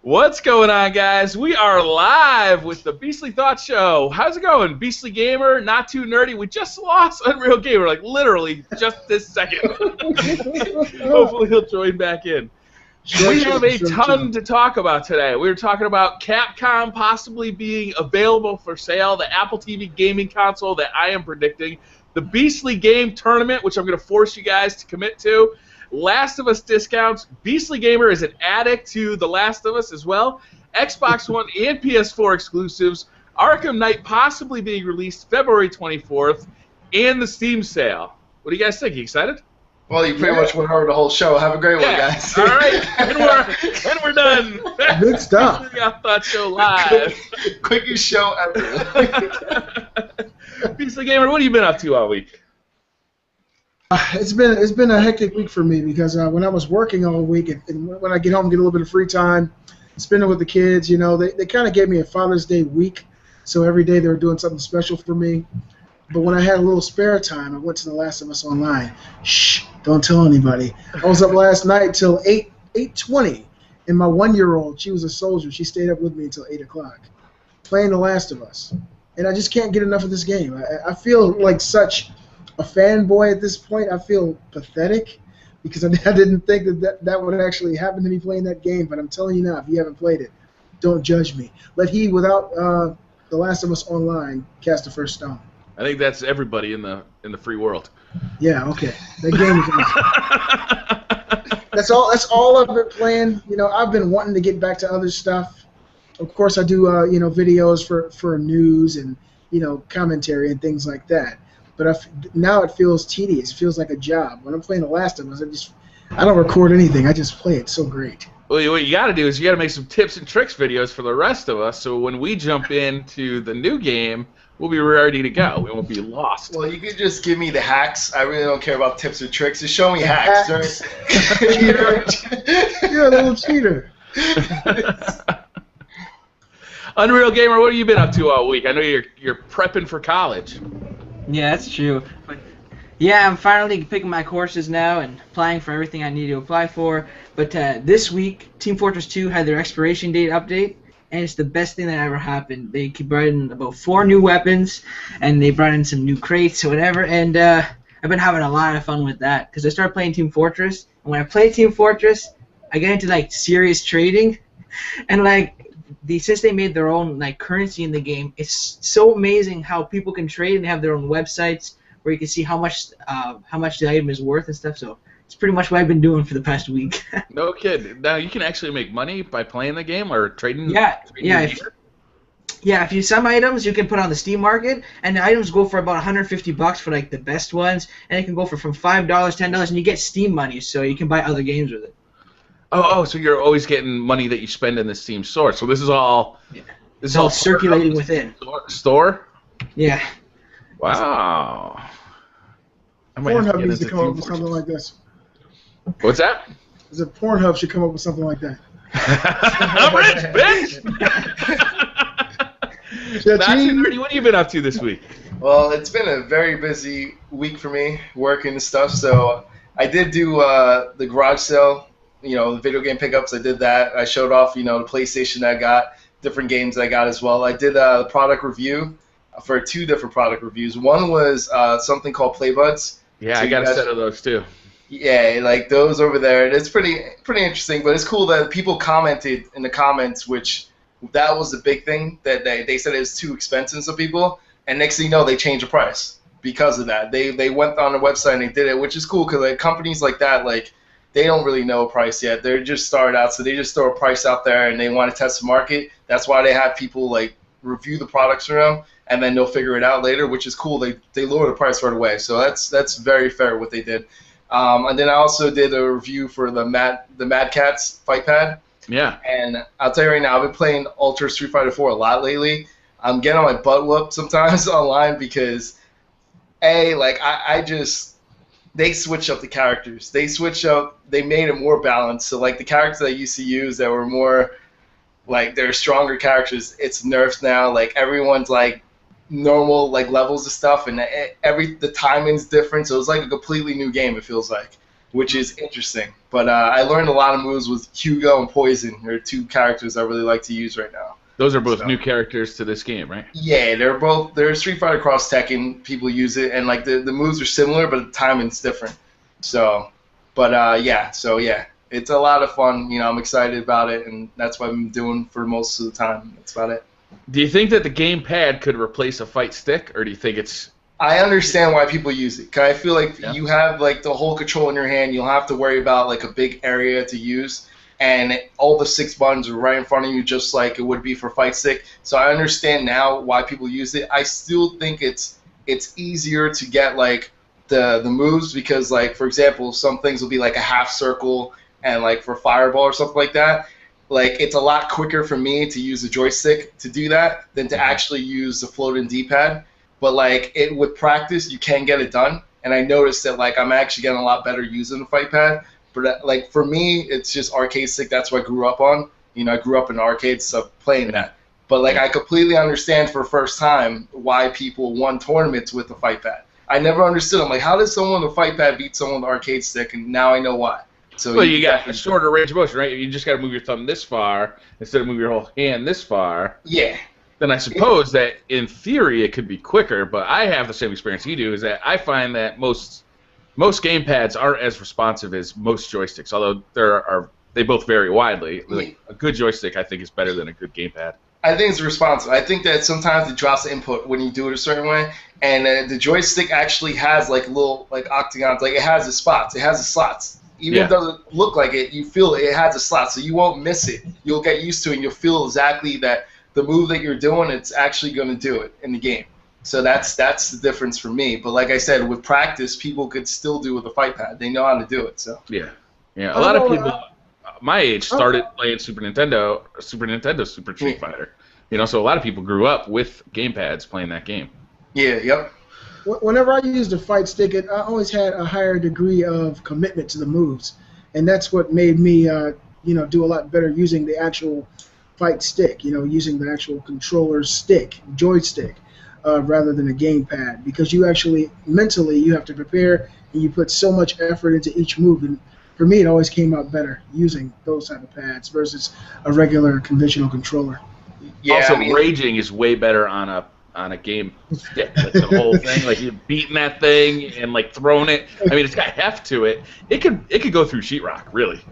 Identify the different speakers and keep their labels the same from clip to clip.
Speaker 1: What's going on, guys? We are live with the Beastly Thought Show. How's it going? Beastly Gamer, not too nerdy. We just lost Unreal Gamer, like literally just this second. Hopefully he'll join back in. We have a ton to talk about today. We were talking about Capcom possibly being available for sale, the Apple TV gaming console that I am predicting, the Beastly Game Tournament, which I'm going to force you guys to commit to, Last of Us discounts, Beastly Gamer is an addict to The Last of Us as well, Xbox One and PS4 exclusives, Arkham Knight possibly being released February 24th, and the Steam sale. What do you guys think? You excited?
Speaker 2: Well, you pretty much went over the whole show. Have a great one, guys.
Speaker 1: All right, and we're done.
Speaker 3: Good stuff.
Speaker 1: We got Thought Show live.
Speaker 2: Quickest show ever.
Speaker 1: Beastly Gamer, what have you been up to all week?
Speaker 3: It's been a hectic week for me because when I was working all week and when I get home, get a little bit of free time, spend it with the kids. You know, they kind of gave me a Father's Day week, so every day they were doing something special for me. But when I had a little spare time, I went to The Last of Us Online. Shh, don't tell anybody. I was up last night till 8:20, and my 1-year-old, she was a soldier. She stayed up with me until 8 o'clock, playing The Last of Us. And I just can't get enough of this game. I feel like such a fanboy at this point. I feel pathetic because I didn't think that would actually happen to me playing that game. But I'm telling you now, if you haven't played it, don't judge me. Let he without The Last of Us Online cast the first stone.
Speaker 1: I think that's everybody in the free world.
Speaker 3: Yeah, okay. That game is awesome. That's all I've been playing. You know, I've been wanting to get back to other stuff. Of course, I do videos for news and commentary and things like that. But now it feels tedious. It feels like a job. When I'm playing The Last of Us, I don't record anything. I just play it. It's so great.
Speaker 1: Well, what you got to do is you got to make some tips and tricks videos for the rest of us. So when we jump into the new game, we'll be ready to go. We won't be lost.
Speaker 2: Well, you could just give me the hacks. I really don't care about tips or tricks. Just show me hacks.
Speaker 3: You're a little cheater.
Speaker 1: Unreal Gamer, what have you been up to all week? I know you're prepping for college.
Speaker 4: Yeah, that's true. But yeah, I'm finally picking my courses now and applying for everything I need to apply for. But this week, Team Fortress 2 had their expiration date update, and it's the best thing that ever happened. They brought in about 4 new weapons, and they brought in some new crates or whatever, and I've been having a lot of fun with that because I started playing Team Fortress, and when I play Team Fortress, I get into like serious trading, and since they made their own currency in the game, it's so amazing how people can trade and have their own websites where you can see how much the item is worth and stuff. So it's pretty much what I've been doing for the past week.
Speaker 1: No kid. Now you can actually make money by playing the game or trading.
Speaker 4: Yeah. If you some items you can put on the Steam market, and the items go for about $150 for the best ones, and it can go from $5, $10, and you get Steam money, so you can buy other games with it.
Speaker 1: Oh, so you're always getting money that you spend in the Steam store. So this is all.
Speaker 4: Yeah. This is all circulating within.
Speaker 1: Store?
Speaker 4: Yeah.
Speaker 1: Wow.
Speaker 3: Pornhub needs to come up with something like this.
Speaker 1: What's that?
Speaker 3: Pornhub should come up with something like that.
Speaker 1: I'm rich, bitch! Not too nerdy. What have you been up to this week?
Speaker 2: Well, it's been a very busy week for me, working and stuff. So I did do the garage sale. The video game pickups, I did that. I showed off, the PlayStation I got, different games I got as well. I did a product review for 2 different product reviews. One was something called PlayBuds.
Speaker 1: Yeah, so I got a set of those too.
Speaker 2: Yeah, those over there. It's pretty interesting, but it's cool that people commented in the comments, which that was the big thing, that they said it was too expensive to some people, and next thing you know, they changed the price because of that. They went on the website and they did it, which is cool because companies like that, they don't really know a price yet. They're just started out, so they just throw a price out there and they want to test the market. That's why they have people review the products for them, and then they'll figure it out later, which is cool. They lower the price right away, so that's very fair what they did. And then I also did a review for the Mad Catz Fight Pad.
Speaker 1: Yeah. And
Speaker 2: I'll tell you right now, I've been playing Ultra Street Fighter 4 a lot lately. I'm getting my butt whooped sometimes online because they switch up the characters. They made it more balanced. So the characters I used to use that were more they're stronger characters, it's nerfed now. Everyone's normal levels of stuff, and the timing's different. So it's a completely new game. It feels like. which is interesting. But I learned a lot of moves with Hugo and Poison. They're two characters I really like to use right now.
Speaker 1: Those are both new characters to this game, right?
Speaker 2: Yeah, they're Street Fighter Cross Tekken. People use it, and like the moves are similar, but the timing's different. So, but yeah, it's a lot of fun. I'm excited about it, and that's what I've been doing for most of the time. That's about it.
Speaker 1: Do you think that the gamepad could replace a fight stick, or do you think it's...
Speaker 2: I understand why people use it. 'Cause I feel like you have like the whole control in your hand. You'll have to worry about like a big area to use, and all the 6 buttons are right in front of you, just like it would be for fight stick. So I understand now why people use it. I still think it's easier to get like the moves because, like, for example, some things will be like a half circle, and like for fireball or something like that. Like, it's a lot quicker for me to use a joystick to do that than to actually use the floating D-pad. But like with practice, you can get it done. And I noticed that like I'm actually getting a lot better using the fight pad. But like for me, it's just arcade stick. That's what I grew up on. I grew up in arcades, so playing that. But like I completely understand for first time why people won tournaments with the fight pad. I never understood. I'm like, how does someone with a fight pad beat someone with an arcade stick? And now I know why. So
Speaker 1: well, you got a shorter range of motion, right? You just got to move your thumb this far instead of move your whole hand this far.
Speaker 2: Yeah.
Speaker 1: Then I suppose that in theory it could be quicker, but I have the same experience you do. Is that I find that most gamepads aren't as responsive as most joysticks, although they both vary widely. Like, a good joystick, I think, is better than a good gamepad.
Speaker 2: I think it's responsive. I think that sometimes it drops the input when you do it a certain way, and the joystick actually has like little like octagons, like it has the spots, it has the slots. Even if it doesn't look like it, you feel it has a slot, so you won't miss it. You'll get used to it, and you'll feel exactly that the move that you're doing, it's actually going to do it in the game. So that's the difference for me. But like I said, with practice, people could still do it with a fight pad. They know how to do it. So
Speaker 1: yeah. A lot of people my age started playing Super Nintendo Super Street Fighter. So a lot of people grew up with gamepads playing that game.
Speaker 2: Yeah. Yep.
Speaker 3: Whenever I used a fight stick, I always had a higher degree of commitment to the moves, and that's what made me, do a lot better using the actual fight stick. Using the actual controller's stick, joystick, rather than a gamepad, because you actually mentally you have to prepare and you put so much effort into each move. And for me, it always came out better using those type of pads versus a regular conventional controller.
Speaker 1: Yeah, also, raging is way better on a game stick. Like the whole thing, like you're beating that thing and like throwing it. I mean, it's got heft to it. It could go through sheetrock, really.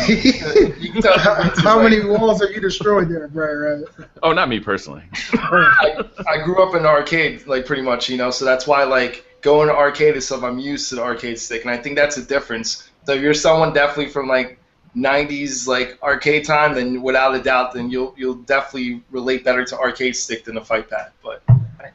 Speaker 2: You can tell
Speaker 3: how many walls have you destroyed there, Brian Rabbit?
Speaker 1: Oh, not me personally.
Speaker 2: I grew up in an arcade, like pretty much, so that's why like going to arcade is stuff I'm used to the arcade stick, and I think that's a difference. So if you're someone definitely from like 90s like arcade time, then without a doubt, then you'll definitely relate better to arcade stick than a fight pad. But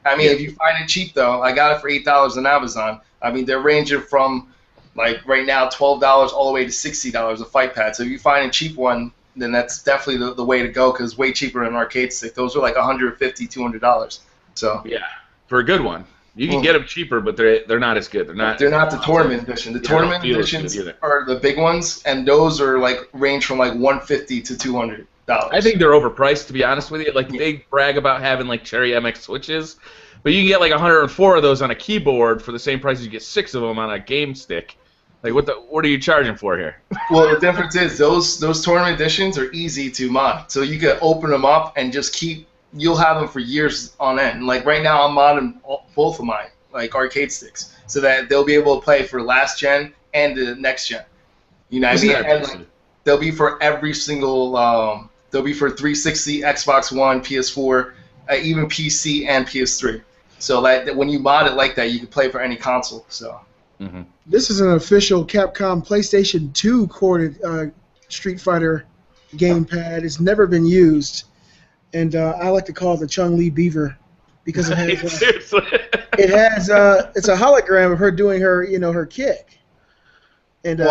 Speaker 2: I mean, if you find it cheap though, I got it for $8 on Amazon. I mean, they're ranging from like right now $12 all the way to $60 a fight pad. So if you find a cheap one, then that's definitely the way to go, because it's way cheaper than an arcade stick. Those are like $150, $200. So
Speaker 1: yeah, for a good one. You can get them cheaper, but they're not as good. They're not
Speaker 2: the tournament edition. The tournament editions are the big ones, and those are like range from like $150 to $200.
Speaker 1: I think they're overpriced, to be honest with you. Like they brag about having like Cherry MX switches, but you can get like 104 of those on a keyboard for the same price as you get 6 of them on a game stick. Like what are you charging for here?
Speaker 2: Well, the difference is those tournament editions are easy to mod, so you can open them up and just keep. You'll have them for years on end. Like right now, I'm modding both of mine, like arcade sticks, so that they'll be able to play for last gen and the next gen. And like, they'll be for every single. They'll be for 360, Xbox One, PS4, even PC and PS3. So that when you mod it like that, you can play for any console. So.
Speaker 1: Mm-hmm.
Speaker 3: This is an official Capcom PlayStation 2 corded Street Fighter gamepad. It's never been used. And I like to call it the Chung-Li Beaver because it has it's a hologram of her doing her her kick, and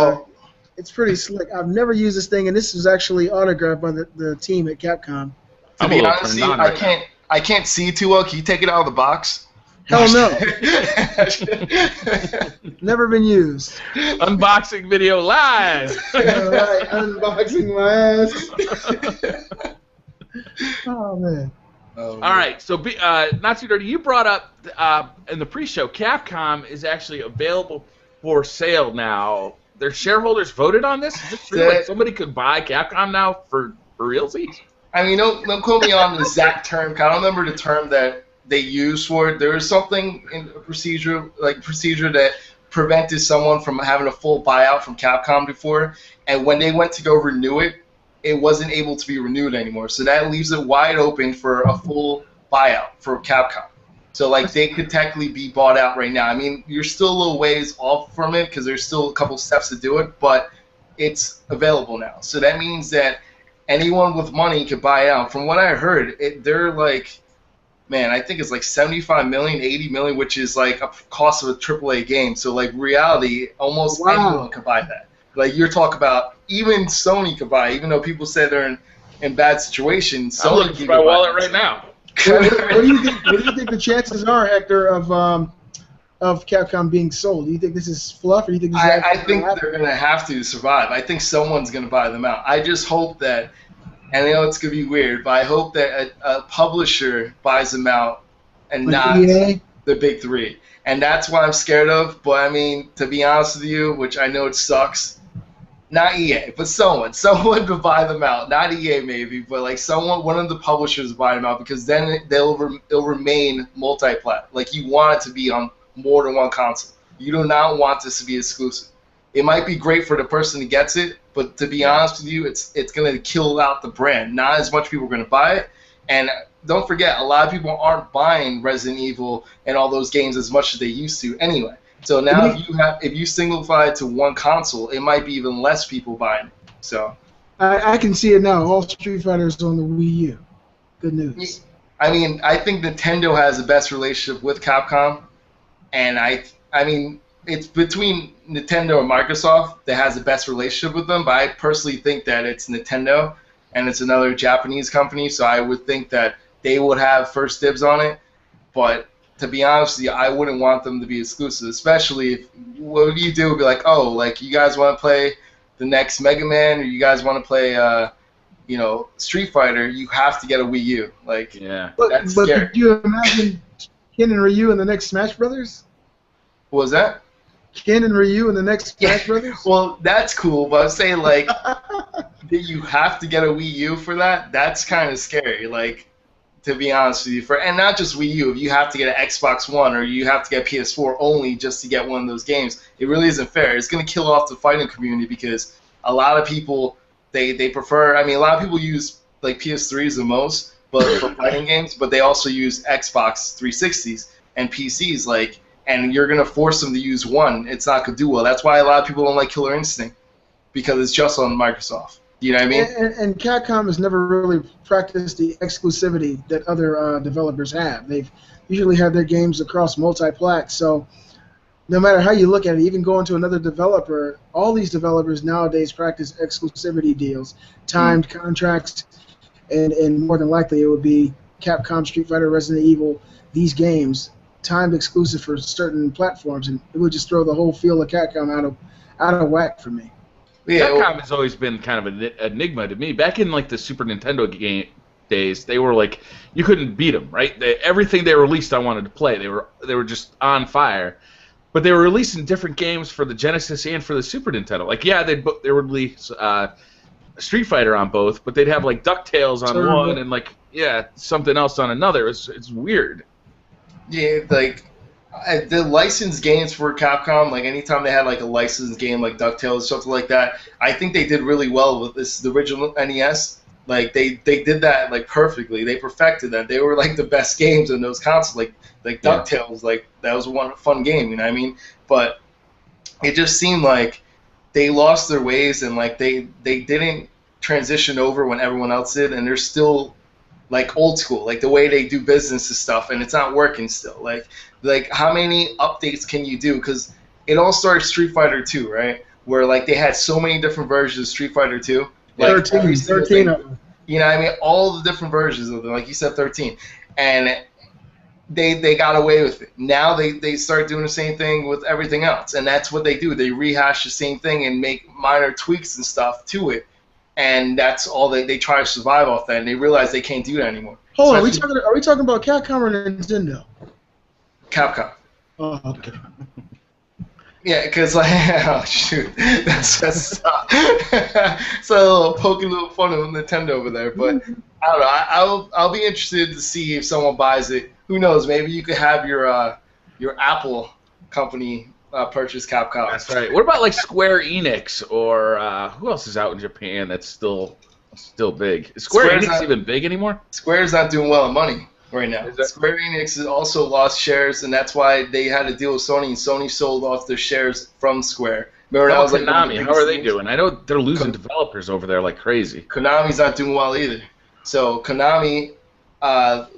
Speaker 3: it's pretty slick. I've never used this thing, and this was actually autographed by the team at Capcom.
Speaker 2: To be honest, I can't see too well. Can you take it out of the box?
Speaker 3: Hell no. Never been used.
Speaker 1: Unboxing video live.
Speaker 3: All right, unboxing my ass. Oh man!
Speaker 1: All right, so Not Too Dirty, you brought up in the pre-show, Capcom is actually available for sale now their shareholders voted on this? Is this true? Like somebody could buy Capcom now for realsies?
Speaker 2: I mean, don't quote me on the exact term. I don't remember the term that they used for it. There was something in a procedure that prevented someone from having a full buyout from Capcom before, and when they went to go renew it, it wasn't able to be renewed anymore. So that leaves it wide open for a full buyout for Capcom. So like they could technically be bought out right now. I mean, you're still a little ways off from it because there's still a couple steps to do it, but it's available now. So that means that anyone with money could buy out. From what I heard, they're like, man, I think it's like 75 million, 80 million, which is like a cost of a AAA game. So like reality, almost anyone could buy that. Like you're talking about, even Sony could buy, even though people say they're in bad situations.
Speaker 1: I'm looking for my wallet right now.
Speaker 3: What do you think the chances are, Hector, of Capcom being sold? Do you think this is fluff, or do you think this is
Speaker 2: I think they're going to have to survive. I think someone's going to buy them out. I just hope that, and I know it's going to be weird, but I hope that a publisher buys them out and not
Speaker 3: EA?
Speaker 2: The big three. And that's what I'm scared of. But, I mean, to be honest with you, which I know it sucks, not EA, but someone could buy them out. Not EA maybe, but like one of the publishers buy them out, because then it'll remain multi-plat. Like you want it to be on more than one console. You do not want this to be exclusive. It might be great for the person who gets it, but to be honest with you, it's going to kill out the brand. Not as much people are going to buy it, and don't forget, a lot of people aren't buying Resident Evil and all those games as much as they used to anyway. So now if you simplify it to one console, it might be even less people buying it. So
Speaker 3: I can see it now. All Street Fighters on the Wii U. Good news.
Speaker 2: I mean, I think Nintendo has the best relationship with Capcom, and I mean, it's between Nintendo and Microsoft that has the best relationship with them, but I personally think that it's Nintendo, and it's another Japanese company, so I would think that they would have first dibs on it, but to be honest with you, I wouldn't want them to be exclusive, especially if what you do would be like, oh, like you guys want to play the next Mega Man, or you guys want to play, Street Fighter, you have to get a Wii U. Like,
Speaker 1: yeah,
Speaker 2: that's scary.
Speaker 3: But could you imagine Ken and Ryu in the next Smash Brothers?
Speaker 2: What was that?
Speaker 3: Ken and Ryu in the next Smash Brothers?
Speaker 2: Well, that's cool, but I'm saying like, you have to get a Wii U for that. That's kind of scary. Like, to be honest with you, and not just Wii U, if you have to get an Xbox One or you have to get PS4 only just to get one of those games, it really isn't fair. It's going to kill off the fighting community, because a lot of people, they prefer, I mean, a lot of people use like PS3s the most but for fighting games, but they also use Xbox 360s and PCs, like, and you're going to force them to use one. It's not going to do well. That's why a lot of people don't like Killer Instinct, because it's just on Microsoft. You know what I mean?
Speaker 3: And Capcom has never really practiced the exclusivity that other developers have. They've usually had their games across multi-plat, so no matter how you look at it, even going to another developer, all these developers nowadays practice exclusivity deals, timed contracts, and more than likely it would be Capcom, Street Fighter, Resident Evil, these games, timed exclusive for certain platforms, and it would just throw the whole feel of Capcom out of whack for me.
Speaker 1: Yeah, Capcom has always been kind of an enigma to me. Back in like the Super Nintendo game days, they were like, you couldn't beat them, right? Everything they released, I wanted to play. They were just on fire. But they were releasing different games for the Genesis and for the Super Nintendo. Like, yeah, they would release Street Fighter on both, but they'd have like DuckTales on one and like something else on another. It's weird. Yeah,
Speaker 2: like. The licensed games for Capcom, like anytime they had like a licensed game like DuckTales or something like that, I think they did really well with the original NES. Like they did that like perfectly. They perfected that. They were like the best games in those consoles. Like DuckTales, like that was one fun game, you know what I mean? But it just seemed like they lost their ways, and like they didn't transition over when everyone else did, and they're still like old school, like the way they do business and stuff, and it's not working still. Like how many updates can you do? Because it all started Street Fighter 2, right? Where like they had so many different versions of Street Fighter 2. Like
Speaker 3: 13 of them.
Speaker 2: You know what I mean? All the different versions of them, like you said, 13. And they got away with it. Now they start doing the same thing with everything else, and that's what they do. They rehash the same thing and make minor tweaks and stuff to it. And that's all they try to survive off that, and they realize they can't do that anymore.
Speaker 3: Hold on, are we talking about Capcom or Nintendo?
Speaker 2: Capcom.
Speaker 3: Oh, okay.
Speaker 2: Yeah, because like, oh shoot, that's so poking a little fun of Nintendo over there. But I don't know. I'll be interested to see if someone buys it. Who knows? Maybe you could have your Apple company purchase Capcom.
Speaker 1: That's right. What about like Square Enix or who else is out in Japan that's still big? Is Square
Speaker 2: Square's
Speaker 1: Enix
Speaker 2: not-
Speaker 1: even big anymore?
Speaker 2: Square's not doing well in money right now.
Speaker 1: Is that-
Speaker 2: Square Enix has also lost shares, and that's why they had a deal with Sony, and Sony sold off their shares from Square. Remember, that
Speaker 1: How
Speaker 2: was like one of the
Speaker 1: Konami? How
Speaker 2: biggest
Speaker 1: are they
Speaker 2: things?
Speaker 1: doing? I know they're losing developers over there like crazy.
Speaker 2: Konami's not doing well either. So Konami,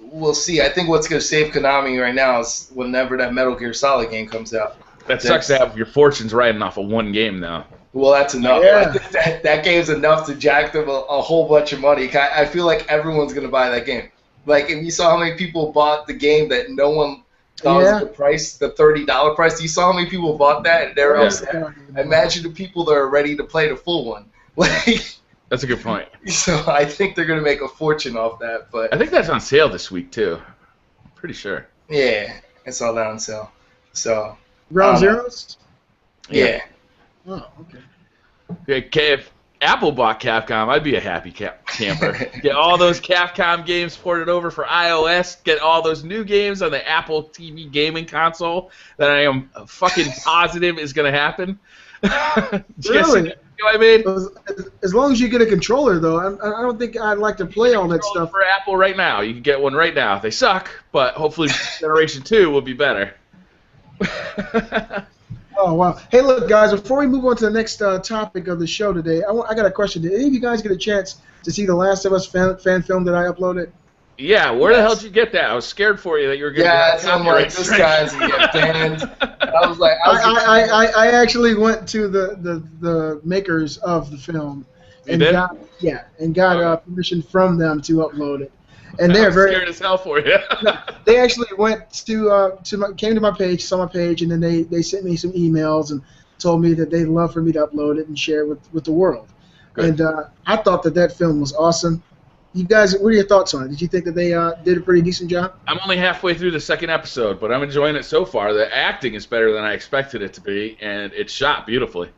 Speaker 2: we'll see. I think what's going to save Konami right now is whenever that Metal Gear Solid game comes out.
Speaker 1: That sucks to have your fortunes riding off of one game now.
Speaker 2: Well, that's enough.
Speaker 3: Yeah.
Speaker 2: I think that game's enough to jack them a whole bunch of money. I feel like everyone's going to buy that game. Like, if you saw how many people bought the game that no one thought was the price, the $30 price, you saw how many people bought that and they're upset. Imagine the people that are ready to play the full one. Like,
Speaker 1: That's a good point.
Speaker 2: so I think they're going to make a fortune off that. But
Speaker 1: I think that's on sale this week too. Pretty sure.
Speaker 2: yeah, it's all down sale. So,
Speaker 3: Ground Zeroes?
Speaker 2: yeah.
Speaker 3: Oh, okay.
Speaker 1: Okay, if Apple bought Capcom, I'd be a happy camper. Get all those Capcom games ported over for iOS. Get all those new games on the Apple TV gaming console that I am fucking positive is going to happen. Did you guys see
Speaker 3: Really?
Speaker 1: that video I made?
Speaker 3: As long as you get a controller, though, I don't think I'd like to play all that stuff.
Speaker 1: For Apple right now. You can get one right now. They suck, but hopefully Generation 2 will be better.
Speaker 3: Oh, wow. Hey, look, guys, before we move on to the next topic of the show today, I got a question. Did any of you guys get a chance to see the Last of Us fan film that I uploaded?
Speaker 1: Yeah, where the hell did you get that? I was scared for you that you were going to
Speaker 2: Yeah,
Speaker 1: get
Speaker 2: so I'm like, this guy's going to get banned. I was like,
Speaker 3: I actually went to the makers of the film and
Speaker 1: did?
Speaker 3: got permission from them to upload it. And they're
Speaker 1: I'm
Speaker 3: very
Speaker 1: scared as hell for you.
Speaker 3: they actually went came to my page, saw my page, and then they sent me some emails and told me that they'd love for me to upload it and share it with the world.
Speaker 1: Good.
Speaker 3: And I thought that film was awesome. You guys, what are your thoughts on it? Did you think that they did a pretty decent job?
Speaker 1: I'm only halfway through the second episode, but I'm enjoying it so far. The acting is better than I expected it to be, and it's shot beautifully.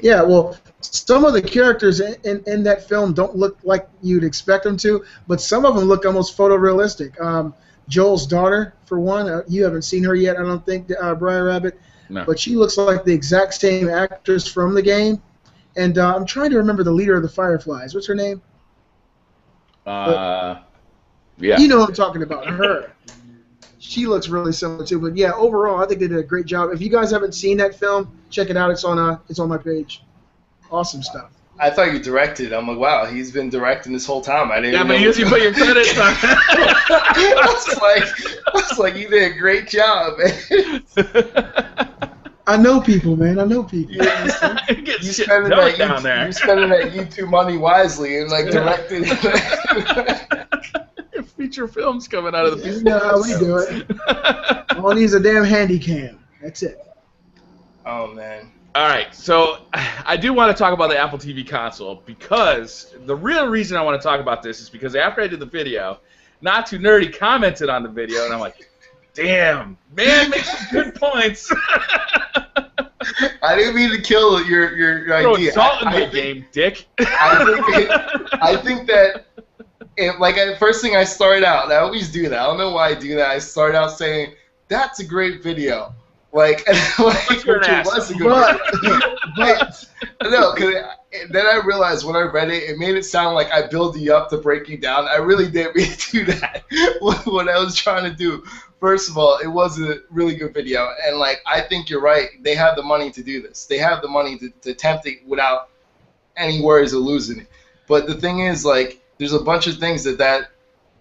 Speaker 3: Yeah, well, some of the characters in that film don't look like you'd expect them to, but some of them look almost photorealistic. Joel's daughter, for one, you haven't seen her yet, I don't think, Brian Rabbit,
Speaker 1: No.
Speaker 3: but she looks like the exact same actress from the game. And I'm trying to remember the leader of the Fireflies. What's her name?
Speaker 1: Yeah.
Speaker 3: You know what I'm talking about, her. She looks really similar too, but yeah, overall, I think they did a great job. If you guys haven't seen that film, check it out. It's on my page. Awesome stuff.
Speaker 2: I thought you directed. I'm like, wow, he's been directing this whole time. I didn't.
Speaker 1: Yeah,
Speaker 2: know
Speaker 1: but you put your credits on.
Speaker 2: I was like, you did a great job, man.
Speaker 3: I know people, man. I know people.
Speaker 2: You
Speaker 1: Get shit
Speaker 2: spending
Speaker 1: done
Speaker 2: that
Speaker 1: down there.
Speaker 2: you spending that YouTube money wisely and like directing.
Speaker 1: Feature films coming out of the
Speaker 3: You know how we do it. All needs a damn handy cam. That's it.
Speaker 2: Oh man.
Speaker 1: All right, so I do want to talk about the Apple TV console because the real reason I want to talk about this is because after I did the video, Not Too Nerdy commented on the video, and I'm like, damn, man makes some good points.
Speaker 2: I didn't mean to kill your
Speaker 1: Throw
Speaker 2: idea.
Speaker 1: salt in my game, dick.
Speaker 2: I think that first thing I started out, and I always do that. I don't know why I do that. I start out saying, that's a great video. Like,
Speaker 1: But you're an
Speaker 2: it
Speaker 1: asshole.
Speaker 2: was a good video. But, no, because then I realized when I read it, it made it sound like I build you up to break you down. I really didn't mean to do that. What I was trying to do, first of all, it was a really good video. And, like, I think you're right. They have the money to do this. They have the money to attempt it without any worries of losing it. But the thing is, like, there's a bunch of things that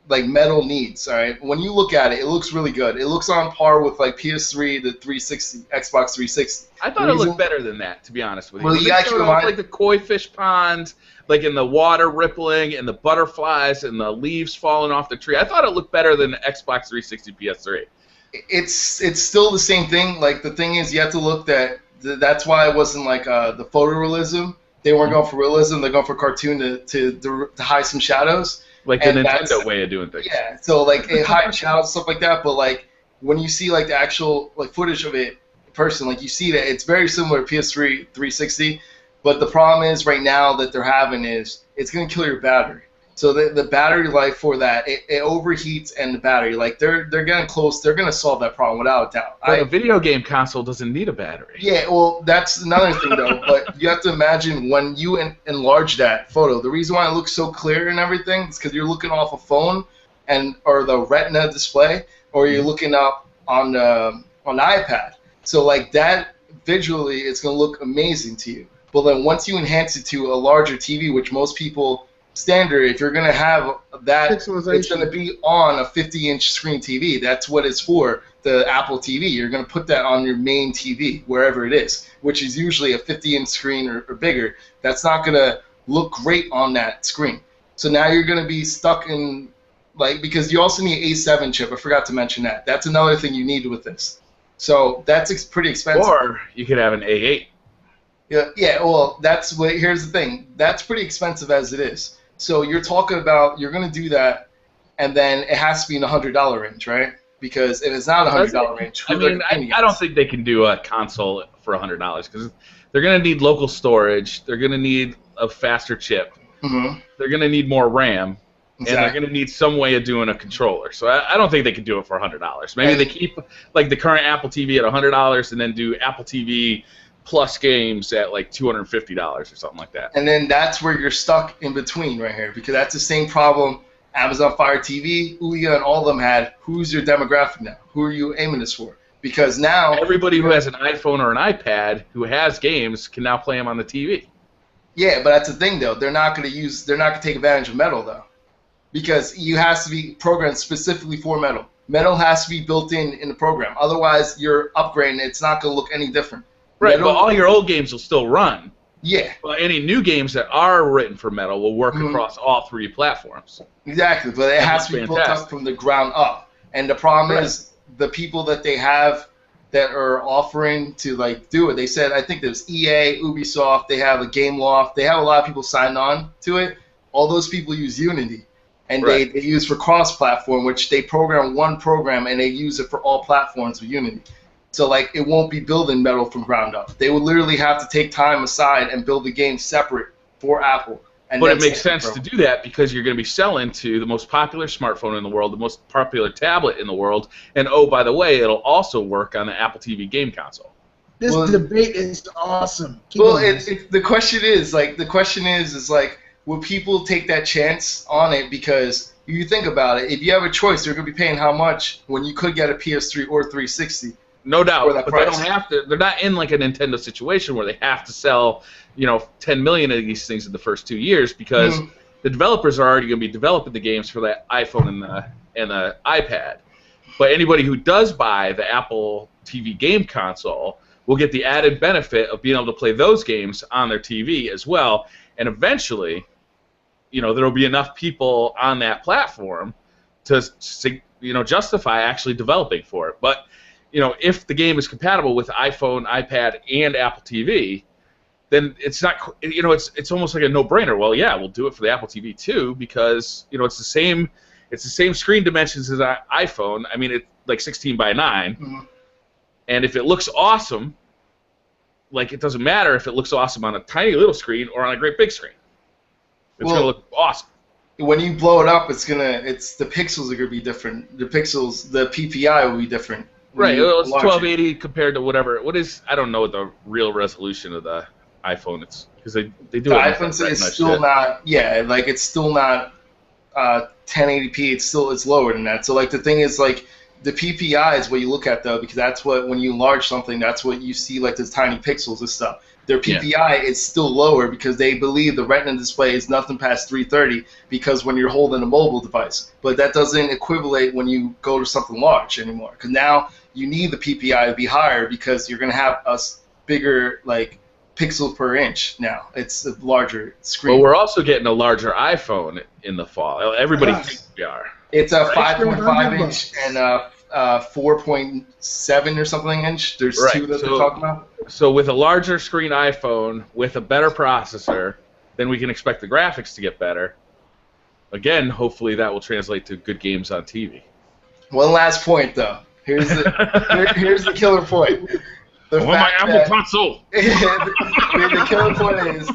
Speaker 2: like Metal needs. All right, when you look at it, it looks really good. It looks on par with like PS3, the 360, Xbox 360.
Speaker 1: I thought it looked better than that, to be honest with you.
Speaker 2: Well,
Speaker 1: When
Speaker 2: you
Speaker 1: they
Speaker 2: actually
Speaker 1: showed off,
Speaker 2: might-
Speaker 1: like the koi fish ponds, like in the water rippling, and the butterflies, and the leaves falling off the tree. I thought it looked better than the Xbox 360, PS3.
Speaker 2: It's still the same thing. Like the thing is, you have to look that's why it wasn't like the photorealism. They weren't going for realism. They're going for cartoon to hide some shadows.
Speaker 1: Like the
Speaker 2: And that's-
Speaker 1: Nintendo way of doing things.
Speaker 2: Yeah, so like it hides shadows stuff like that. But like when you see like the actual like footage of it, person, like you see that it's very similar to PS3 360, but the problem is right now that they're having is it's going to kill your battery. So the battery life for that, it overheats, and the battery, like they're getting close. They're going to solve that problem without a doubt.
Speaker 1: But a video game console doesn't need a battery.
Speaker 2: Yeah, well, that's another thing though. But you have to imagine when you enlarge that photo. The reason why it looks so clear and everything is because you're looking off a phone or the Retina display, or you're looking up on the iPad. So like that visually, it's going to look amazing to you. But then once you enhance it to a larger TV, which most people standard, if you're going to have that, it's going to be on a 50-inch screen TV. That's what it's for, the Apple TV. You're going to put that on your main TV, wherever it is, which is usually a 50-inch screen or bigger. That's not going to look great on that screen. So now you're going to be stuck in, like, because you also need A7 chip. I forgot to mention that. That's another thing you need with this. So that's pretty expensive.
Speaker 1: Or you could have an A8.
Speaker 2: Yeah. Well, here's the thing. That's pretty expensive as it is. So you're talking about you're going to do that, and then it has to be in the $100 range, right? Because if it's not a $100 range,
Speaker 1: I mean, I don't think they can do a console for $100 because they're going to need local storage. They're going to need a faster chip.
Speaker 2: Mm-hmm.
Speaker 1: They're going to need more RAM. Exactly. And they're going to need some way of doing a controller. So I don't think they can do it for $100. Maybe they keep like the current Apple TV at $100 and then do Apple TV plus games at like $250 or something like that.
Speaker 2: And then that's where you're stuck in between right here, because that's the same problem Amazon Fire TV, Ouya, and all of them had. Who's your demographic now? Who are you aiming this for? Because now
Speaker 1: everybody who has an iPhone or an iPad who has games can now play them on the TV.
Speaker 2: Yeah, but that's the thing though. They're not going to take advantage of Metal though, because you has to be programmed specifically for Metal. Metal has to be built in the program. Otherwise, you're upgrading. It's not going to look any different.
Speaker 1: Right, but all your old games will still run.
Speaker 2: Yeah.
Speaker 1: Well, any new games that are written for Metal will work across all three platforms.
Speaker 2: Exactly, but it has to be built up from the ground up. And the problem is the people that they have that are offering to like do it. They said, I think there's EA, Ubisoft, they have a Gameloft, they have a lot of people signed on to it. All those people use Unity. And they use for cross-platform, which they program one program and they use it for all platforms with Unity. So, like, it won't be building Metal from ground up. They would literally have to take time aside and build the game separate for Apple.
Speaker 1: But it makes sense to do that because you're going to be selling to the most popular smartphone in the world, the most popular tablet in the world, and, oh, by the way, it'll also work on the Apple TV game console.
Speaker 3: This debate is awesome.
Speaker 2: The question is, will people take that chance on it? Because you think about it, if you have a choice, you're going to be paying how much when you could get a PS3 or 360?
Speaker 1: No doubt, but they don't have to. They're not in like a Nintendo situation where they have to sell, 10 million of these things in the first 2 years because the developers are already going to be developing the games for the iPhone and the iPad. But anybody who does buy the Apple TV game console will get the added benefit of being able to play those games on their TV as well. And eventually, there will be enough people on that platform to justify actually developing for it. But if the game is compatible with iPhone, iPad, and Apple TV, then it's not. It's almost like a no-brainer. Well, yeah, we'll do it for the Apple TV too because it's the same. It's the same screen dimensions as an iPhone. I mean, it's like 16 by 9, and if it looks awesome, like it doesn't matter if it looks awesome on a tiny little screen or on a great big screen. It's gonna look awesome. When you blow it up, the pixels are gonna be different. The PPI will be different. Right, it's 1280 compared to whatever. I don't know what the real resolution of the iPhone is because they do
Speaker 2: the it. The iPhone is still not. Yeah, like it's still not 1080p. It's lower than that. So like the thing is like the PPI is what you look at though because that's what when you enlarge something that's what you see like those tiny pixels and stuff. Their PPI is still lower because they believe the Retina display is nothing past 330 because when you're holding a mobile device. But that doesn't equivalent when you go to something large anymore because now you need the PPI to be higher because you're going to have a bigger like pixel per inch now. It's a larger screen.
Speaker 1: Well, we're also getting a larger iPhone in the fall. Everybody thinks we are.
Speaker 2: It's a 5.5 inch and a 4.7 or something inch. There's two that they're talking about.
Speaker 1: So with a larger screen iPhone with a better processor, then we can expect the graphics to get better. Again, hopefully that will translate to good games on TV.
Speaker 2: One last point though. Here's the killer point. the
Speaker 1: I want my
Speaker 2: fact
Speaker 1: Apple
Speaker 2: that
Speaker 1: console.
Speaker 2: the killer point is,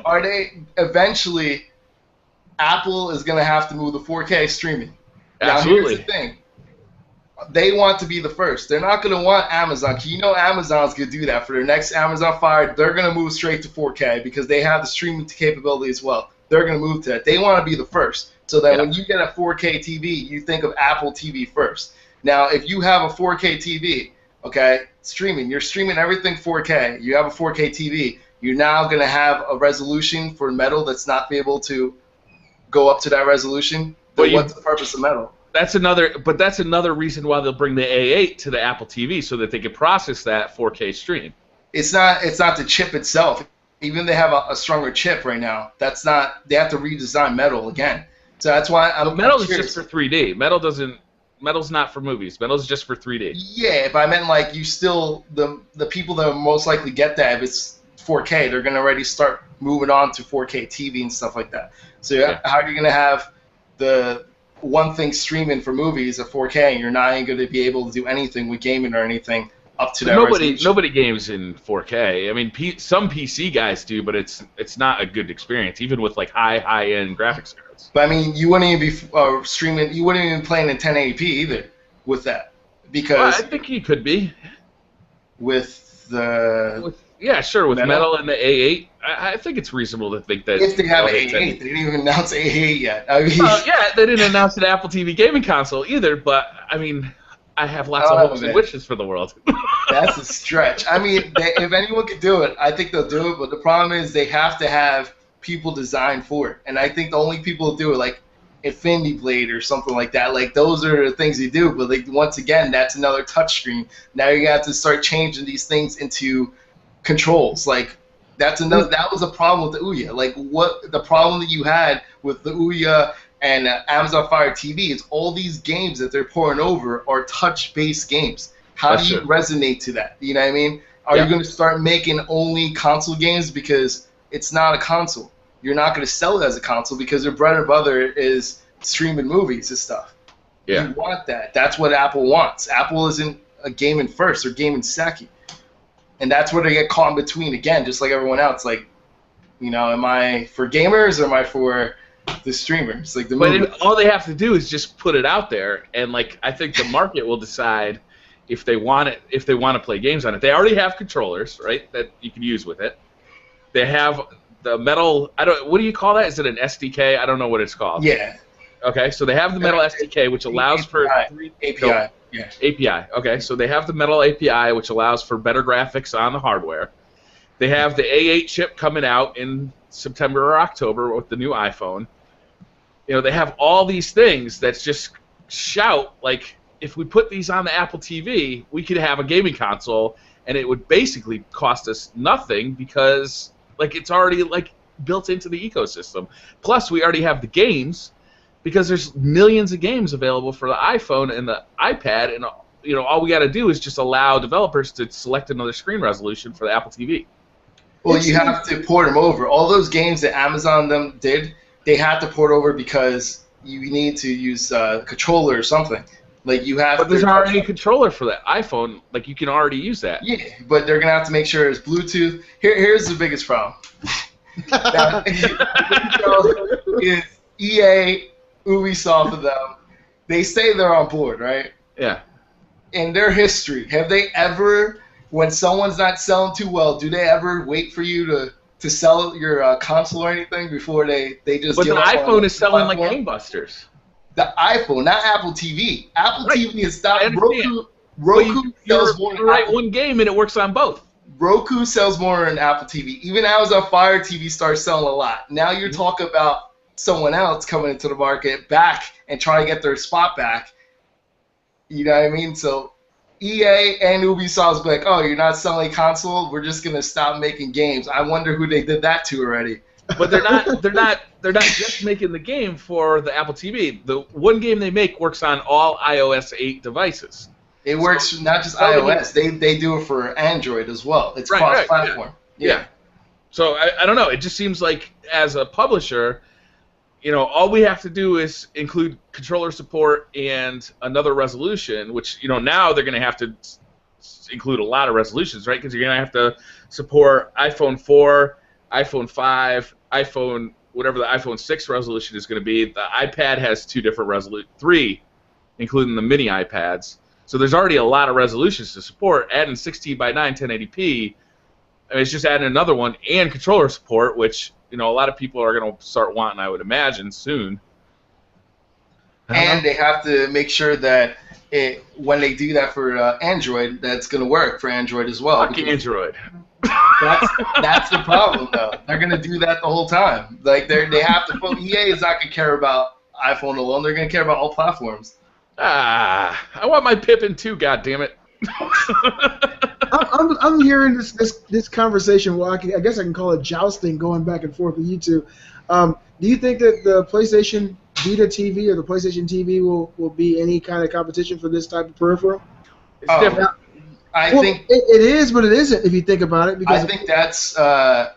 Speaker 2: are they eventually? Apple is going to have to move the 4K streaming.
Speaker 1: Absolutely.
Speaker 2: Now, here's the thing. They want to be the first. They're not going to want Amazon. 'Cause you know Amazon's going to do that. For their next Amazon Fire, they're going to move straight to 4K because they have the streaming capability as well. They're going to move to that. They want to be the first. So that when you get a 4K TV, you think of Apple TV first. Now, if you have a 4K TV, okay, streaming, you're streaming everything 4K. You have a 4K TV. You're now going to have a resolution for Metal that's not be able to go up to that resolution. But what's the purpose of Metal?
Speaker 1: That's another reason why they'll bring the A8 to the Apple TV so that they can process that 4K stream.
Speaker 2: It's not the chip itself. Even they have a stronger chip right now. That's not. They have to redesign Metal again. So that's why
Speaker 1: Metal is just for 3D. Metal's not for movies. Metal's just for 3D.
Speaker 2: Yeah, if I meant like you still the people that will most likely get that if it's 4K, they're gonna already start moving on to 4K TV and stuff like that. So how are you gonna have the one thing streaming for movies at 4K and you're not even gonna be able to do anything with gaming or anything up to that resolution?
Speaker 1: Nobody games in 4K. I mean, some PC guys do, but it's not a good experience, even with like high-end graphics cards.
Speaker 2: But I mean, you wouldn't even be streaming. You wouldn't even be playing in 1080p either with that, because
Speaker 1: I think you could be
Speaker 2: with the
Speaker 1: with Metal and the A8. I think it's reasonable to think that
Speaker 2: if they have A8, they didn't even announce A8 yet. I mean,
Speaker 1: they didn't announce an Apple TV gaming console either. But I mean, I have lots of hopes and wishes for the world.
Speaker 2: That's a stretch. I mean, if anyone could do it, I think they'll do it. But the problem is they have to have people designed for it. And I think the only people who do it, like Infinity Blade or something like that, like those are the things you do. But like once again, that's another touchscreen. Now you have to start changing these things into controls. Like that was a problem with the Ouya. Like what the problem that you had with the Ouya and Amazon Fire TV is all these games that they're pouring over are touch-based games. How do you resonate to that? You know what I mean? Are you going to start making only console games because it's not a console? You're not going to sell it as a console because their bread and butter is streaming movies and stuff. Yeah. You want that. That's what Apple wants. Apple isn't a gaming first or gaming second. And that's where they get caught in between again, just like everyone else. Like, you know, am I for gamers or am I for the streamers? Like
Speaker 1: all they have to do is just put it out there, and like I think the market will decide if they want it, if they want to play games on it. They already have controllers, right, that you can use with it. They have the Metal. What do you call that? Is it an SDK? I don't know what it's called.
Speaker 2: Yeah.
Speaker 1: Okay, so they have the Metal SDK, which allows for
Speaker 2: API. Yeah.
Speaker 1: API. Okay, so they have the Metal API, which allows for better graphics on the hardware. They have the A8 chip coming out in September or October with the new iPhone. You know, they have all these things that just shout, like, if we put these on the Apple TV, we could have a gaming console, and it would basically cost us nothing because, like, it's already, like, built into the ecosystem. Plus, we already have the games because there's millions of games available for the iPhone and the iPad, and, you know, all we got to do is just allow developers to select another screen resolution for the Apple TV.
Speaker 2: Well, you have to port them over. All those games that Amazon did, they had to port over because you need to use a controller or something. Like you have.
Speaker 1: But there's already a controller for that iPhone. Like you can already use that.
Speaker 2: Yeah, but they're gonna have to make sure it's Bluetooth. Here's the biggest problem. Is EA, Ubisoft, of them. They say they're on board, right?
Speaker 1: Yeah.
Speaker 2: In their history, have they ever, when someone's not selling too well, do they ever wait for you to sell your console or anything before they just?
Speaker 1: But the iPhone is selling like gangbusters.
Speaker 2: The iPhone, not Apple TV. Apple TV is stopped.
Speaker 1: Roku sells more. One game and it works on both.
Speaker 2: Roku sells more than Apple TV. Even Amazon Fire TV starts selling a lot. Now you're talking about someone else coming into the market back and trying to get their spot back. You know what I mean? So EA and Ubisoft's like, oh, you're not selling a console? We're just gonna stop making games. I wonder who they did that to already.
Speaker 1: But they're not just making the game for the Apple TV. The one game they make works on all iOS 8 devices.
Speaker 2: It works not just iOS. They do it for Android as well. It's cross-platform.
Speaker 1: Yeah. So I don't know. It just seems like as a publisher, you know, all we have to do is include controller support and another resolution, which, you know, now they're going to have to include a lot of resolutions, right? Because you're going to have to support iPhone 4, iPhone 5, iPhone, whatever the iPhone 6 resolution is going to be. The iPad has 2 different resolutions, 3, including the mini iPads. So there's already a lot of resolutions to support. Adding 16 by 9 1080p, I mean, it's just adding another one, and controller support, which a lot of people are going to start wanting, I would imagine, soon.
Speaker 2: And they have to make sure that when they do that for Android, that's going to work for Android as well.
Speaker 1: Fuck Android.
Speaker 2: That's the problem, though. They're going to do that the whole time. Like they have to. EA is not going to care about iPhone alone. They're going to care about all platforms.
Speaker 1: I want my Pippin too. God damn it.
Speaker 3: I'm hearing this conversation. Well, I guess I can call it jousting, going back and forth with you two. Do you think that the PlayStation Vita TV or the PlayStation TV will be any kind of competition for this type of peripheral?
Speaker 1: It's different.
Speaker 2: I think
Speaker 3: it is, but it isn't if you think about it. Because
Speaker 2: I think that's that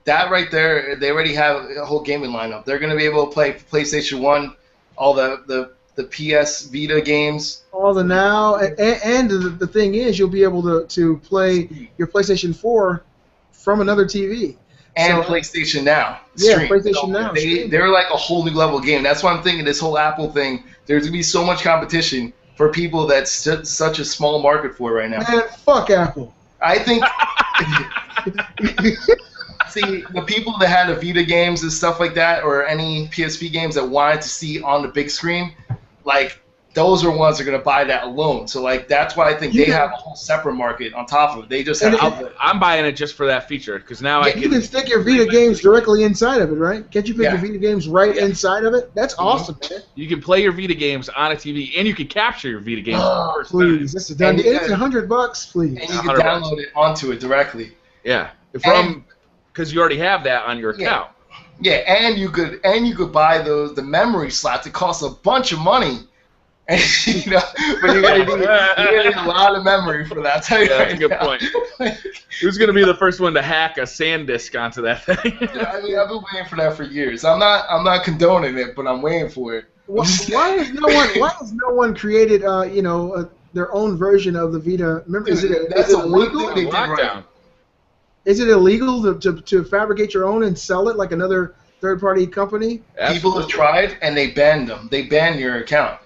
Speaker 2: right there. They already have a whole gaming lineup. They're going to be able to play PlayStation 1, all the PS Vita games.
Speaker 3: All the now, and the thing is, you'll be able to play your PlayStation 4 from another TV.
Speaker 2: And PlayStation Now.
Speaker 3: Yeah,
Speaker 2: Stream.
Speaker 3: PlayStation Now.
Speaker 2: They're like a whole new level game. That's why I'm thinking this whole Apple thing, there's going to be so much competition for people that's such a small market for right now.
Speaker 3: Man, fuck Apple.
Speaker 2: I think... See, the people that had the Vita games and stuff like that, or any PSP games that wanted to see on the big screen, like, those are ones that are going to buy that alone. So, like, that's why I think they have a whole separate market on top of it. They just have...
Speaker 1: I'm buying it just for that feature, because now I can...
Speaker 3: You can stick your Vita games directly inside of it, right? Can't you pick your Vita games inside of it? That's awesome, man.
Speaker 1: You can play your Vita games on a TV, and you can capture your Vita games.
Speaker 3: Oh, please. This is done. It's $100, please.
Speaker 2: And you can download it onto it directly.
Speaker 1: Yeah. Because you already have that on your account.
Speaker 2: Yeah, and you could buy the memory slots. It costs a bunch of money. And, but you're gonna need a lot of memory for that.
Speaker 1: That's a good point. Who's gonna be the first one to hack a SanDisk onto that thing?
Speaker 2: I mean, I've been waiting for that for years. I'm not condoning it, but I'm waiting for it.
Speaker 3: Why has no one created their own version of the Vita? Remember, is it illegal?
Speaker 1: Lockdown.
Speaker 3: Is it illegal to fabricate your own and sell it like another third-party company?
Speaker 2: Absolutely. People have tried and they banned them. They banned your account.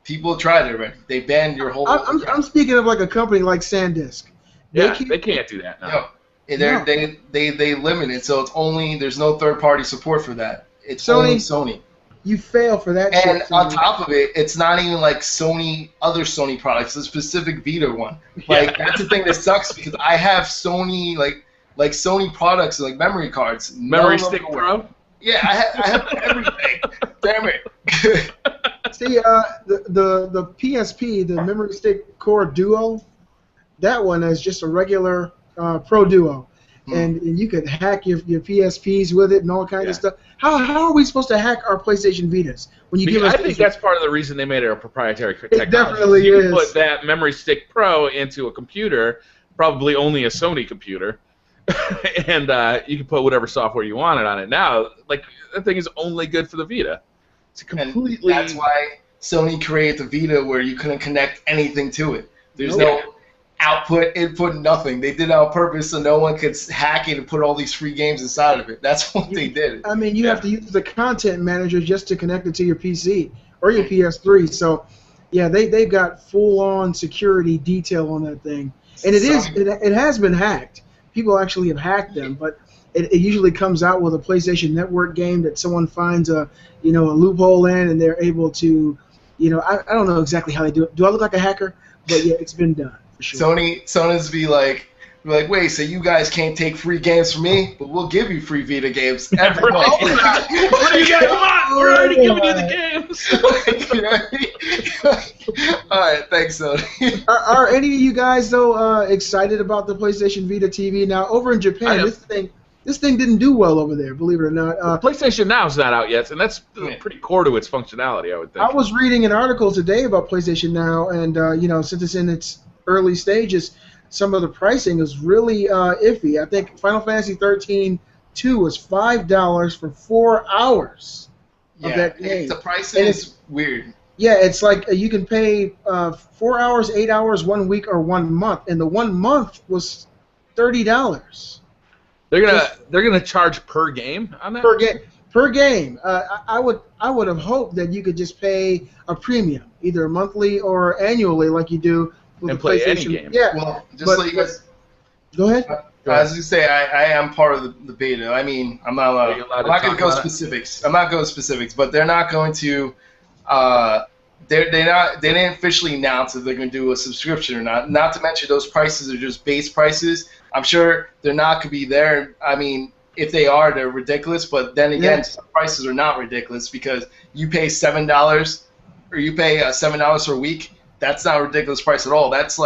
Speaker 2: People have tried it already. They banned your whole.
Speaker 3: I'm speaking of like a company like SanDisk.
Speaker 1: They can't do that.
Speaker 2: No. They limit it, so it's only there's no third-party support for that. It's only Sony.
Speaker 3: You fail for that.
Speaker 2: And on top of it, it's not even like other Sony products. It's a specific Vita one. Like that's the thing that sucks because I have Sony like Sony products like memory cards.
Speaker 1: Memory Stick Pro.
Speaker 2: Yeah, I have everything. Damn it.
Speaker 3: See, the PSP, the Memory Stick Core Duo, that one is just a regular Pro Duo. And you could hack your PSPs with it and all kinds of stuff. How are we supposed to hack our PlayStation Vitas?
Speaker 1: I think that's part of the reason they made it a proprietary technology.
Speaker 3: It definitely
Speaker 1: you
Speaker 3: is.
Speaker 1: You can put that Memory Stick Pro into a computer, probably only a Sony computer, and you can put whatever software you wanted on it. Now, like that thing is only good for the Vita. It's completely.
Speaker 2: And that's why Sony created the Vita, where you couldn't connect anything to it. There's no output, input, nothing. They did it on purpose so no one could hack it and put all these free games inside of it. That's what they did.
Speaker 3: I mean, you have to use the content manager just to connect it to your PC or your PS3. So, yeah, they've got full-on security detail on that thing. And it has been hacked. People actually have hacked them, but it usually comes out with a PlayStation Network game that someone finds a loophole in, and they're able to, I don't know exactly how they do it. Do I look like a hacker? But yeah, it's been done. For sure.
Speaker 2: Sony's be like, wait, so you guys can't take free games from me, but we'll give you free Vita games every month.
Speaker 1: What do you guys want? We're already giving you the games.
Speaker 2: All right, thanks, Sony.
Speaker 3: Are any of you guys though excited about the PlayStation Vita TV? Now over in Japan, this thing didn't do well over there, believe it or not.
Speaker 1: PlayStation Now is not out yet, and that's pretty core to its functionality, I would think.
Speaker 3: I was reading an article today about PlayStation Now, and since it's in its early stages, some of the pricing is really iffy. I think Final Fantasy 13-2 was $5 for 4 hours of that game.
Speaker 2: The pricing is weird.
Speaker 3: Yeah, it's like you can pay 4 hours, 8 hours, 1 week, or 1 month, and the 1 month was $30
Speaker 1: They're gonna charge per game on that.
Speaker 3: per game. Per game. I would have hoped that you could just pay a premium, either monthly or annually, like you do with
Speaker 1: And
Speaker 3: the
Speaker 1: play any
Speaker 3: PlayStation.
Speaker 1: game.
Speaker 3: Yeah.
Speaker 2: Well, just
Speaker 3: But-
Speaker 2: so you guys,
Speaker 3: Go ahead.
Speaker 2: as you say, I am part of the beta. I mean, I'm not allowed.
Speaker 1: Are you allowed
Speaker 2: I'm
Speaker 1: to
Speaker 2: not going
Speaker 1: talk
Speaker 2: to go
Speaker 1: about it?
Speaker 2: specifics. I'm not going specifics, but they're not going to. They didn't officially announce if they're going to do a subscription or not. Not to mention those prices are just base prices. I'm sure they're not going to be there. I mean, if they are, they're ridiculous. But then again,
Speaker 3: Yeah.
Speaker 2: some prices are not ridiculous because you pay $7 or you pay $7 for a week. That's not a ridiculous price at all. That's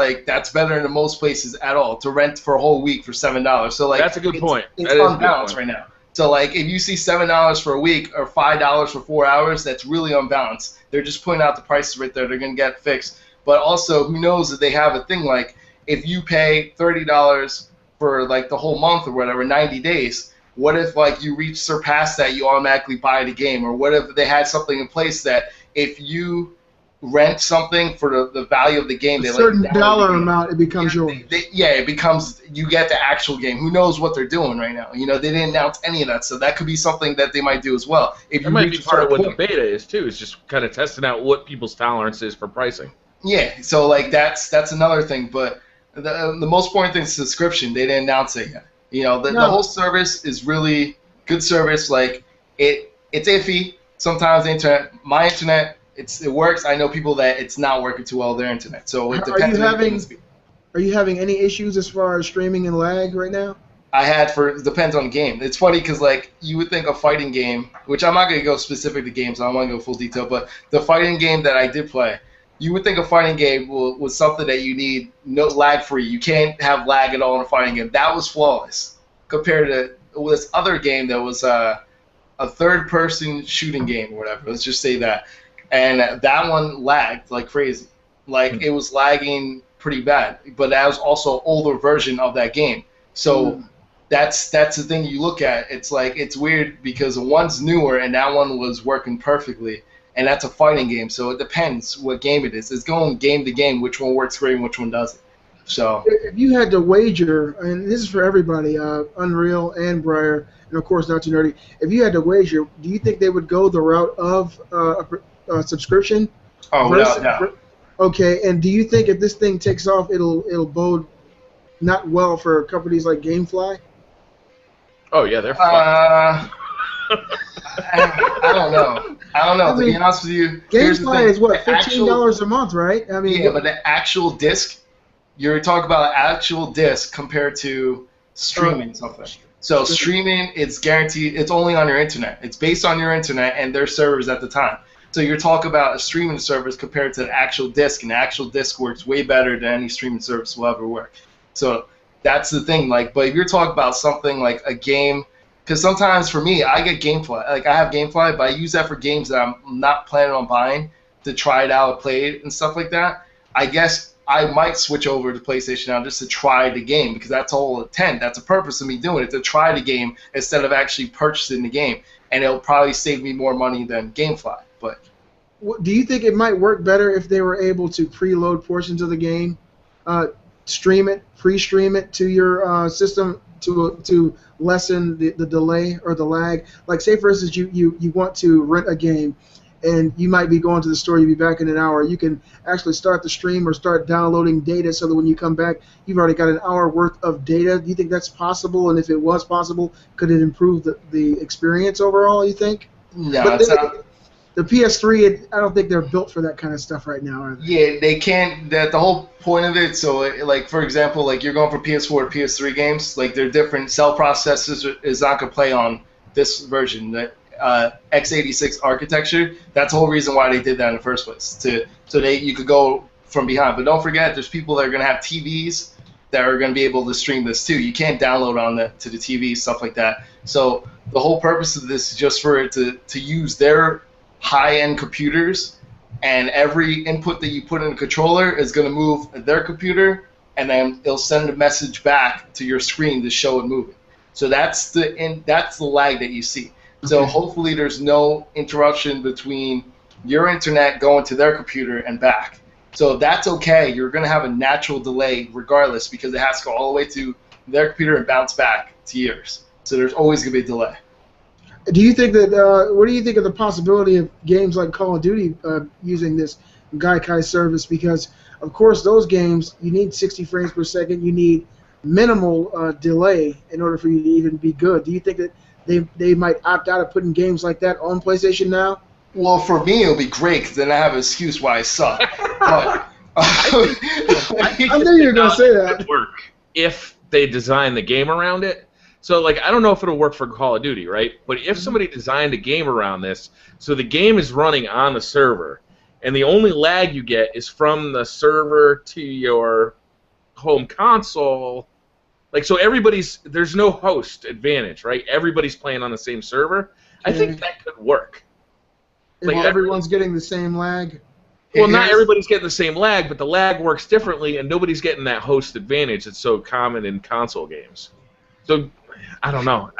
Speaker 2: better than most places at all to rent for a whole week for $7. So like
Speaker 1: That's a good point.
Speaker 2: It's
Speaker 1: That is a good
Speaker 2: unbalanced
Speaker 1: point.
Speaker 2: right now. So like if you see $7 for a week or $5 for 4 hours, that's really unbalanced. They're just putting out the prices right there. They're gonna get fixed. But also, who knows that they have a thing like if you pay $30 for like the whole month or whatever, 90 days. What if like you surpass that, you automatically buy the game? Or what if they had something in place that if you rent something for the value of the game,
Speaker 3: A
Speaker 2: they
Speaker 3: certain
Speaker 2: like download
Speaker 3: dollar
Speaker 2: the game.
Speaker 3: amount, it becomes yours.
Speaker 2: It becomes you get the actual game. Who knows what they're doing right now? You know, they didn't announce any of that, so that could be something that they might do as well. If
Speaker 1: That
Speaker 2: you
Speaker 1: might
Speaker 2: reach
Speaker 1: be
Speaker 2: a
Speaker 1: part of
Speaker 2: certain
Speaker 1: what the
Speaker 2: point.
Speaker 1: beta is too. It's just kind of testing out what people's tolerance is for pricing.
Speaker 2: Yeah, so like that's another thing. But the most important thing is subscription. They didn't announce it yet. You know, the
Speaker 3: No.
Speaker 2: whole service is really good service. Like it's iffy sometimes. My internet. It works. I know people that it's not working too well their internet. So it
Speaker 3: Are
Speaker 2: depends.
Speaker 3: you
Speaker 2: on
Speaker 3: having-
Speaker 2: the speed.
Speaker 3: Are you having any issues as far as streaming and lag right now?
Speaker 2: It depends on the game. It's funny because like you would think a fighting game, which I'm not gonna go specific to games. I don't want to go full detail, but the fighting game that I did play, you would think a fighting game was something that you need no lag free. You can't have lag at all in a fighting game. That was flawless compared to this other game that was a third person shooting game or whatever. Let's just say that, and that one lagged like crazy. Like it was lagging pretty bad, but that was also an older version of that game. So that's the thing you look at. It's like it's weird because one's newer and that one was working perfectly, and that's a fighting game. So it depends what game it is. It's going game to game which one works great and which one doesn't. So
Speaker 3: If you had to wager, and this is for everybody, Unreal and Briar, and of course Not Too Nerdy, if you had to wager, do you think they would go the route of a subscription?
Speaker 2: without doubt.
Speaker 3: Okay, and do you think if this thing takes off, it'll bode not well for companies like GameFly?
Speaker 1: Oh yeah, they're
Speaker 2: I don't know.
Speaker 3: I
Speaker 2: To be
Speaker 3: mean,
Speaker 2: honest with you, here's the
Speaker 3: GameFly
Speaker 2: thing.
Speaker 3: is what,
Speaker 2: The actual-
Speaker 3: $15 a month, right? I mean,
Speaker 2: Yeah, but the actual disc, you're talking about an actual disc compared to streaming something. So streaming, it's guaranteed. It's only on your internet. It's based on your internet and their servers at the time. So you're talking about a streaming service compared to the actual disc, and the actual disc works way better than any streaming service will ever work. So that's the thing. Like, but if you're talking about something like a game, because sometimes for me, I get GameFly. Like I have GameFly, but I use that for games that I'm not planning on buying to try it out, play it, and stuff like that. I guess I might switch over to PlayStation now just to try the game because that's the whole intent. That's the purpose of me doing it, to try the game instead of actually purchasing the game. And it'll probably save me more money than GameFly. But
Speaker 3: do you think it might work better if they were able to preload portions of the game, stream it, pre-stream it to your system to lessen the delay or the lag? Like, say for instance, you want to rent a game, and you might be going to the store, you'll be back in an hour. You can actually start the stream or start downloading data so that when you come back, you've already got an hour worth of data. Do you think that's possible? And if it was possible, could it improve the experience overall, you think?
Speaker 2: no,
Speaker 3: But
Speaker 2: it's
Speaker 3: then-
Speaker 2: not.
Speaker 3: The PS3, I don't think they're built for that kind of stuff right now, are they?
Speaker 2: Yeah, they can't. That the whole point of it. So, like for example, like you're going from PS4 to PS3 games. Like they're different. Cell processors is not gonna play on this version. The x86 architecture. That's the whole reason why they did that in the first place. So you could go from behind. But don't forget, there's people that are gonna have TVs that are gonna be able to stream this too. You can't download on to the TV, stuff like that. So the whole purpose of this is just for it to use their high-end computers, and every input that you put in the controller is going to move their computer, and then it'll send a message back to your screen to show it moving. So that's the lag that you see. So
Speaker 3: Okay.
Speaker 2: hopefully there's no interruption between your internet going to their computer and back. So that's okay. You're going to have a natural delay regardless because it has to go all the way to their computer and bounce back to yours. So there's always going to be a delay.
Speaker 3: Do you think that? What do you think of the possibility of games like Call of Duty using this Gaikai service? Because of course, those games you need 60 frames per second. You need minimal delay in order for you to even be good. Do you think that they might opt out of putting games like that on PlayStation Now?
Speaker 2: Well, for me, it'll be great because then I have an excuse why I suck. But,
Speaker 3: I knew you were going to say that.
Speaker 1: Would work if they design the game around it. So, like, I don't know if it'll work for Call of Duty, right? But if somebody designed a game around this, so the game is running on the server, and the only lag you get is from the server to your home console, like, so there's no host advantage, right? Everybody's playing on the same server. I think that could work.
Speaker 3: If everyone's getting the same lag?
Speaker 1: Well, not everybody's getting the same lag, but the lag works differently, and nobody's getting that host advantage that's so common in console games. So, I don't know.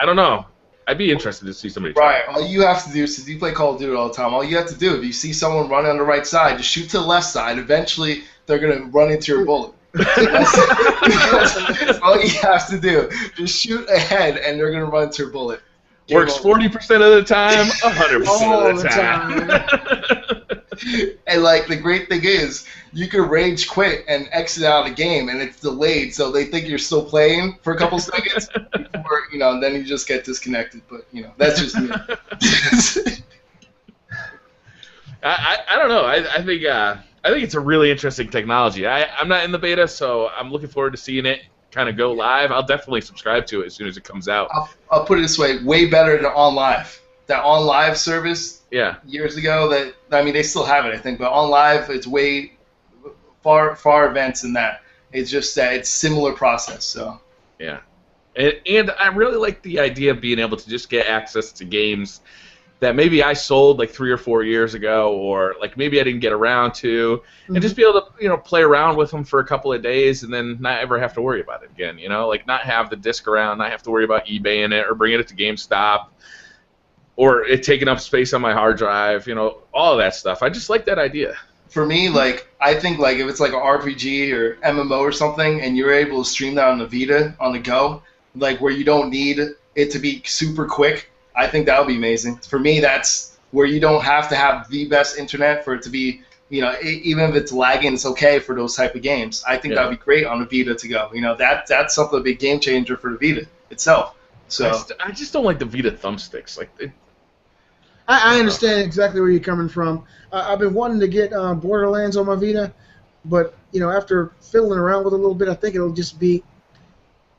Speaker 1: I'd be interested to see somebody try.
Speaker 2: Right. All you have to do, since you play Call of Duty all the time, all you have to do, if you see someone running on the right side, just shoot to the left side. Eventually, they're going to run into your bullet. That's all you have to do. Just shoot ahead, and they're going to run into your bullet.
Speaker 1: Works 40% of the time, 100% of the time.
Speaker 2: And like the great thing is, you can rage quit and exit out of the game, and it's delayed, so they think you're still playing for a couple seconds, before, and then you just get disconnected. But that's just me.
Speaker 1: I don't know. I think it's a really interesting technology. I'm not in the beta, so I'm looking forward to seeing it kind of go live. I'll definitely subscribe to it as soon as it comes out.
Speaker 2: I'll put it this way: way better than OnLive. That OnLive service.
Speaker 1: Yeah.
Speaker 2: Years ago, they still have it, I think, but OnLive, it's way far advanced than that. It's just that it's similar process. So.
Speaker 1: Yeah, and I really like the idea of being able to just get access to games that maybe I sold like 3 or 4 years ago, or like maybe I didn't get around to, and just be able to play around with them for a couple of days and then not ever have to worry about it again. Like not have the disc around, not have to worry about eBaying it or bringing it to GameStop, or it taking up space on my hard drive. All of that stuff. I just like that idea.
Speaker 2: For me, I think if it's like an RPG or MMO or something, and you're able to stream that on the Vita on the go, where you don't need it to be super quick. I think that would be amazing. For me, that's where you don't have to have the best internet for it to be, even if it's lagging, it's okay for those type of games. I think that would be great on the Vita to go. That's something, a big game changer for the Vita itself. So
Speaker 1: I just don't like the Vita thumbsticks.
Speaker 3: I understand exactly where you're coming from. I've been wanting to get Borderlands on my Vita, but after fiddling around with it a little bit, I think it'll just be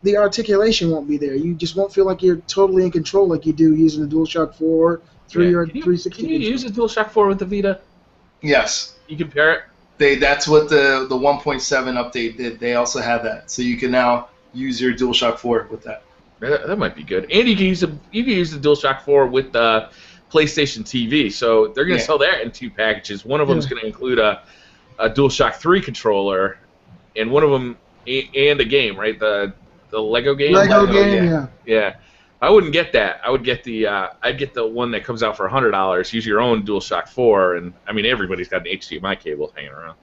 Speaker 3: the articulation won't be there. You just won't feel like you're totally in control like you do using the DualShock 4, 3, or 360.
Speaker 1: Can you use a DualShock 4 with the Vita?
Speaker 2: Yes.
Speaker 1: You compare it?
Speaker 2: That's what the 1.7 update did. They also had that, so you can now use your DualShock 4 with that.
Speaker 1: That might be good. And you can use the DualShock 4 with the PlayStation TV. So they're going to sell that in 2 packages. One of them is going to include a DualShock 3 controller, and one of them and a game, right? The Lego game.
Speaker 3: Lego game,
Speaker 1: yeah. I wouldn't get that. I would get I'd get the one that comes out for $100. Use your own DualShock 4, and everybody's got an HDMI cable hanging around.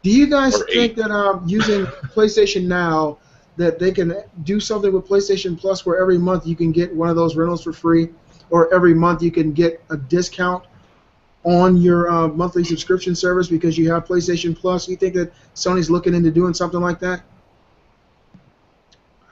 Speaker 3: Do you guys think that using PlayStation Now, that they can do something with PlayStation Plus where every month you can get one of those rentals for free, or every month you can get a discount on your monthly subscription service because you have PlayStation Plus? You think that Sony's looking into doing something like that?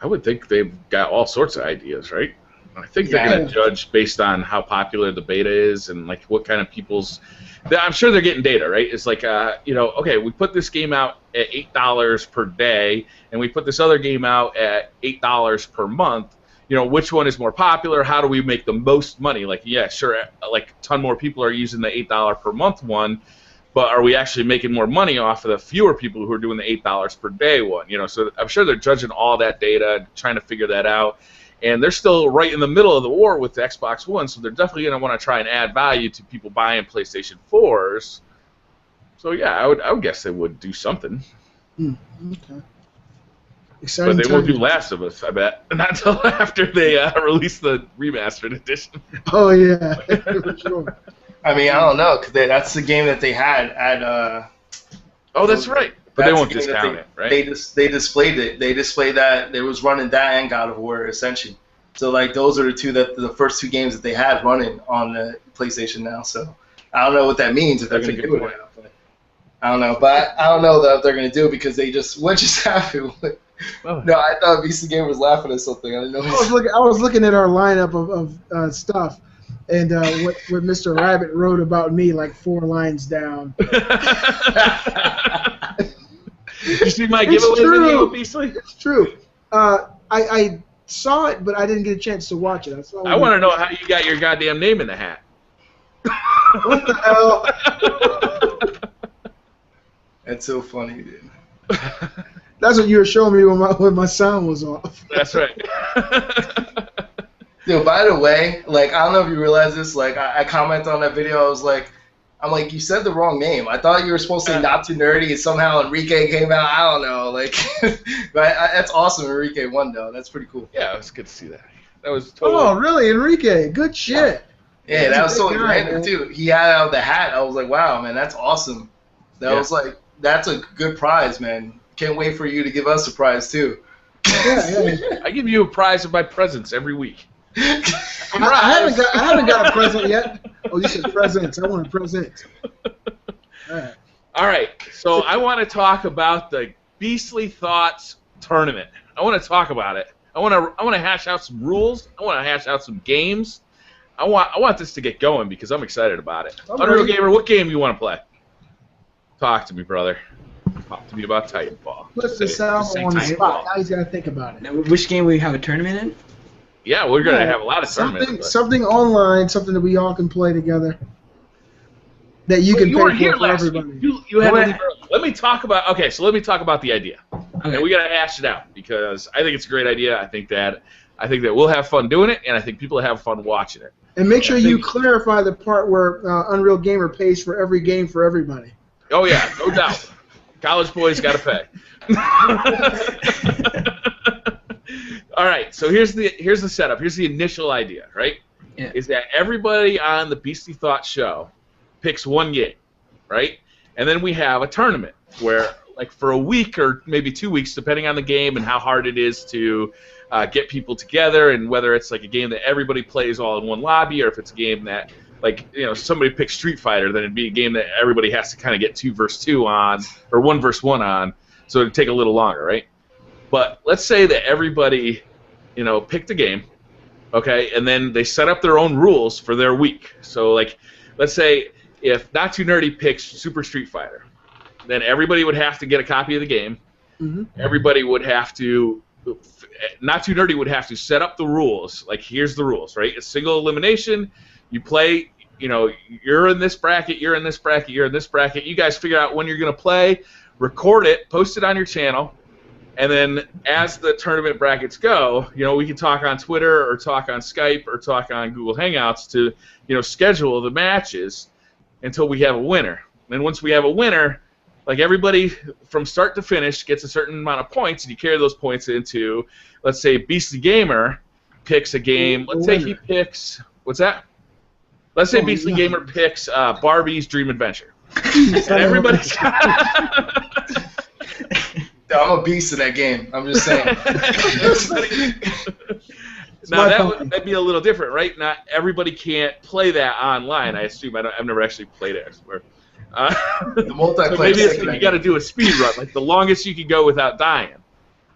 Speaker 1: I would think they've got all sorts of ideas, right? I think they're going to judge based on how popular the beta is and what kind of people's. I'm sure they're getting data, right? It's okay, we put this game out at $8 per day, and we put this other game out at $8 per month. Which one is more popular? How do we make the most money? Sure, a ton more people are using the $8 per month one, but are we actually making more money off of the fewer people who are doing the $8 per day one? So I'm sure they're judging all that data, trying to figure that out. And they're still right in the middle of the war with the Xbox One, so they're definitely going to want to try and add value to people buying PlayStation 4s. So yeah, I would guess they would do something.
Speaker 3: Okay. Exciting
Speaker 1: but they won't do Last of Us, I bet. Not until after they release the remastered edition.
Speaker 3: Oh yeah, for sure.
Speaker 2: I mean, I don't know, because that's the game that they had at.
Speaker 1: Oh, that's right. But they won't discount it, right?
Speaker 2: They displayed it. They displayed that it was running that and God of War Ascension. So like those are the first two games that they had running on the PlayStation now. So I don't know what that means if they're going to do it. I don't know, but I don't know if they're going to do it because what just happened?
Speaker 1: Oh.
Speaker 2: No, I thought BC Game was laughing at something. I didn't know.
Speaker 3: I was looking at our lineup of stuff, and what Mr. Rabbit wrote about me like 4 lines down.
Speaker 1: Did you see my giveaway video, Beastly?
Speaker 3: It's true. I saw it, but I didn't get a chance to watch it.
Speaker 1: I want to know how you got your goddamn name in the hat.
Speaker 3: What the hell?
Speaker 2: That's so funny, dude.
Speaker 3: That's what you were showing me when my sound was off.
Speaker 1: That's right.
Speaker 2: Dude, by the way, like, I don't know if you realize this, like, I commented on that video, I'm like, you said the wrong name. I thought you were supposed to say Not Too Nerdy, and somehow Enrique came out. I don't know, like, but that's awesome. Enrique won, though. That's pretty cool.
Speaker 1: Yeah, it was good to see that. That was totally.
Speaker 3: Oh, really, Enrique? Good shit.
Speaker 2: Yeah, that was so random, too. He had out the hat. I was like, wow, man, that's awesome. That was like, that's a good prize, man. Can't wait for you to give us a prize, too.
Speaker 3: Yeah.
Speaker 1: I give you a prize of my presents every week.
Speaker 3: I haven't got a present yet. Oh, you said presents. I want a present.
Speaker 1: All right. So I want to talk about the Beastly Thoughts tournament. I want to talk about it. I want to hash out some rules. I want to hash out some games. I want this to get going because I'm excited about it. Unreal Gamer, what game you want to play? Talk to me, brother. Talk to me about Titanfall.
Speaker 3: Puts the sound on the spot. Now he's got to think about it.
Speaker 4: Now, which game will you have a tournament in?
Speaker 1: Yeah, we're going to have a lot of tournaments.
Speaker 3: Something online, something that we all can play together. That you can pay for everybody.
Speaker 1: You had to leave early. Let me talk about the idea.
Speaker 4: Okay.
Speaker 1: And we got to hash it out because I think it's a great idea. I think that we'll have fun doing it, and I think people have fun watching it.
Speaker 3: And make sure you clarify the part where Unreal Gamer pays for every game for everybody.
Speaker 1: Oh yeah, no doubt. College boys got to pay. All right, so here's the setup. Here's the initial idea, right?
Speaker 4: Yeah.
Speaker 1: Is that everybody on the Beastly Thought show picks one game, right? And then we have a tournament where, like, for a week or maybe 2 weeks, depending on the game and how hard it is to get people together, and whether it's like a game that everybody plays all in one lobby, or if it's a game that, like, you know, somebody picks Street Fighter, then it'd be a game that everybody has to kind of get 2 versus 2 on, or 1 versus 1 on, so it'd take a little longer, right? But let's say that everybody, you know, picked a game, okay, and then they set up their own rules for their week. So, like, let's say if Not Too Nerdy picks Super Street Fighter, then everybody would have to get a copy of the game.
Speaker 3: Mm-hmm.
Speaker 1: Everybody would have to, Not Too Nerdy would have to set up the rules. Like, here's the rules, right? A single elimination. You play, you know, you're in this bracket, you're in this bracket, you're in this bracket. You guys figure out when you're going to play, record it, post it on your channel, and then as the tournament brackets go, you know, we can talk on Twitter or talk on Skype or talk on Google Hangouts to, you know, schedule the matches until we have a winner. And once we have a winner, like, everybody from start to finish gets a certain amount of points, and you carry those points into, let's say, Beastly Gamer picks a game. Let's say he picks, what's that? Let's say Beastly Gamer picks Barbie's Dream Adventure. And everybody's
Speaker 2: I'm a beast in that game. I'm just saying.
Speaker 1: Now that'd be a little different, right? Not everybody can't play that online. I assume. I've never actually played it, I swear.
Speaker 2: The multiplayer.
Speaker 1: So maybe you got to do a speed run, like the longest you can go without dying,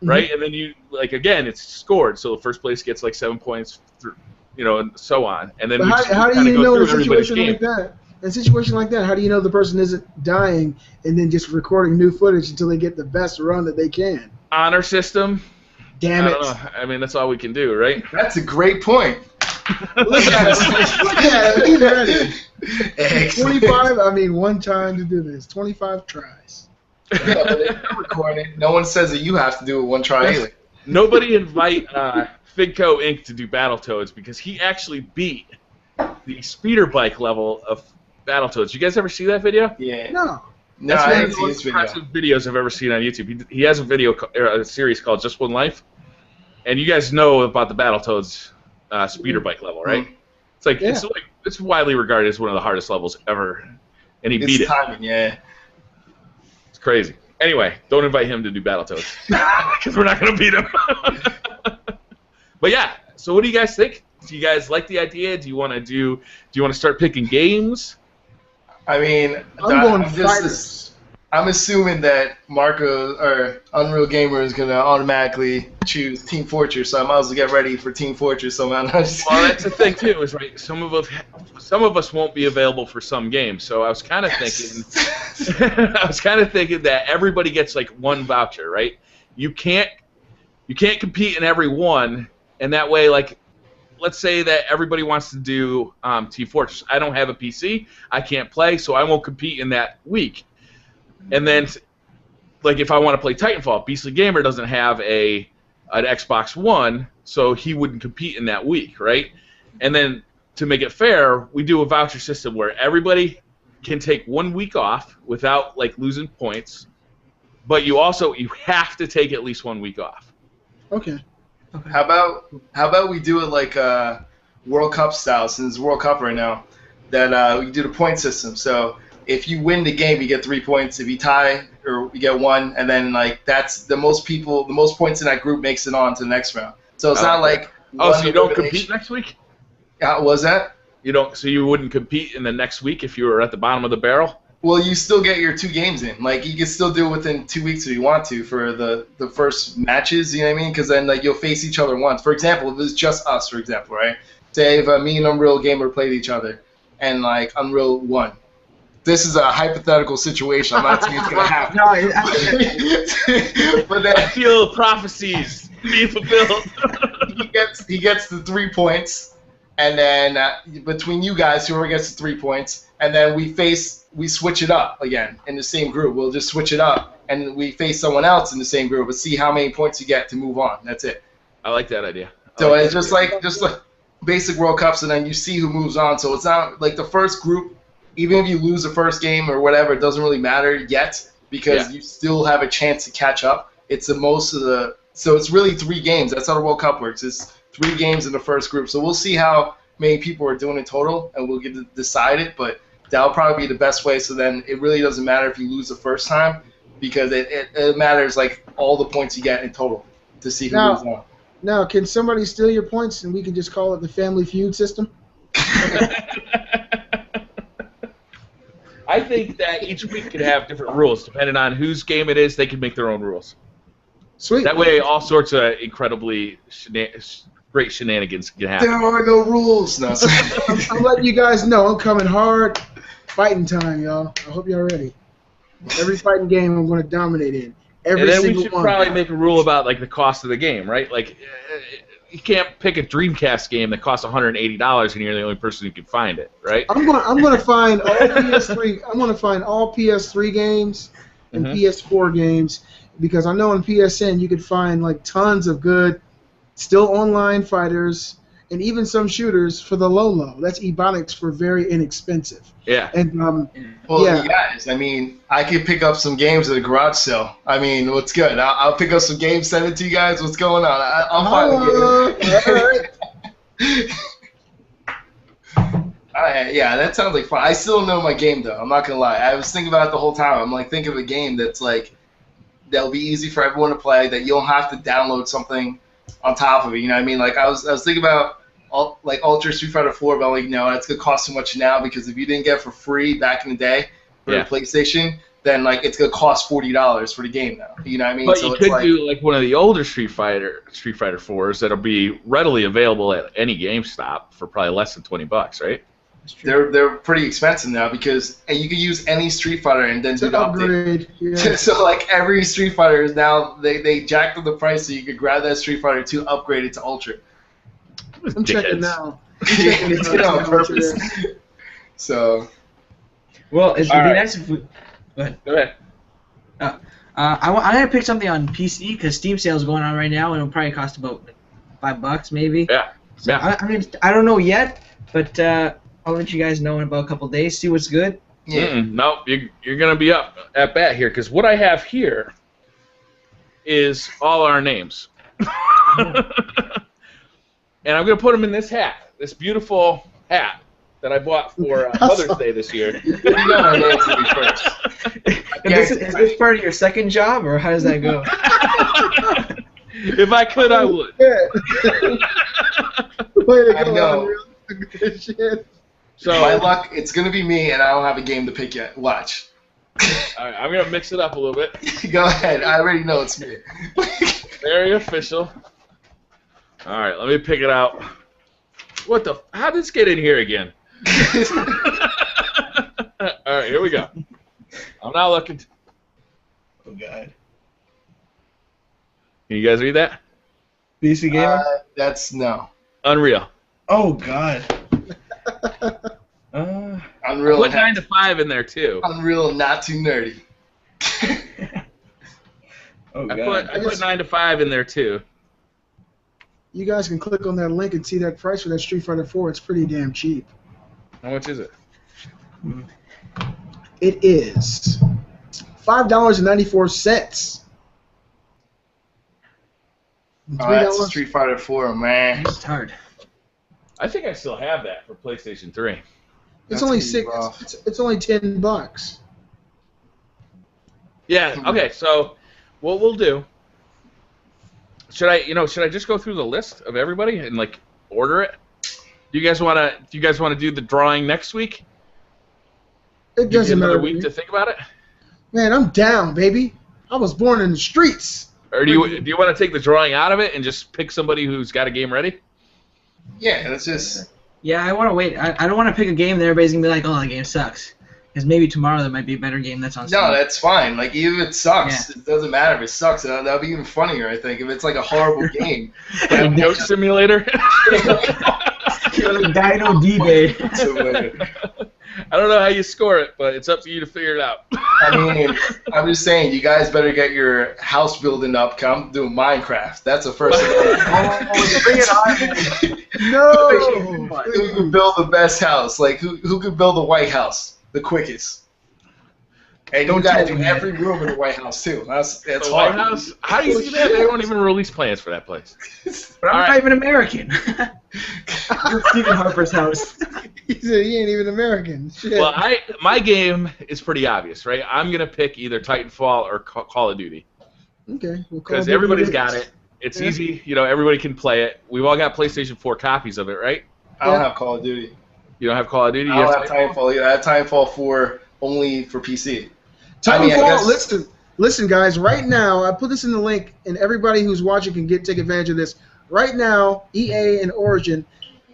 Speaker 1: right? And then you, like, again, it's scored, so the first place gets like 7 points, you know, and so on. And then
Speaker 3: how do you know in a situation like that? In a situation like that, how do you know the person isn't dying and then just recording new footage until they get the best run that they can?
Speaker 1: Honor system.
Speaker 3: Damn it!
Speaker 1: I don't know. I mean, that's all we can do, right?
Speaker 2: That's a great point.
Speaker 3: Look at it. Look at it. He's ready. 25. I mean, one time to do this. 25 tries.
Speaker 2: Yeah, but they're recording it. No one says that you have to do it one try either.
Speaker 1: Nobody invite Figco Inc. to do Battletoads because he actually beat the speeder bike level of Battletoads. You guys ever see that video?
Speaker 2: Yeah.
Speaker 3: No.
Speaker 2: No,
Speaker 1: That's
Speaker 2: I
Speaker 1: one
Speaker 2: didn't
Speaker 1: of the
Speaker 2: see
Speaker 1: most
Speaker 2: this video.
Speaker 1: impressive videos I've ever seen on YouTube. He has a video, a series called Just One Life, and you guys know about the Battletoads speeder bike level, right?
Speaker 3: Yeah.
Speaker 1: It's widely regarded as one of the hardest levels ever, and he beat
Speaker 2: It's
Speaker 1: it.
Speaker 2: timing, yeah.
Speaker 1: It's crazy. Anyway, don't invite him to do Battletoads because we're not gonna beat him. But yeah, so what do you guys think? Do you guys like the idea? Do you want to start picking games?
Speaker 2: I mean,
Speaker 3: I'm going fighters.
Speaker 2: I'm assuming that Marco or Unreal Gamer is gonna automatically choose Team Fortress, so I might as well get ready for Team Fortress somehow.
Speaker 1: Well, that's the thing too. Is right. Some of us won't be available for some games, so I was kind of thinking. I was kind of thinking that everybody gets like one voucher, right? You can't compete in every one, and that way, like, let's say that everybody wants to do Team Fortress. I don't have a PC, I can't play, so I won't compete in that week. And then, like, if I want to play Titanfall, Beastly Gamer doesn't have an Xbox One, so he wouldn't compete in that week, right? And then, to make it fair, we do a voucher system where everybody can take 1 week off without, like, losing points, but you have to take at least 1 week off.
Speaker 3: Okay.
Speaker 2: How about we do it like World Cup style, since it's World Cup right now, that we do the point system. So if you win the game, you get 3 points. If you tie, or you get 1, and then like that's the most points in that group makes it on to the next round. So it's not like
Speaker 1: so you don't compete next week?
Speaker 2: How was that?
Speaker 1: You don't. So you wouldn't compete in the next week if you were at the bottom of the barrel?
Speaker 2: Well, you still get your 2 games in. Like, you can still do it within 2 weeks if you want to for the first matches, you know what I mean? Because then, like, you'll face each other once. For example, if it was just us, for example, right? Say if me and Unreal Gamer played each other, and, like, Unreal won. This is a hypothetical situation. I'm not saying it's going to happen. But then,
Speaker 1: I feel prophecies being fulfilled.
Speaker 2: he gets the 3 points, and then between you guys, whoever gets the 3 points, and then we switch it up again in the same group. We'll just switch it up, and we face someone else in the same group, and see how many points you get to move on. That's it.
Speaker 1: I like that idea.
Speaker 2: So it's just like basic World Cups, and then you see who moves on. So it's not like the first group. Even if you lose the first game or whatever, it doesn't really matter yet because you still have a chance to catch up. It's so it's really 3 games. That's how the World Cup works. It's 3 games in the first group. So we'll see how many people are doing in total, and we'll get to decide it. But that'll probably be the best way. So then it really doesn't matter if you lose the first time because it matters like all the points you get in total to see who moves on.
Speaker 3: Now, can somebody steal your points and we can just call it the Family Feud system?
Speaker 1: I think that each week could have different rules depending on whose game it is. They can make their own rules.
Speaker 3: Sweet.
Speaker 1: That way, all sorts of incredibly great shenanigans can happen.
Speaker 2: There are no rules. No.
Speaker 3: I'm letting you guys know I'm coming hard. Fighting time, y'all. I hope y'all ready. Every fighting game I'm going to dominate in.
Speaker 1: And then we should probably make a rule about like the cost of the game, right? Like, you can't pick a Dreamcast game that costs $180 and you're the only person who can find it, right?
Speaker 3: I'm going to find all PS3. I'm going to find all PS3 games and PS4 games because I know on PSN you could find like tons of good, still online fighters and even some shooters for the low. That's Ebonics for very inexpensive.
Speaker 1: Yeah.
Speaker 3: And
Speaker 2: you guys, I mean, I could pick up some games at a garage sale. I mean, what's good? I'll pick up some games, send it to you guys. What's going on? I'm fine with it. Yeah, that sounds like fun. I still don't know my game though. I'm not gonna lie. I was thinking about it the whole time. I'm like thinking of a game that's like that'll be easy for everyone to play. That you don't have to download something on top of it. You know what I mean? Like I was thinking about Ultra Street Fighter 4, but I'm like, no, it's gonna cost too much now because if you didn't get it for free back in the day for the PlayStation, then like it's gonna cost $40 for the game now. You know what I mean?
Speaker 1: But
Speaker 2: so
Speaker 1: you could do like one of the older Street Fighter 4s that'll be readily available at any GameStop for probably less than $20, right?
Speaker 2: They're pretty expensive now because you can use any Street Fighter and then do the upgrade.
Speaker 3: Yeah.
Speaker 2: So like every Street Fighter is now they jacked up the price so you could grab that Street Fighter to upgrade it to Ultra.
Speaker 3: I'm checking now.
Speaker 2: It's on purpose. So.
Speaker 4: Well, it'd be nice if we. Go ahead. I'm gonna pick something on PC because Steam sale is going on right now and it'll probably cost about $5 maybe.
Speaker 1: Yeah.
Speaker 4: So
Speaker 1: yeah.
Speaker 4: I mean, I don't know yet, but I'll let you guys know in about a couple days. See what's good.
Speaker 2: Yeah.
Speaker 1: No, you're gonna be up at bat here because what I have here is all our names. And I'm going to put them in this hat, this beautiful hat that I bought for Mother's Day this year.
Speaker 2: You know my name's gonna be first.
Speaker 4: Is this part of your second job, or how does that go?
Speaker 1: If I could, I would.
Speaker 3: Yeah. Way to
Speaker 2: I
Speaker 3: go,
Speaker 2: know.
Speaker 3: Unreal. Good shit.
Speaker 1: So
Speaker 2: My luck, it's gonna be me, and I don't have a game to pick yet. Watch.
Speaker 1: all right, I'm gonna mix it up a little bit.
Speaker 2: Go ahead. I already know it's me.
Speaker 1: Very official. All right, let me pick it out. What the? How did this get in here again? All right, here we go. I'm not looking.
Speaker 4: Oh God.
Speaker 1: Can you guys read that?
Speaker 4: BC Gamer.
Speaker 2: That's no.
Speaker 1: Unreal.
Speaker 4: Oh God.
Speaker 2: Unreal.
Speaker 1: Put 9 to 5 in there too.
Speaker 2: Unreal, not too nerdy.
Speaker 4: Oh
Speaker 1: I put 9 to 5 in there too.
Speaker 3: You guys can click on that link and see that price for that Street Fighter 4. It's pretty damn cheap.
Speaker 1: How much is it?
Speaker 3: It is $5.94.
Speaker 2: Oh, that's Street Fighter 4, man.
Speaker 4: It's hard.
Speaker 1: I think I still have that for PlayStation 3.
Speaker 3: It's
Speaker 2: That's
Speaker 3: only
Speaker 2: gonna be
Speaker 3: six.
Speaker 2: rough.
Speaker 3: It's only $10.
Speaker 1: Yeah. Okay. So, what we'll do? Should I just go through the list of everybody and like order it? Do you guys wanna do the drawing next week?
Speaker 3: It
Speaker 1: Give you
Speaker 3: doesn't
Speaker 1: another
Speaker 3: matter.
Speaker 1: week to think about it,
Speaker 3: Man, I'm down, baby. I was born in the streets.
Speaker 1: or do you want to take the drawing out of it and just pick somebody who's got a game ready?
Speaker 2: Yeah, that's just.
Speaker 4: Yeah, I want to wait. I don't want to pick a game that everybody's gonna be like, "Oh, that game sucks." Because maybe tomorrow there might be a better game that's on Steam.
Speaker 2: No, that's fine. Like, even if it sucks, it doesn't matter if it sucks. That'll be even funnier, I think, if it's like a horrible game.
Speaker 1: Like Goat Simulator.
Speaker 4: Dino D-Day.
Speaker 1: I don't know how you score it, but it's up to you to figure it out.
Speaker 2: I mean, I'm just saying, you guys better get your house building up. Come doing Minecraft. That's the first thing.
Speaker 4: Bring it on.
Speaker 3: No.
Speaker 2: Who can build the best house? Like, who can build the White House the quickest? And
Speaker 4: Don't
Speaker 2: you gotta
Speaker 4: tell
Speaker 2: do
Speaker 4: me.
Speaker 2: every room in the White House too. That's
Speaker 1: The
Speaker 2: hard.
Speaker 1: White House? How do you do that? They won't even release plans for that place.
Speaker 4: But I'm
Speaker 1: All
Speaker 4: not
Speaker 1: right.
Speaker 4: even American. Stephen Harper's house.
Speaker 3: He said he ain't even American. Shit.
Speaker 1: Well, my game is pretty obvious, right? I'm gonna pick either Titanfall or Call of Duty
Speaker 3: Okay. Well, Call
Speaker 1: because
Speaker 3: of Duty
Speaker 1: everybody's
Speaker 3: is.
Speaker 1: got it. It's
Speaker 3: Yeah.
Speaker 1: easy, everybody can play it. We've all got PlayStation 4 copies of it, right?
Speaker 2: I don't have Call of Duty.
Speaker 1: You don't have Call of Duty?
Speaker 2: I
Speaker 1: You
Speaker 2: don't
Speaker 1: have
Speaker 2: have Titanfall. Yeah, I have Titanfall 4 only for PC.
Speaker 3: Titanfall.
Speaker 2: I mean, I guess-
Speaker 3: Listen, guys. Right now, I put this in the link, and everybody who's watching can take advantage of this. Right now, EA and Origin,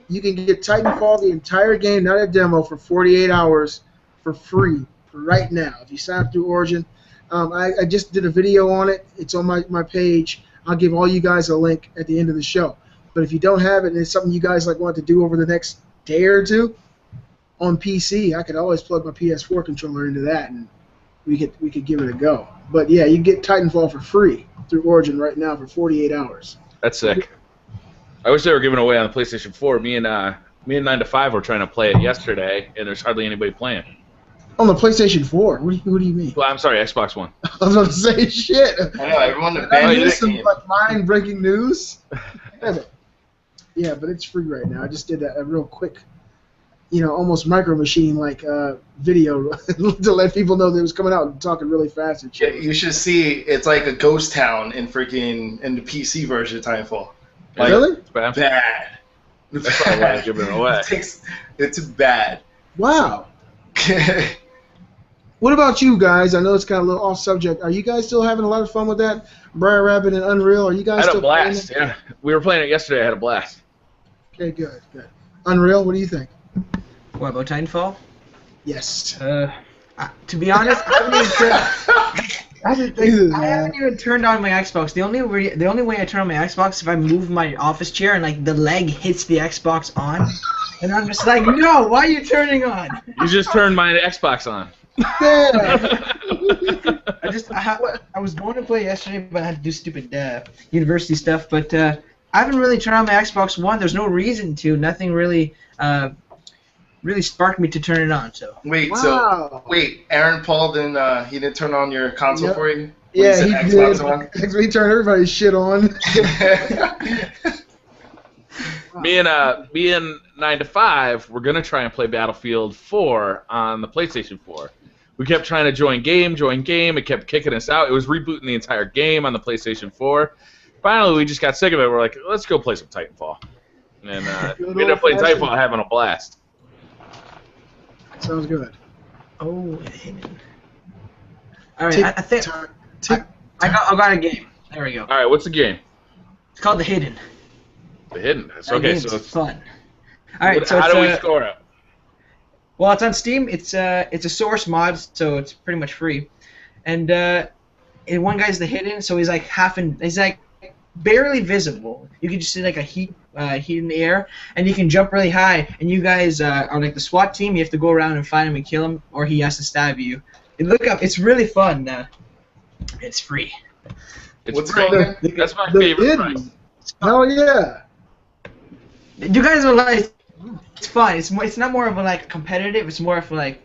Speaker 3: you can get Titanfall, the entire game, not a demo, for 48 hours for free right now. If you sign up through Origin, I just did a video on it. It's on my page. I'll give all you guys a link at the end of the show. But if you don't have it, and it's something you guys want to do over the next day or two on PC, I could always plug my PS4 controller into that, and we could give it a go. But yeah, you can get Titanfall for free through Origin right now for 48 hours.
Speaker 1: That's sick. I wish they were giving away on the PlayStation 4. Me and 9 to 5 were trying to play it yesterday, and there's hardly anybody playing.
Speaker 3: On the PlayStation 4? What do you mean?
Speaker 1: Well, I'm sorry, Xbox One.
Speaker 3: I was about to say shit.
Speaker 2: I know everyone
Speaker 3: Did I
Speaker 2: abandoned
Speaker 3: miss
Speaker 2: it.
Speaker 3: some mind-breaking news? Damn it. Yeah, but it's free right now. I just did a real quick, almost Micro Machine like video to let people know that it was coming out and talking really fast and
Speaker 2: Yeah,
Speaker 3: shit.
Speaker 2: you should see. It's like a ghost town in the PC version of Titanfall. Like,
Speaker 3: Really?
Speaker 1: It's bad.
Speaker 2: Bad.
Speaker 1: That's probably why they're giving it away.
Speaker 2: It's bad.
Speaker 3: Wow. What about you guys? I know it's kind of a little off subject. Are you guys still having a lot of fun with that? Briar Rabbit and Unreal? Are you
Speaker 1: I
Speaker 3: guys
Speaker 1: had a
Speaker 3: still
Speaker 1: blast,
Speaker 3: playing
Speaker 1: yeah. We were playing it yesterday, I had a blast.
Speaker 3: it? Okay, good. Unreal, what do you think?
Speaker 4: What about Titanfall?
Speaker 3: Yes.
Speaker 4: To be honest, I haven't even turned on my Xbox. The only way I turn on my Xbox is if I move my office chair and like the leg hits the Xbox on, and I'm just like, no, why are you turning on?
Speaker 1: You just turned my Xbox on.
Speaker 3: Yeah.
Speaker 4: I was going to play yesterday, but I had to do stupid university stuff. But I haven't really turned on my Xbox One. There's no reason to. Nothing really sparked me to turn it on. So
Speaker 2: Wait,
Speaker 3: Wow.
Speaker 2: Aaron Paul didn't turn on your console
Speaker 3: Yep.
Speaker 2: for you? When
Speaker 3: Yeah,
Speaker 2: you
Speaker 3: he
Speaker 2: said
Speaker 3: did.
Speaker 2: Xbox One?
Speaker 3: He turned everybody's shit on.
Speaker 1: Me and 9 to 5, we're gonna try and play Battlefield 4 on the PlayStation 4. We kept trying to join game. It kept kicking us out. It was rebooting the entire game on the PlayStation 4. Finally, we just got sick of it. We're like, let's go play some Titanfall. And we ended up playing Titanfall, having a blast.
Speaker 3: Sounds good.
Speaker 4: Oh, hidden. All right, I think I got a game. There we go.
Speaker 1: All right, what's the game?
Speaker 4: It's called The Hidden.
Speaker 1: The Hidden.
Speaker 4: That
Speaker 1: Okay,
Speaker 4: game's
Speaker 1: so it's
Speaker 4: fun. All right, so
Speaker 1: how do we score it?
Speaker 4: Well, it's on Steam. It's a source mod, so it's pretty much free. And one guy's The Hidden, so he's like he's like barely visible. You can just see like a heat in the air, and you can jump really high. And you guys are like the SWAT team. You have to go around and find him and kill him, or he has to stab you. And look up. It's really fun. It's free.
Speaker 2: What's
Speaker 1: free.
Speaker 2: it called again?
Speaker 1: That's my
Speaker 3: The
Speaker 1: favorite
Speaker 3: Hidden.
Speaker 1: price.
Speaker 3: Hell yeah.
Speaker 4: You guys will like. It's fun. It's not more of a like competitive. It's more of like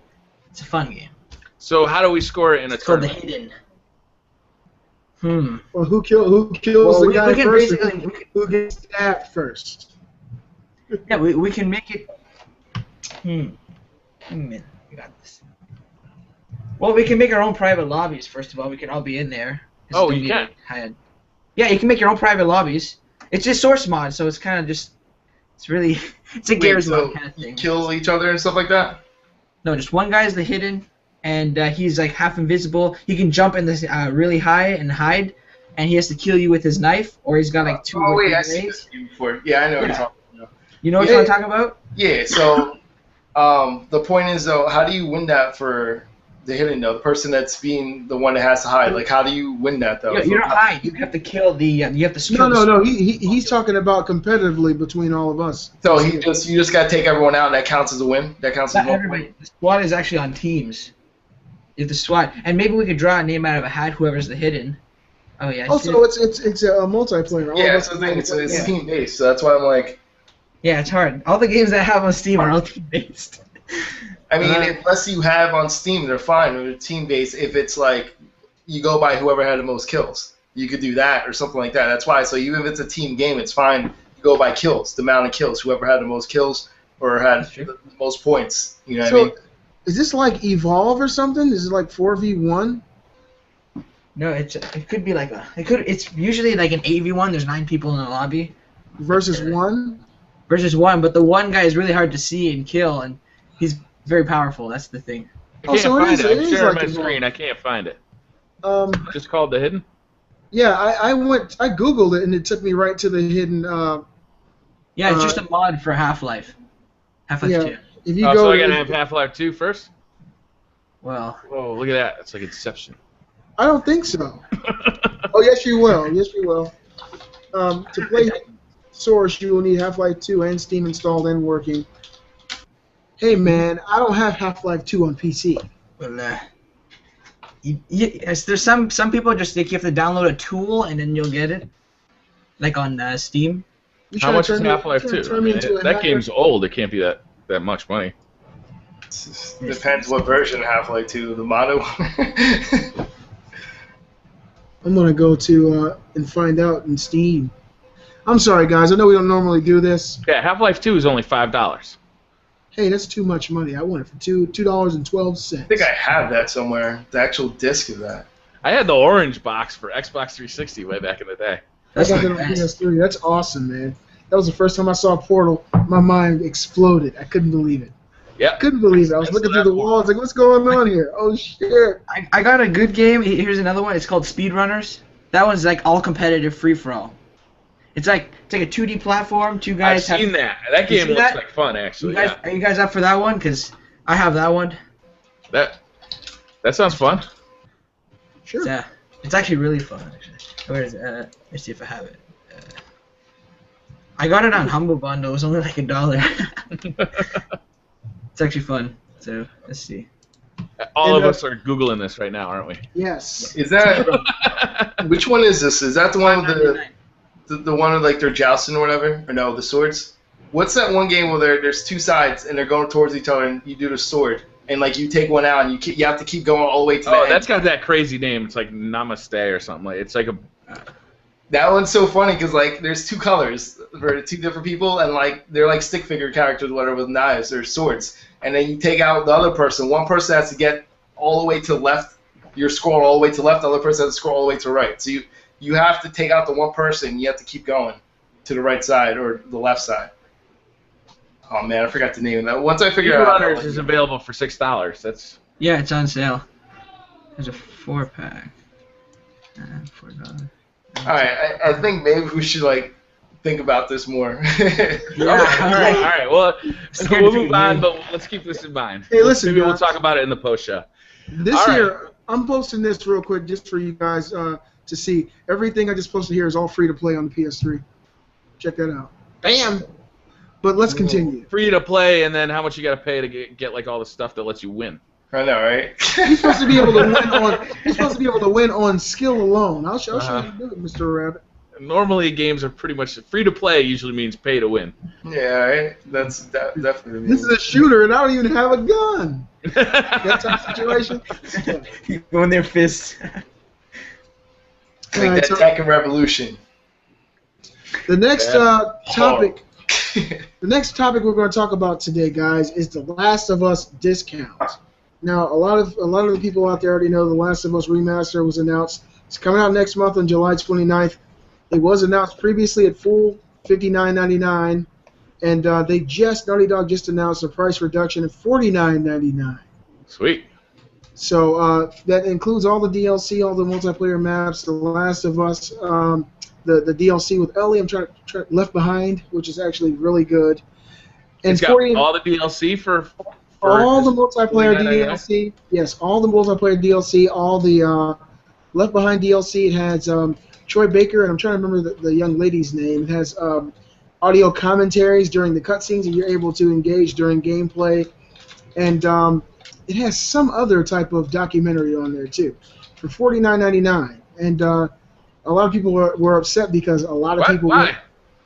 Speaker 4: it's a fun game.
Speaker 1: So how do we score it in a
Speaker 4: It's called The
Speaker 1: tournament?
Speaker 4: Hidden.
Speaker 3: Well, who kills the guy
Speaker 4: we can
Speaker 3: first?
Speaker 4: basically
Speaker 3: Who gets stabbed first?
Speaker 4: yeah we can make it. We got this. Well, we can make our own private lobbies. First of all, we can all be in there. It's
Speaker 1: Oh,
Speaker 4: gonna
Speaker 1: you
Speaker 4: be,
Speaker 1: can?
Speaker 4: like, high-end. Yeah, you can make your own private lobbies. It's just source mod, so it's kind of just. It's really. It's a
Speaker 2: Wait,
Speaker 4: Gears
Speaker 2: so
Speaker 4: mod kind of
Speaker 2: you
Speaker 4: thing.
Speaker 2: kill each other and stuff like that?
Speaker 4: No, just one guy's The Hidden, and he's like half invisible. He can jump in this really high and hide, and he has to kill you with his knife, or he's got like two.
Speaker 2: Oh, wait,
Speaker 4: or
Speaker 2: I
Speaker 4: three
Speaker 2: see
Speaker 4: grenades.
Speaker 2: this game before. Yeah, I know what you're
Speaker 4: Yeah.
Speaker 2: talking about.
Speaker 4: You know what
Speaker 2: Yeah.
Speaker 4: I'm talking about?
Speaker 2: Yeah, so the point is, though, how do you win that for The Hidden, though? The person that's being the one that has to hide. Like, how do you win that, though?
Speaker 4: You don't hide. You have to kill the. You have to. Kill
Speaker 3: No. He's talking about competitively between all of us.
Speaker 2: So you just gotta take everyone out, and that counts as a win. That counts as
Speaker 4: Not
Speaker 2: one
Speaker 4: everybody.
Speaker 2: point.
Speaker 4: The SWAT is actually on teams. If the SWAT, and maybe we could draw a name out of a hat. Whoever's The Hidden. Oh yeah. I see
Speaker 3: Also,
Speaker 4: it.
Speaker 3: it's a multiplayer. All
Speaker 2: Yeah,
Speaker 3: of
Speaker 2: that's
Speaker 3: us
Speaker 2: the thing. It's
Speaker 4: Yeah.
Speaker 2: team based, so that's why I'm like.
Speaker 4: Yeah, it's hard. All the games that I have on Steam are all team based.
Speaker 2: I mean, unless you have on Steam, they're fine. They're team based. If it's like you go by whoever had the most kills, you could do that or something like that. That's why. So even if it's a team game, it's fine. You go by kills, the amount of kills. Whoever had the most kills or had the most points. You know what I mean?
Speaker 3: Is this like Evolve or something? Is it like 4v1?
Speaker 4: No, it could be like it's usually like an 8v1. There's 9 people in the lobby
Speaker 3: Versus one?
Speaker 4: versus one, but the one guy is really hard to see and kill, and he's very powerful. That's the thing.
Speaker 1: I can't
Speaker 3: Also, it
Speaker 1: find
Speaker 3: is-
Speaker 1: it. I'm
Speaker 3: it is
Speaker 1: sharing
Speaker 3: like
Speaker 1: my
Speaker 3: a-
Speaker 1: screen. I can't find it. Just called The Hidden?
Speaker 3: Yeah, I Googled it and it took me right to the Hidden.
Speaker 4: Yeah, it's just a mod for Half-Life. Half-Life
Speaker 3: Yeah.
Speaker 4: 2.
Speaker 3: If you
Speaker 1: Oh,
Speaker 3: go,
Speaker 1: so I gotta have Half-Life 2 first?
Speaker 4: Well,
Speaker 1: Whoa, look at that. It's like Inception.
Speaker 3: I don't think so. Oh yes, you will. Yes, you will. To play Source, you will need Half-Life 2 and Steam installed and working. Hey man, I don't have Half-Life 2 on PC.
Speaker 4: well, there's some people just like you have to download a tool and then you'll get it, like on Steam.
Speaker 3: You
Speaker 1: How
Speaker 3: trying
Speaker 1: much
Speaker 3: to
Speaker 1: is
Speaker 3: turn me-
Speaker 1: Half-Life
Speaker 3: trying to
Speaker 1: 2?
Speaker 3: turn me into a
Speaker 1: That
Speaker 3: hacker?
Speaker 1: game's old. It can't be that much money.
Speaker 2: Depends what version of Half-Life 2. The mono.
Speaker 3: I'm gonna go to and find out in Steam. I'm sorry guys, I know we don't normally do this.
Speaker 1: Yeah, Half-Life 2 is only $5.
Speaker 3: Hey, that's too much money. I want it for $2.12.
Speaker 2: I think I have that somewhere. The actual disc of that.
Speaker 1: I had the orange box for Xbox 360 way back in the day.
Speaker 3: I got that on PS3. That's awesome, man. That was the first time I saw Portal. My mind exploded. I couldn't believe it.
Speaker 1: Yeah.
Speaker 3: Couldn't believe it. I was looking through the walls like, what's going on here? Oh shit!
Speaker 4: I got a good game. Here's another one. It's called Speedrunners. That one's like all competitive, free for all. It's like a 2D platform. Two
Speaker 1: I've
Speaker 4: guys
Speaker 1: seen that. That
Speaker 4: You
Speaker 1: game
Speaker 4: see
Speaker 1: looks
Speaker 4: that?
Speaker 1: like fun, actually.
Speaker 4: You guys,
Speaker 1: Yeah.
Speaker 4: are you guys up for that one? Cause I have that one.
Speaker 1: That sounds fun.
Speaker 3: Sure.
Speaker 4: It's actually really fun. Actually, where is it? Let's see if I have it. I got it on Humble Bundle. It was only like $1. It's actually fun. So let's see.
Speaker 1: All
Speaker 3: And,
Speaker 1: of us are Googling this right now, aren't we?
Speaker 3: Yes.
Speaker 2: Is that which one is this? Is that the one with the one with like they're jousting or whatever? Or no, the swords? What's that one game where there's two sides and they're going towards each other and you do the sword and like you take one out and you have to keep going all the way to the
Speaker 1: Oh,
Speaker 2: end.
Speaker 1: that's got that crazy name. It's like Namaste or something. Like it's like a.
Speaker 2: That one's so funny because like there's two colors for two different people, and like they're like stick figure characters, whatever, with knives or swords. And then you take out the other person. One person has to get all the way to the left. You're scrolling all the way to the left. The other person has to scroll all the way to the right. So you have to take out the one person. You have to keep going to the right side or the left side. Oh man, I forgot the name of that. Once I figure out,
Speaker 1: Runners is available for $6. That's
Speaker 4: Yeah, it's on sale. There's a 4-pack. $4.
Speaker 2: all right. I think maybe we should like think about this more.
Speaker 4: Yeah,
Speaker 1: all right. Well,
Speaker 4: Scared
Speaker 1: we'll
Speaker 4: to
Speaker 1: move
Speaker 4: be
Speaker 1: on,
Speaker 4: me.
Speaker 1: but let's keep this in mind.
Speaker 3: Hey, listen,
Speaker 1: Maybe we'll
Speaker 3: guys.
Speaker 1: talk about it in the post show.
Speaker 3: This
Speaker 1: All right.
Speaker 3: here, I'm posting this real quick just for you guys to see. Everything I just posted here is all free to play on the PS3. Check that out. Bam! But let's continue.
Speaker 1: Free to play, and then how much you got to pay to get like all the stuff that lets you win.
Speaker 2: I know, right?
Speaker 3: You're supposed to be able to win on. You're supposed to be able to win on skill alone. I'll show you how to do it, Mr. Rabbit.
Speaker 1: Normally, games are pretty much free to play. Usually means pay to win.
Speaker 2: Yeah, right. That's definitely.
Speaker 3: This is a shooter, and I don't even have a gun. That type of situation. Yeah.
Speaker 4: Go in their fists.
Speaker 2: like
Speaker 3: Alright,
Speaker 2: that
Speaker 3: so-
Speaker 2: Tekken Revolution.
Speaker 3: The next topic.
Speaker 2: Oh.
Speaker 3: The next topic we're going to talk about today, guys, is The Last of Us discount. Now, a lot of the people out there already know The Last of Us Remaster was announced. It's coming out next month on July 29th. It was announced previously at full $59.99, and Naughty Dog just announced a price reduction of $49.99.
Speaker 1: Sweet.
Speaker 3: So that includes all the DLC, all the multiplayer maps, The Last of Us, the DLC with Ellie. I'm trying Left Behind, which is actually really good. And
Speaker 1: It's got all the DLC for
Speaker 3: all the multiplayer
Speaker 1: $49.99?
Speaker 3: DLC. Yes, all the multiplayer DLC, all the Left Behind DLC. It has Troy Baker, and I'm trying to remember the young lady's name. It has audio commentaries during the cutscenes that you're able to engage during gameplay. And it has some other type of documentary on there, too, for $49.99. And a lot of people were upset because a lot of
Speaker 1: What?
Speaker 3: people...
Speaker 1: Why?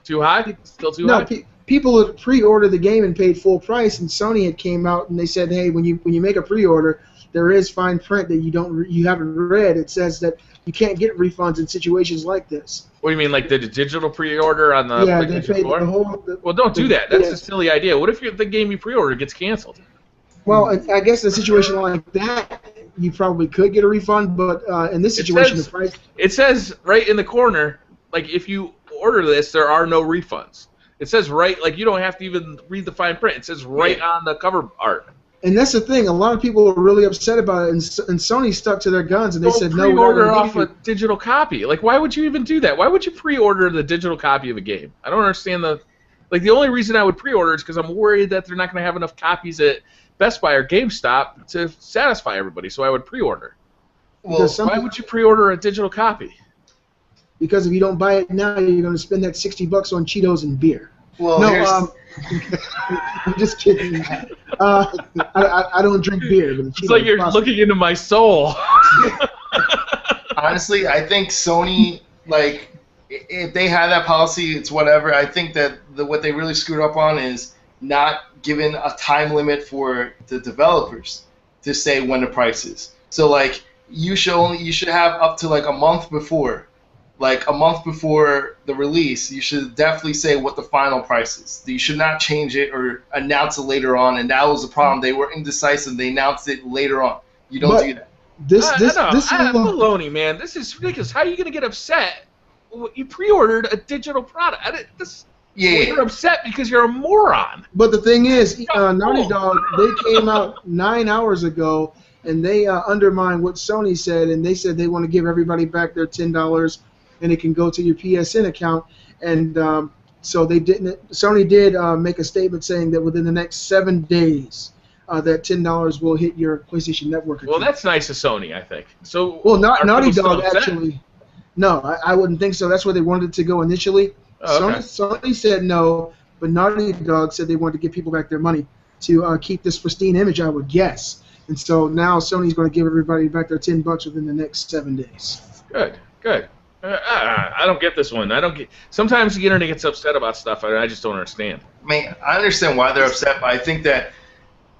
Speaker 1: Too high? Still too
Speaker 3: No,
Speaker 1: high?
Speaker 3: people had pre-ordered the game and paid full price, and Sony had came out and they said, hey, when you make a pre-order, there is fine print that you haven't read. It says that you can't get refunds in situations like this.
Speaker 1: What do you mean, like the digital pre-order on the
Speaker 3: Yeah, they
Speaker 1: PlayStation
Speaker 3: paid
Speaker 1: 4?
Speaker 3: the whole.
Speaker 1: Well, don't do that. That's
Speaker 3: yeah.
Speaker 1: a silly idea. What if the game you pre-ordered gets canceled?
Speaker 3: Well, I guess in a situation like that, you probably could get a refund, but in this situation,
Speaker 1: says-
Speaker 3: the price.
Speaker 1: It says right in the corner, like if you order this, there are no refunds. It says right, like you don't have to even read the fine print. It says right on the cover art.
Speaker 3: And that's the thing. A lot of people were really upset about it, and Sony stuck to their guns, and they said, no, we're not
Speaker 1: pre-order
Speaker 3: gonna
Speaker 1: off
Speaker 3: give
Speaker 1: a
Speaker 3: you.
Speaker 1: digital copy. Like, why would you even do that? Why would you pre-order the digital copy of a game? I don't understand the only reason I would pre-order is because I'm worried that they're not going to have enough copies at Best Buy or GameStop to satisfy everybody, so I would pre-order.
Speaker 2: Well,
Speaker 3: Because
Speaker 1: Why would you pre-order a digital copy?
Speaker 3: Because if you don't buy it now, you're going to spend that $60 on Cheetos and beer.
Speaker 2: well,
Speaker 3: No,
Speaker 2: here's,
Speaker 3: I'm just kidding. I don't drink beer, but
Speaker 1: It's like you're looking into my soul.
Speaker 2: honestly, I think Sony, like, if they had that policy, it's whatever. I think that what they really screwed up on is not giving a time limit for the developers to say when the price is. So, like, you should have up to like a month before. Like a month before the release, you should definitely say what the final price is. You should not change it or announce it later on. And that was the problem. They were indecisive. They announced it later on. You don't
Speaker 3: But-
Speaker 2: do that.
Speaker 3: This is
Speaker 1: baloney, man. This is ridiculous. How are you going to get upset? You pre-ordered a digital product.
Speaker 2: Yeah.
Speaker 1: You're upset because you're a moron.
Speaker 3: But the thing is, Naughty Dog, they came out 9 hours ago, and they undermined what Sony said, and they said they want to give everybody back their $10, and it can go to your PSN account. And so they didn't. Sony did make a statement saying that within the next 7 days, that $10 will hit your PlayStation Network account.
Speaker 1: Well, that's nice of Sony, I think. So,
Speaker 3: Well,
Speaker 1: are
Speaker 3: Naughty
Speaker 1: people
Speaker 3: Dog
Speaker 1: still upset?
Speaker 3: actually. No, I wouldn't think so. That's where they wanted it to go initially.
Speaker 1: Oh, okay.
Speaker 3: Sony said no, but Naughty Dog said they wanted to give people back their money to keep this pristine image, I would guess. And so now Sony's going to give everybody back their $10 within the next 7 days.
Speaker 1: Good. I don't get this one. I don't get. Sometimes the internet gets upset about stuff, and I just don't understand.
Speaker 2: I mean, I understand why they're upset, but I think that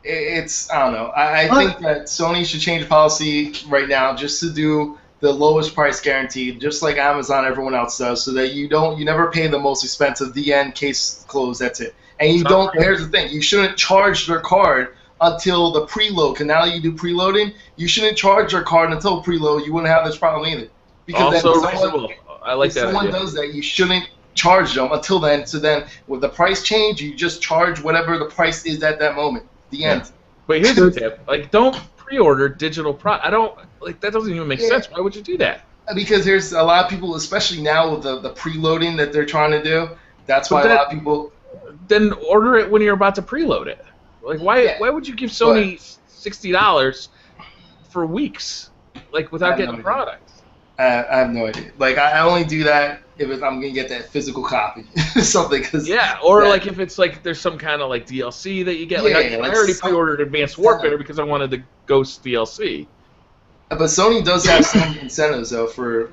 Speaker 2: I don't know. I think that Sony should change the policy right now just to do the lowest price guaranteed, just like Amazon, everyone else does, so that you never pay the most expensive. The end, case closed. That's it. And you don't. Here's the thing: you shouldn't charge their card until the preload. Cause now you do preloading. You shouldn't charge your card until preload. You wouldn't have this problem either. Because
Speaker 1: also reasonable. I like that.
Speaker 2: If someone does that, you shouldn't charge them until then. So then, with the price change, you just charge whatever the price is at that moment. The end.
Speaker 1: But here's the tip: like, don't pre-order digital product. I don't like that. Doesn't even make sense. Why would you do that?
Speaker 2: Because there's a lot of people, especially now with the preloading that they're trying to do. That's why a lot of people.
Speaker 1: Then order it when you're about to preload it. Like, why would you give Sony $60 for weeks, like, without getting the product?
Speaker 2: I have no idea. Like, I only do that if I'm gonna get that physical copy, something.
Speaker 1: Like if it's like there's some kind of like DLC that you get. Like, I already pre-ordered Advanced Warfare because I wanted the Ghost DLC.
Speaker 2: But Sony does have some incentives though for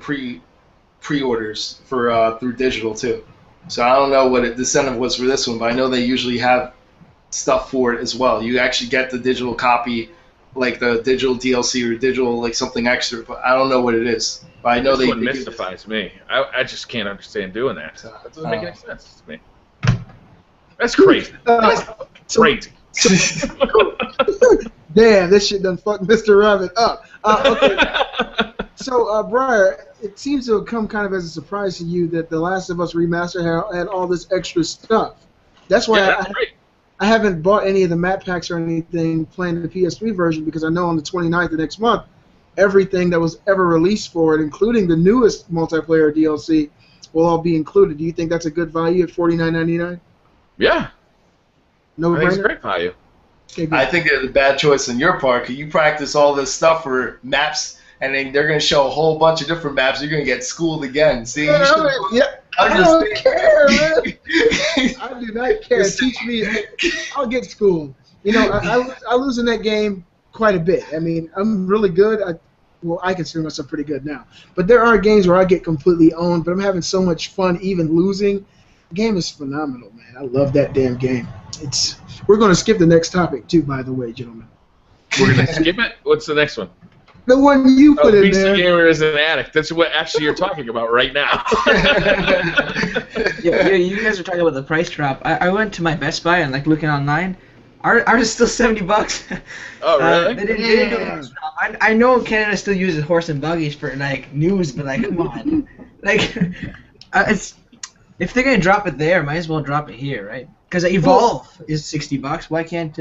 Speaker 2: pre-orders for through digital too. So I don't know what the incentive was for this one, but I know they usually have stuff for it as well. You actually get the digital copy, like the digital DLC or digital like something extra, but I don't know what it is. But I know
Speaker 1: this one mystifies me. I just can't understand doing that. That doesn't make any sense to me. That's crazy. That's crazy.
Speaker 3: Damn, this shit done fucked Mr. Rabbit up. Okay. So, Briar, it seems to have come kind of as a surprise to you that The Last of Us Remastered had all this extra stuff. That's why I haven't bought any of the map packs or anything playing the PS3 version, because I know on the 29th of next month, everything that was ever released for it, including the newest multiplayer DLC, will all be included. Do you think that's a good value at $49.99?
Speaker 1: Yeah.
Speaker 3: No
Speaker 1: I think it's great value.
Speaker 2: I think it's a bad choice on your part, because you practice all this stuff for maps, and then they're going to show a whole bunch of different maps. You're going to get schooled again. See,
Speaker 3: I don't care, man. I do not care. Teach me. I'll get schooled. You know, I lose in that game quite a bit. I mean, I'm really good. I consider myself pretty good now. But there are games where I get completely owned, but I'm having so much fun even losing. The game is phenomenal, man. I love that damn game. We're going to skip the next topic, too, by the way, gentlemen.
Speaker 1: We're going to skip it? What's the next one?
Speaker 3: The one you put in there.
Speaker 1: Beastly Gamer is an addict. That's what actually you're talking about right now.
Speaker 4: yeah, you guys are talking about the price drop. I went to my Best Buy and like looking online. Ours is still $70.
Speaker 1: Oh really?
Speaker 4: They didn't do it. I know Canada still uses horse and buggies for like news, but like come on, like if they're gonna drop it there, might as well drop it here, right? Because Evolve is $60. Why can't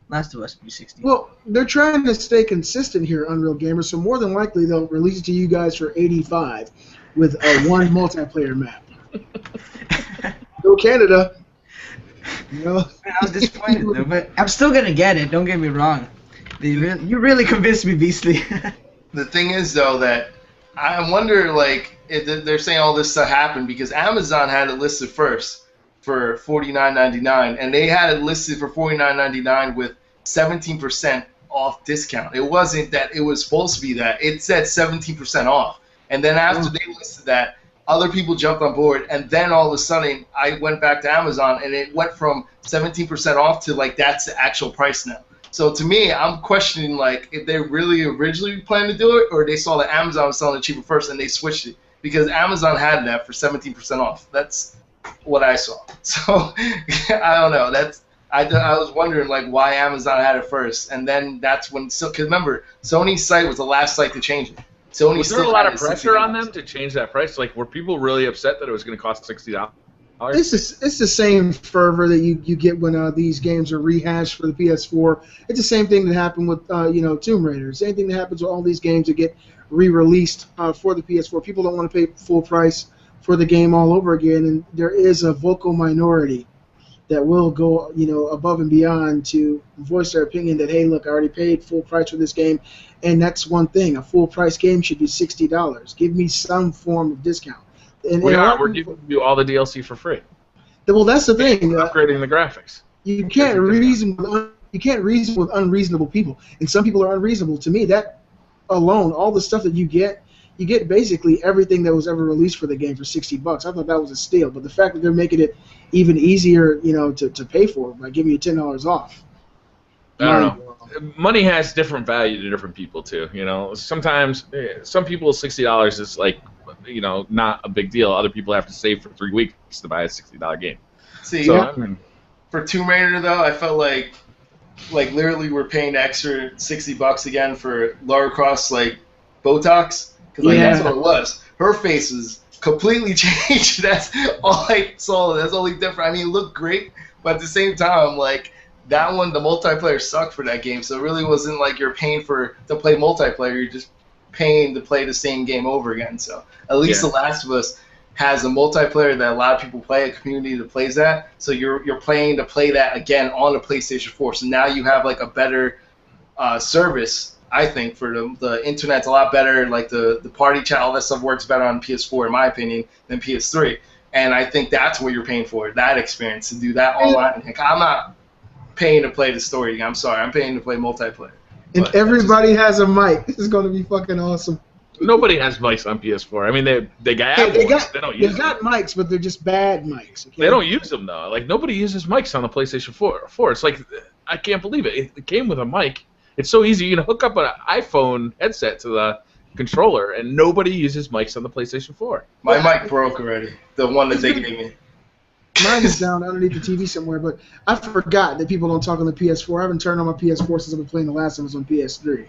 Speaker 4: Last of Us be 60?
Speaker 3: Well, they're trying to stay consistent here, Unreal Gamer, so more than likely they'll release it to you guys for $85 with one multiplayer map. Go Canada. You know?
Speaker 4: I was disappointed though, but I'm still gonna get it. Don't get me wrong. You really convinced me, Beastly.
Speaker 2: The thing is, though, that I wonder, like, if they're saying all this stuff happened because Amazon had it listed first for $49.99, and they had it listed for $49.99 with 17% off discount. It wasn't that it was supposed to be that. It said 17% off. And then after they listed that, other people jumped on board, and then all of a sudden I went back to Amazon, and it went from 17% off to, like, that's the actual price now. So to me, I'm questioning, like, if they really originally planned to do it, or they saw that Amazon was selling it cheaper first and they switched it. Because Amazon had that for 17% off. That's what I saw. So I don't know. I was wondering, like, why Amazon had it first, and then that's when. Because remember, Sony's site was the last site to change it. Sony
Speaker 1: was there a lot of pressure on them to change that price? Like, were people really upset that it was going to cost $60?
Speaker 3: It's the same fervor that you get when these games are rehashed for the PS4. It's the same thing that happened with Tomb Raider. Same thing that happens with all these games that get re-released for the PS4. People don't want to pay full price for the game all over again, and there is a vocal minority that will go above and beyond to voice their opinion that, hey, look, I already paid full price for this game, and that's one thing. A full price game should be $60. Give me some form of discount. And
Speaker 1: we're giving you all the DLC for free.
Speaker 3: Well, that's the thing.
Speaker 1: Upgrading the graphics.
Speaker 3: You can't reason with unreasonable people, and some people are unreasonable. To me, that alone, all the stuff that you get basically everything that was ever released for the game for $60. I thought that was a steal, but the fact that they're making it even easier, to pay for it by giving you $10 off.
Speaker 1: I don't know. Money has different value to different people too. You know, sometimes some people $60 is like, you know, not a big deal. Other people have to save for 3 weeks to buy a $60 game.
Speaker 2: See,
Speaker 1: So,
Speaker 2: yeah.
Speaker 1: I mean,
Speaker 2: For Tomb Raider though, I felt like literally we're paying the extra $60 again for Lara Croft's like Botox, because like that's what it was. Her face was completely changed. That's all I saw. That's only different. I mean, it looked great, but at the same time, like that one, the multiplayer sucked for that game. So it really wasn't like you're paying to play multiplayer. You're just paying to play the same game over again. So at least The Last of Us has a multiplayer that a lot of people play, a community that plays that. So you're playing to play that again on the PlayStation 4. So now you have like a better service, I think, for the internet's a lot better. Like the party chat, all that stuff works better on PS4, in my opinion, than PS3. And I think that's what you're paying for, that experience, to do that online. Like, I'm not paying to play the story. I'm sorry, I'm paying to play multiplayer.
Speaker 3: And
Speaker 2: But
Speaker 3: everybody has a mic. This is going to be fucking awesome.
Speaker 1: nobody has mics on PS4. I mean, they got
Speaker 3: Hey,
Speaker 1: Apple ones. They don't use
Speaker 3: They
Speaker 1: them.
Speaker 3: got mics, but they're just bad mics. Okay?
Speaker 1: They don't use them though. Like nobody uses mics on the PlayStation 4. It's like I can't believe it. It came with a mic. It's so easy. You can hook up an iPhone headset to the controller, and nobody uses mics on the PlayStation 4.
Speaker 2: my mic broke already, the one that they gave me.
Speaker 3: Mine is down underneath the TV somewhere, but I forgot that people don't talk on the PS4. I haven't turned on my PS4 since I've been playing The Last of Us on PS3.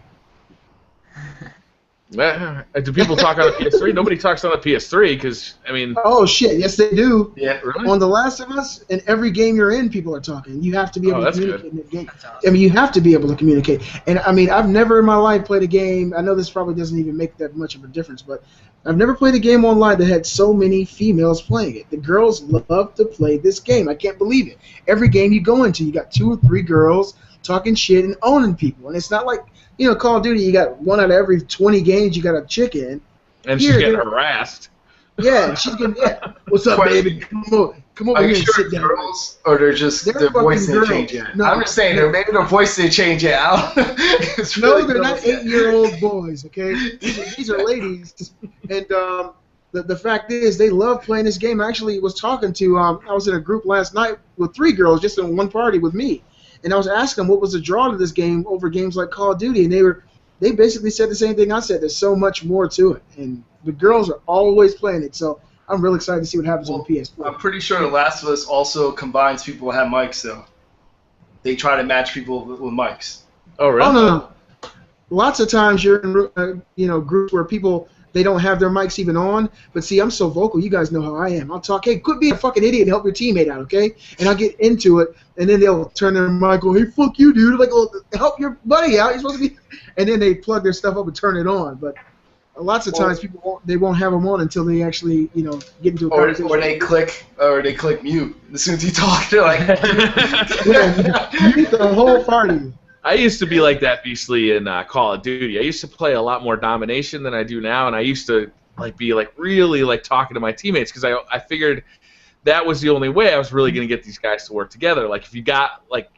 Speaker 1: Do people talk on the PS3? Nobody talks on the PS3 because I mean.
Speaker 3: Oh shit! Yes, they do.
Speaker 2: Yeah,
Speaker 1: Really?
Speaker 3: On The Last of Us, in every game you're in, people are talking. You have to be able to
Speaker 1: that's
Speaker 3: communicate in the game.
Speaker 4: That's awesome.
Speaker 3: I mean, you have to be able to communicate. And I mean, I've never in my life played a game. I know this probably doesn't even make that much of a difference, but I've never played a game online that had so many females playing it. The girls love to play this game. I can't believe it. Every game you go into, you got 2 or 3 girls talking shit and owning people. And it's not like, you know, Call of Duty, you got 1 out of every 20 games, you got a chick in.
Speaker 1: And
Speaker 3: Here,
Speaker 1: she's getting
Speaker 3: they're-
Speaker 1: harassed.
Speaker 3: Yeah, she's getting, yeah. What's up,
Speaker 2: Question.
Speaker 3: baby? Come over
Speaker 2: Are
Speaker 3: here
Speaker 2: you
Speaker 3: and
Speaker 2: sure
Speaker 3: sit
Speaker 2: it's
Speaker 3: down.
Speaker 2: girls, or they're just
Speaker 3: They're
Speaker 2: their voice
Speaker 3: fucking
Speaker 2: didn't change
Speaker 3: girls.
Speaker 2: yet?
Speaker 3: No,
Speaker 2: I'm just saying, maybe their voice didn't change yet. I don't know. It's
Speaker 3: No,
Speaker 2: really
Speaker 3: they're not
Speaker 2: girls yet.
Speaker 3: 8-year-old boys, okay? These are ladies. And the fact is, they love playing this game. I actually was talking to, I was in a group last night with 3 girls just in one party with me. And I was asking them what was the draw to this game over games like Call of Duty. And they basically said the same thing I said. There's so much more to it. And the girls are always playing it. So I'm really excited to see what happens on the PS4.
Speaker 2: I'm pretty sure The Last of Us also combines people that have mics, though. They try to match people with mics.
Speaker 1: Oh really?
Speaker 3: Oh, no. Lots of times you're in groups where people, they don't have their mics even on. But see, I'm so vocal. You guys know how I am. I'll talk, hey, quit being a fucking idiot and help your teammate out, okay? And I'll get into it, and then they'll turn their mic on, hey, fuck you, dude. Like, oh, help your buddy out. You're supposed to be. And then they plug their stuff up and turn it on. But lots of times people won't have them on until they actually, get into a
Speaker 2: Or
Speaker 3: conversation.
Speaker 2: they click mute. As soon as you talk, they're like,
Speaker 3: Yeah, mute the whole party.
Speaker 1: I used to be like that, Beastly, in Call of Duty. I used to play a lot more domination than I do now, and I used to be really talking to my teammates because I figured that was the only way I was really going to get these guys to work together. Like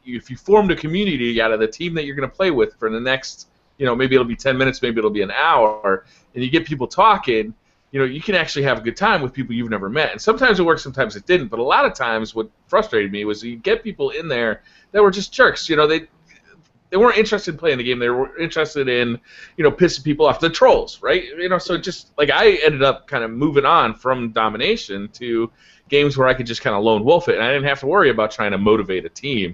Speaker 1: if you formed a community out of the team that you're going to play with for the next, maybe it'll be 10 minutes, maybe it'll be an hour, and you get people talking, you can actually have a good time with people you've never met. And sometimes it worked, sometimes it didn't. But a lot of times what frustrated me was you get people in there that were just jerks. They weren't interested in playing the game. They were interested in, pissing people off. The trolls, right? So just like I ended up kind of moving on from domination to games where I could just kind of lone wolf it, and I didn't have to worry about trying to motivate a team.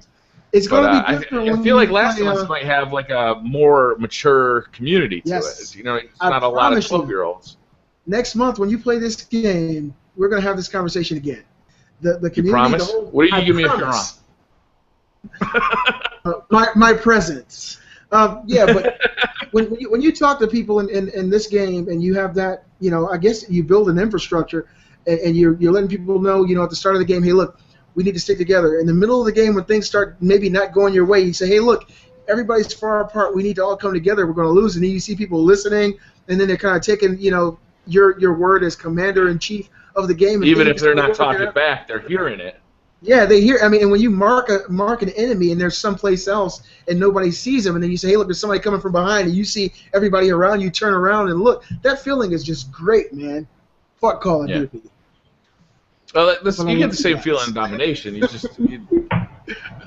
Speaker 3: It's
Speaker 1: But
Speaker 3: going to be different.
Speaker 1: I
Speaker 3: when
Speaker 1: feel like
Speaker 3: you
Speaker 1: Last
Speaker 3: play,
Speaker 1: of Us might have like a more mature community to
Speaker 3: Yes.
Speaker 1: it. It's
Speaker 3: I
Speaker 1: not a lot of
Speaker 3: promise you.
Speaker 1: 12-year-olds.
Speaker 3: Next month, when you play this game, we're going to have this conversation again. The community.
Speaker 1: You promise?
Speaker 3: The whole,
Speaker 1: What do you
Speaker 3: I
Speaker 1: give me if you're
Speaker 3: promise. My presence. Yeah, but when you talk to people in this game and you have that, I guess you build an infrastructure and you're letting people know, at the start of the game, hey, look, we need to stick together. In the middle of the game, when things start maybe not going your way, you say, hey, look, everybody's far apart. We need to all come together. We're going to lose. And then you see people listening, and then they're kind of taking, your word as commander-in-chief of the game. And
Speaker 1: Even
Speaker 3: things
Speaker 1: if they're not
Speaker 3: working
Speaker 1: talking
Speaker 3: out.
Speaker 1: back, they're hearing it.
Speaker 3: Yeah, they hear. I mean, and when you mark an enemy and there's someplace else and nobody sees them, and then you say, "Hey, look, there's somebody coming from behind," and you see everybody around you turn around and look. That feeling is just great, man. Fuck Call of Duty.
Speaker 1: Well,
Speaker 3: Well,
Speaker 1: you
Speaker 3: I
Speaker 1: get
Speaker 3: love
Speaker 1: the same
Speaker 3: that.
Speaker 1: feeling in domination.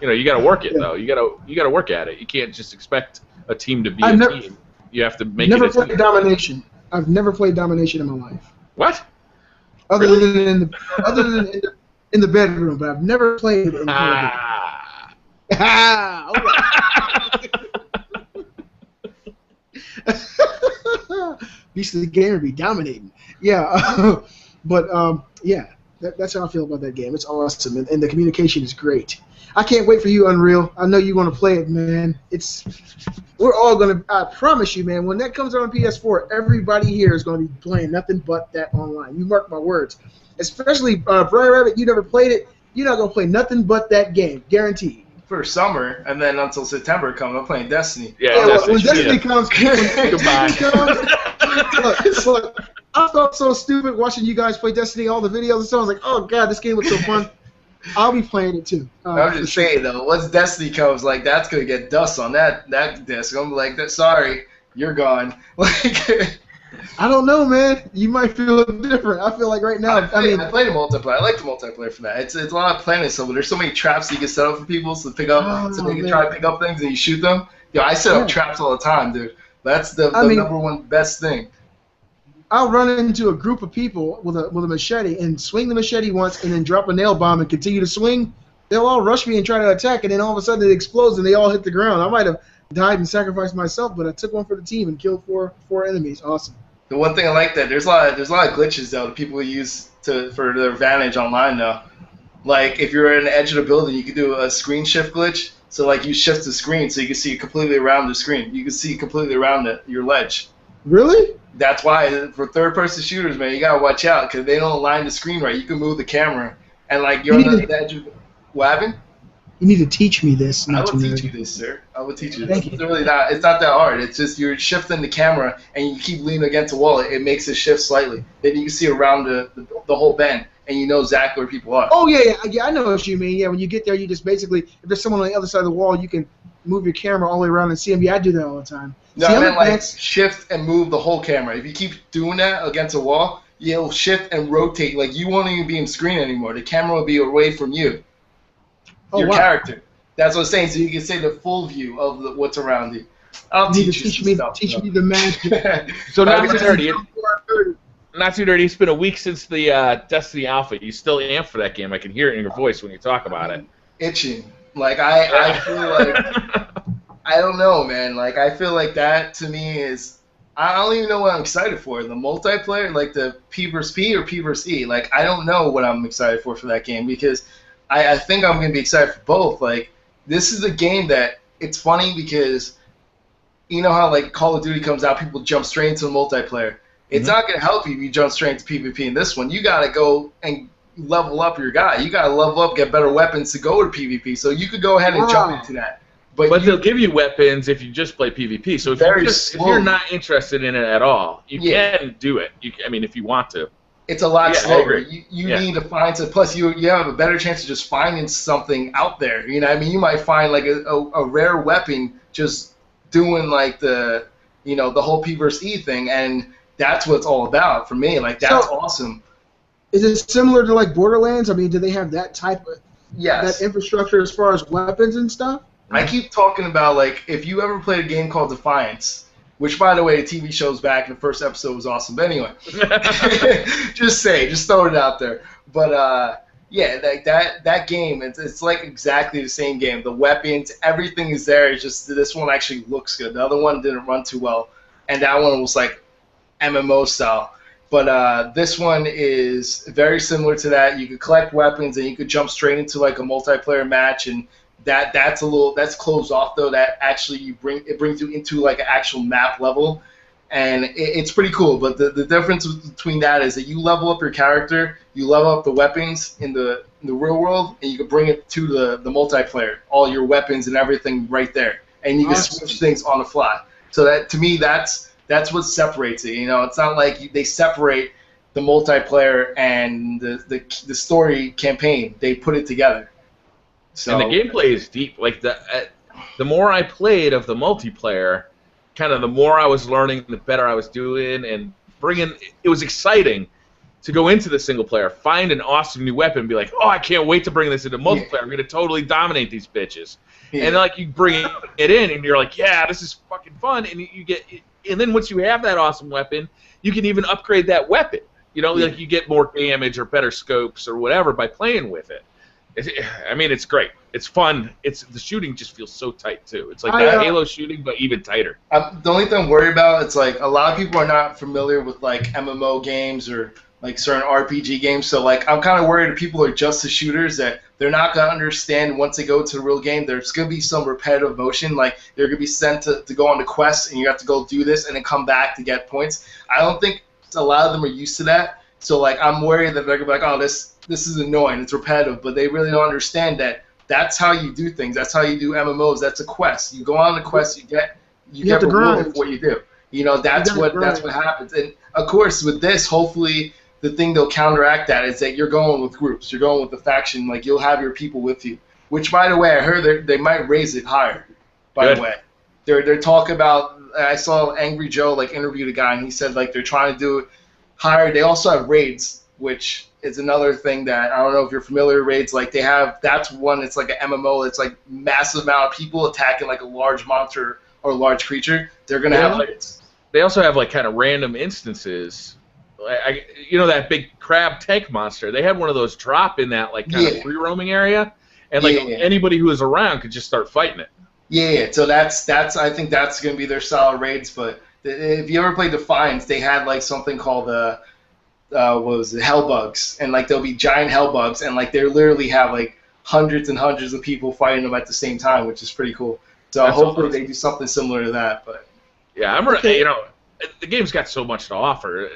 Speaker 1: You got to work it though. You got to work at it. You can't just expect a team to be team. You have to make
Speaker 3: never
Speaker 1: it a
Speaker 3: played
Speaker 1: team.
Speaker 3: Domination. I've never played Domination in my life.
Speaker 1: What?
Speaker 3: Other than in the bedroom, but I've never played in Call of Duty. Ah, Beastly Gamer be dominating. Yeah, but yeah, that's how I feel about that game. It's awesome, and the communication is great. I can't wait for you, Unreal. I know you want to play it, man. We're all gonna. I promise you, man. When that comes out on PS4, everybody here is gonna be playing nothing but that online. You mark my words. Especially Brian Rabbit, you never played it. You're not gonna play nothing but that game, guaranteed.
Speaker 2: For summer, and then until September comes, I'm playing Destiny.
Speaker 1: Yeah,
Speaker 3: when Destiny comes,
Speaker 1: goodbye.
Speaker 3: Look, I felt so stupid watching you guys play Destiny, all the videos and stuff. I was like, oh god, this game looks so fun. I'll be playing it too.
Speaker 2: I'm just saying though, once Destiny comes, like that's gonna get dust on that disc. I'm like, sorry, you're gone. Like,
Speaker 3: I don't know, man. You might feel different. I feel like right now. I mean,
Speaker 2: I played the multiplayer. I like the multiplayer for that. It's a lot of planning stuff. But there's so many traps you can set up for people so they can try to pick up things and you shoot them. Yo, I set up traps all the time, dude. That's the number one best thing.
Speaker 3: I'll run into a group of people with a machete and swing the machete once and then drop a nail bomb and continue to swing. They'll all rush me and try to attack, and then all of a sudden it explodes and they all hit the ground. I might have died and sacrificed myself, but I took one for the team and killed four enemies. Awesome.
Speaker 2: The one thing I like that there's a lot of glitches though that people use for their advantage online though. Like if you're in the edge of the building, you can do a screen shift glitch. So like you shift the screen so you can see completely around the screen. You can see completely around your ledge.
Speaker 3: Really?
Speaker 2: That's why for third-person shooters, man, you gotta watch out because they don't align the screen right. You can move the camera and like you're on the edge of what happened?
Speaker 3: You need to teach me this.
Speaker 2: I will teach you this, sir. I will teach you this.
Speaker 3: Thank you.
Speaker 2: It's not that hard. It's just you're shifting the camera and you keep leaning against the wall. It makes it shift slightly. Then you can see around the whole bend and you know exactly where people are.
Speaker 3: Oh yeah. I know what you mean. Yeah, when you get there, you just basically, if there's someone on the other side of the wall, you can move your camera all the way around and see them. Yeah, I do that all the time.
Speaker 2: No, I meant like shift and move the whole camera. If you keep doing that against a wall, you'll shift and rotate. Like you won't even be in screen anymore. The camera will be away from you. Your character. That's what I'm saying. So you can see the full view of what's around you. I'll teach you some stuff.
Speaker 3: Teach me the magic.
Speaker 1: So not too dirty. Not too dirty. It's been a week since the Destiny Alpha. You still amped for that game. I can hear it in your voice when you talk about it.
Speaker 2: Itching. Like I feel like I don't know, man. Like I feel like that to me is I don't even know what I'm excited for. The multiplayer, like the P versus P or P versus E. Like I don't know what I'm excited for that game because I think I'm gonna be excited for both. Like this is a game that it's funny because you know how like Call of Duty comes out, people jump straight into the multiplayer. It's not gonna help you if you jump straight into PvP in this one. You gotta go and level up your guy. You gotta level up, get better weapons to go to PvP. So you could go ahead and jump into that. But
Speaker 1: they'll give you weapons if you just play PvP. So if you're not interested in it at all, you can do it. If you want to.
Speaker 2: It's a lot slower. You need to find some. Plus, you have a better chance of just finding something out there. You know what I mean? You might find like a rare weapon just doing like the whole P versus E thing, and that's what it's all about for me. Like that's awesome.
Speaker 3: Is it similar to like Borderlands? I mean, do they have that type of that infrastructure as far as weapons and stuff?
Speaker 2: I keep talking about like if you ever played a game called Defiance. Which, by the way, the TV show's back, and the first episode was awesome. But anyway, just throw it out there. But yeah, like that game, it's like exactly the same game. The weapons, everything is there. It's just this one actually looks good. The other one didn't run too well, and that one was like MMO style. But this one is very similar to that. You could collect weapons, and you could jump straight into like a multiplayer match, and that's closed off though. That actually it brings you into like an actual map level, and it's pretty cool. But the difference between that is that you level up your character, you level up the weapons in the real world, and you can bring it to the multiplayer. All your weapons and everything right there, and you can switch things on the fly. So that to me that's what separates it. It's not like they separate the multiplayer and the story campaign. They put it together. So,
Speaker 1: and the gameplay is deep. Like the more I played of the multiplayer, kind of the more I was learning, the better I was doing, and it was exciting. to go into the single player, find an awesome new weapon, and be like, oh, I can't wait to bring this into multiplayer. I'm gonna totally dominate these bitches.
Speaker 2: Yeah.
Speaker 1: And like you bring it in, and you're like, yeah, this is fucking fun. And you get, and then once you have that awesome weapon, you can even upgrade that weapon. You know, like you get more damage or better scopes or whatever by playing with it. I mean, it's great. It's fun. The shooting just feels so tight too. It's like that Halo shooting, but even tighter.
Speaker 2: The only thing I'm worried about, it's like a lot of people are not familiar with like MMO games or like certain RPG games. So like I'm kind of worried if people are just the shooters that they're not gonna understand once they go to the real game. There's gonna be some repetitive motion. Like they're gonna be sent to go on the quest and you have to go do this and then come back to get points. I don't think a lot of them are used to that. So like I'm worried that they're gonna be like, oh, this is annoying, it's repetitive, but they really don't understand that that's how you do things. That's how you do MMOs. That's a quest. You go on the quest, you get rewarded for what you do. You know, that's what happens. And of course, with this, hopefully, the thing they'll counteract that is that you're going with groups. You're going with the faction. Like you'll have your people with you. Which, by the way, I heard they might raise it higher. By the way, they're talking about. I saw Angry Joe like interviewed a guy, and he said like they're trying to do it higher. They also have raids, which is another thing that I don't know if you're familiar with raids. Like they have, that's one. It's like an MMO. It's like massive amount of people attacking like a large monster or a large creature. They're gonna have raids.
Speaker 1: They also have like kind of random instances. You know that big crab tank monster? They had one of those drop in that like kind of free roaming area, and like anybody who was around could just start fighting it.
Speaker 2: Yeah. So that's I think that's gonna be their style of raids. But if you ever played Defiance, they had like something called what was it, Hellbugs, and like there'll be giant Hellbugs, and like they literally have like hundreds and hundreds of people fighting them at the same time, which is pretty cool. So hopefully they do something similar to that. But
Speaker 1: yeah, you know, the game's got so much to offer.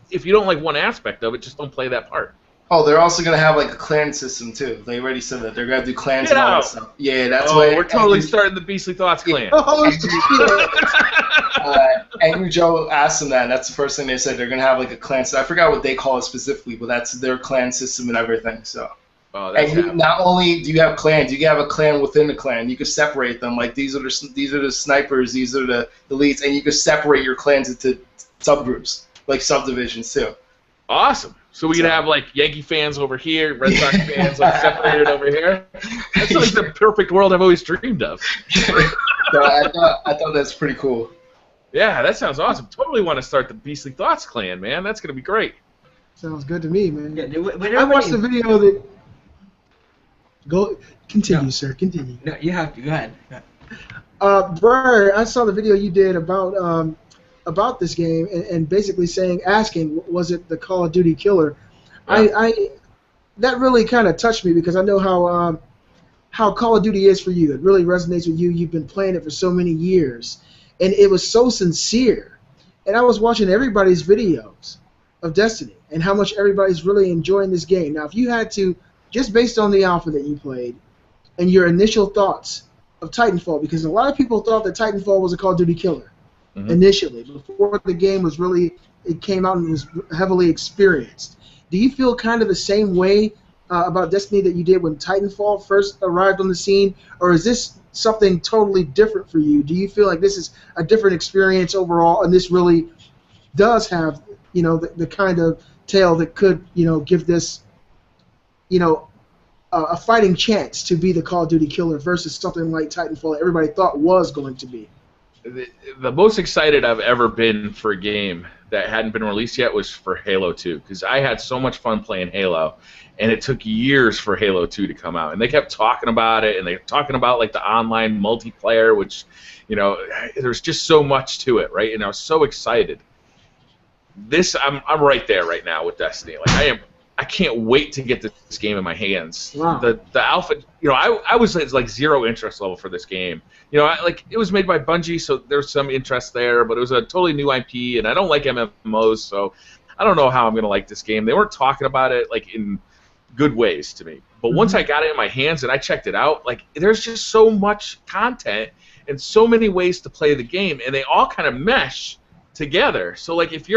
Speaker 1: If you don't like one aspect of it, just don't play that part.
Speaker 2: Oh, they're also gonna have like a clan system too. They already said that they're gonna do clans and all that stuff. Yeah, that's why
Speaker 1: we're totally starting the Beastly Thoughts clan.
Speaker 2: Angry Joe asked them that, and that's the first thing they said. They're gonna have like a clan. So I forgot what they call it specifically, but that's their clan system and everything. So. And not only do you have clans, you have a clan within the clan. You can separate them. Like these are the snipers, these are the elites, and you can separate your clans into subgroups, like subdivisions too.
Speaker 1: Awesome. So we can have like Yankee fans over here, Red Sox fans like separated over here. That's like the perfect world I've always dreamed of.
Speaker 2: So I thought that's pretty cool.
Speaker 1: Yeah, that sounds awesome. Totally want to start the Beastly Thoughts clan, man. That's gonna be great.
Speaker 3: Sounds good to me, man.
Speaker 4: Yeah,
Speaker 3: I watched the video that. Continue, sir. Continue.
Speaker 4: No, you have to. Go ahead.
Speaker 3: Brian, I saw the video you did about this game and basically asking, was it the Call of Duty killer? Yeah. That really kind of touched me because I know how Call of Duty is for you. It really resonates with you. You've been playing it for so many years, and it was so sincere. And I was watching everybody's videos of Destiny and how much everybody's really enjoying this game. Now, if you had to, just based on the alpha that you played and your initial thoughts of Titanfall, because a lot of people thought that Titanfall was a Call of Duty killer initially, before the game was really, it came out and was heavily experienced. Do you feel kind of the same way about Destiny that you did when Titanfall first arrived on the scene, or is this something totally different for you? Do you feel like this is a different experience overall, and this really does have, you know, the kind of tale that could, you know, give this, you know, a fighting chance to be the Call of Duty killer versus something like Titanfall that everybody thought was going to be?
Speaker 1: The most excited I've ever been for a game that hadn't been released yet was for Halo 2, because I had so much fun playing Halo, and it took years for Halo 2 to come out, and they kept talking about it, and they were talking about like the online multiplayer, which, you know, there's just so much to it, right? And I was so excited. I'm right there right now with Destiny. Like I can't wait to get this game in my hands.
Speaker 3: Wow.
Speaker 1: The alpha, you know, I was like zero interest level for this game. You know, it was made by Bungie, so there's some interest there, but it was a totally new IP, and I don't like MMOs, so I don't know how I'm gonna like this game. They weren't talking about it like in good ways to me. But once I got it in my hands and I checked it out, like there's just so much content and so many ways to play the game, and they all kind of mesh together. So like if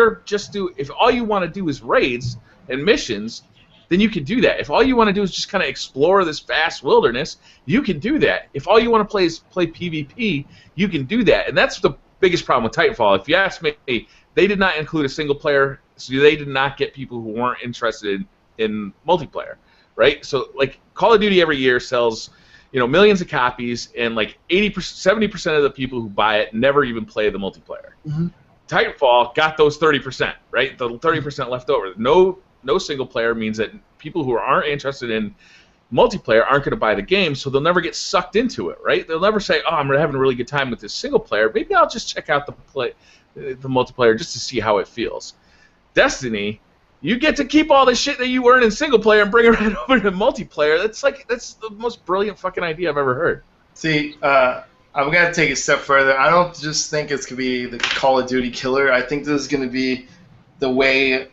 Speaker 1: all you want to do is raids and missions, then you can do that. If all you want to do is just kind of explore this vast wilderness, you can do that. If all you want to play is play PvP, you can do that. And that's the biggest problem with Titanfall. If you ask me, they did not include a single player So they did not get people who weren't interested in multiplayer, right? So like Call of Duty every year sells, millions of copies, and like 70% of the people who buy it never even play the multiplayer.
Speaker 3: Mm-hmm.
Speaker 1: Titanfall got those 30%, right? The 30% left over. No single player means that people who aren't interested in multiplayer aren't going to buy the game, so they'll never get sucked into it, right? They'll never say, "Oh, I'm having a really good time with this single player. Maybe I'll just check out the multiplayer just to see how it feels." Destiny, you get to keep all the shit that you earn in single player and bring it right over to multiplayer. That's the most brilliant fucking idea I've ever heard.
Speaker 2: See, I'm going to take it a step further. I don't just think it's going to be the Call of Duty killer. I think this is going to be the way,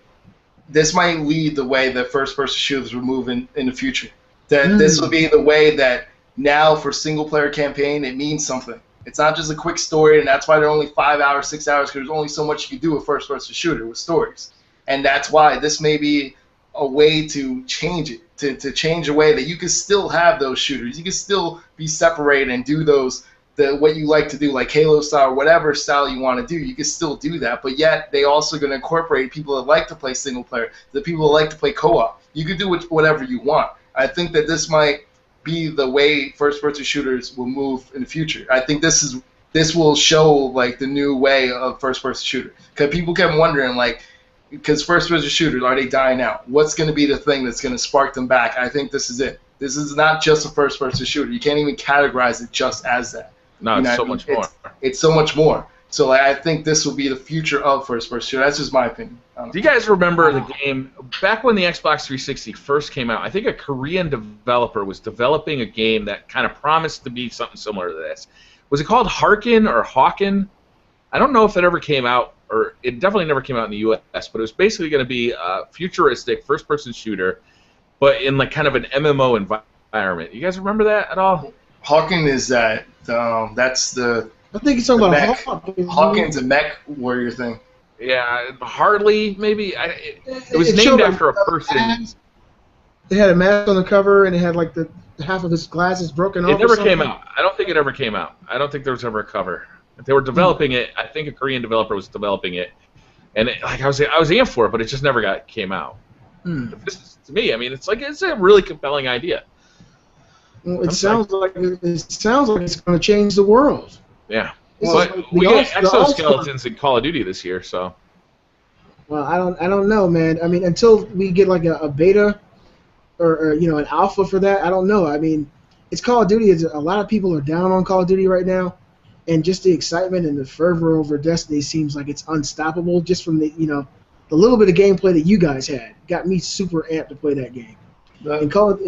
Speaker 2: this might lead the way that first-person shooters will move in the future. That this will be the way that now for single-player campaign, it means something. It's not just a quick story, and that's why they're only 5 hours, 6 hours, because there's only so much you can do with first-person shooter with stories. And that's why this may be a way to change it, to change a way that you can still have those shooters. You can still be separated and do what you like to do, like Halo style, whatever style you want to do. You can still do that, but yet they also going to incorporate people that like to play single player, the people that like to play co-op. You can do whatever you want. I think that this might be the way first-person shooters will move in the future. I think this will show like the new way of first-person shooter. Because people kept wondering, like, because first-person shooters, are they dying out? What's going to be the thing that's going to spark them back? I think this is it. This is not just a first-person shooter. You can't even categorize it just as that.
Speaker 1: No, it's so much more.
Speaker 2: It's so much more. So like, I think this will be the future of first-person shooter. That's just my opinion.
Speaker 1: Do you guys remember the game back when the Xbox 360 first came out? I think a Korean developer was developing a game that kind of promised to be something similar to this. Was it called Harkin or Hawken? I don't know if it ever came out, or it definitely never came out in the U.S., but it was basically going to be a futuristic first-person shooter, but in like kind of an MMO environment. You guys remember that at all?
Speaker 2: Hawken is that. That's the.
Speaker 3: I think it's talking about
Speaker 2: Hawken's a mech warrior thing.
Speaker 1: Yeah, Hardly maybe. It was named after a person.
Speaker 3: They had a mask on the cover, and it had like the half of his glasses broken off.
Speaker 1: It never came out. I don't think it ever came out. I don't think there was ever a cover. If they were developing it, I think a Korean developer was developing it, and I was amped for it, but it just never came out. This, to me, I mean, it's a really compelling idea.
Speaker 3: Well, it sounds like it's going to change the world.
Speaker 1: Yeah. But we get exoskeletons in Call of Duty this year, so.
Speaker 3: Well, I don't know, man. I mean, until we get like a beta or an alpha for that, I don't know. I mean, it's Call of Duty. A lot of people are down on Call of Duty right now, and just the excitement and the fervor over Destiny seems like it's unstoppable. Just from the little bit of gameplay that you guys had got me super amped to play that game. And Call of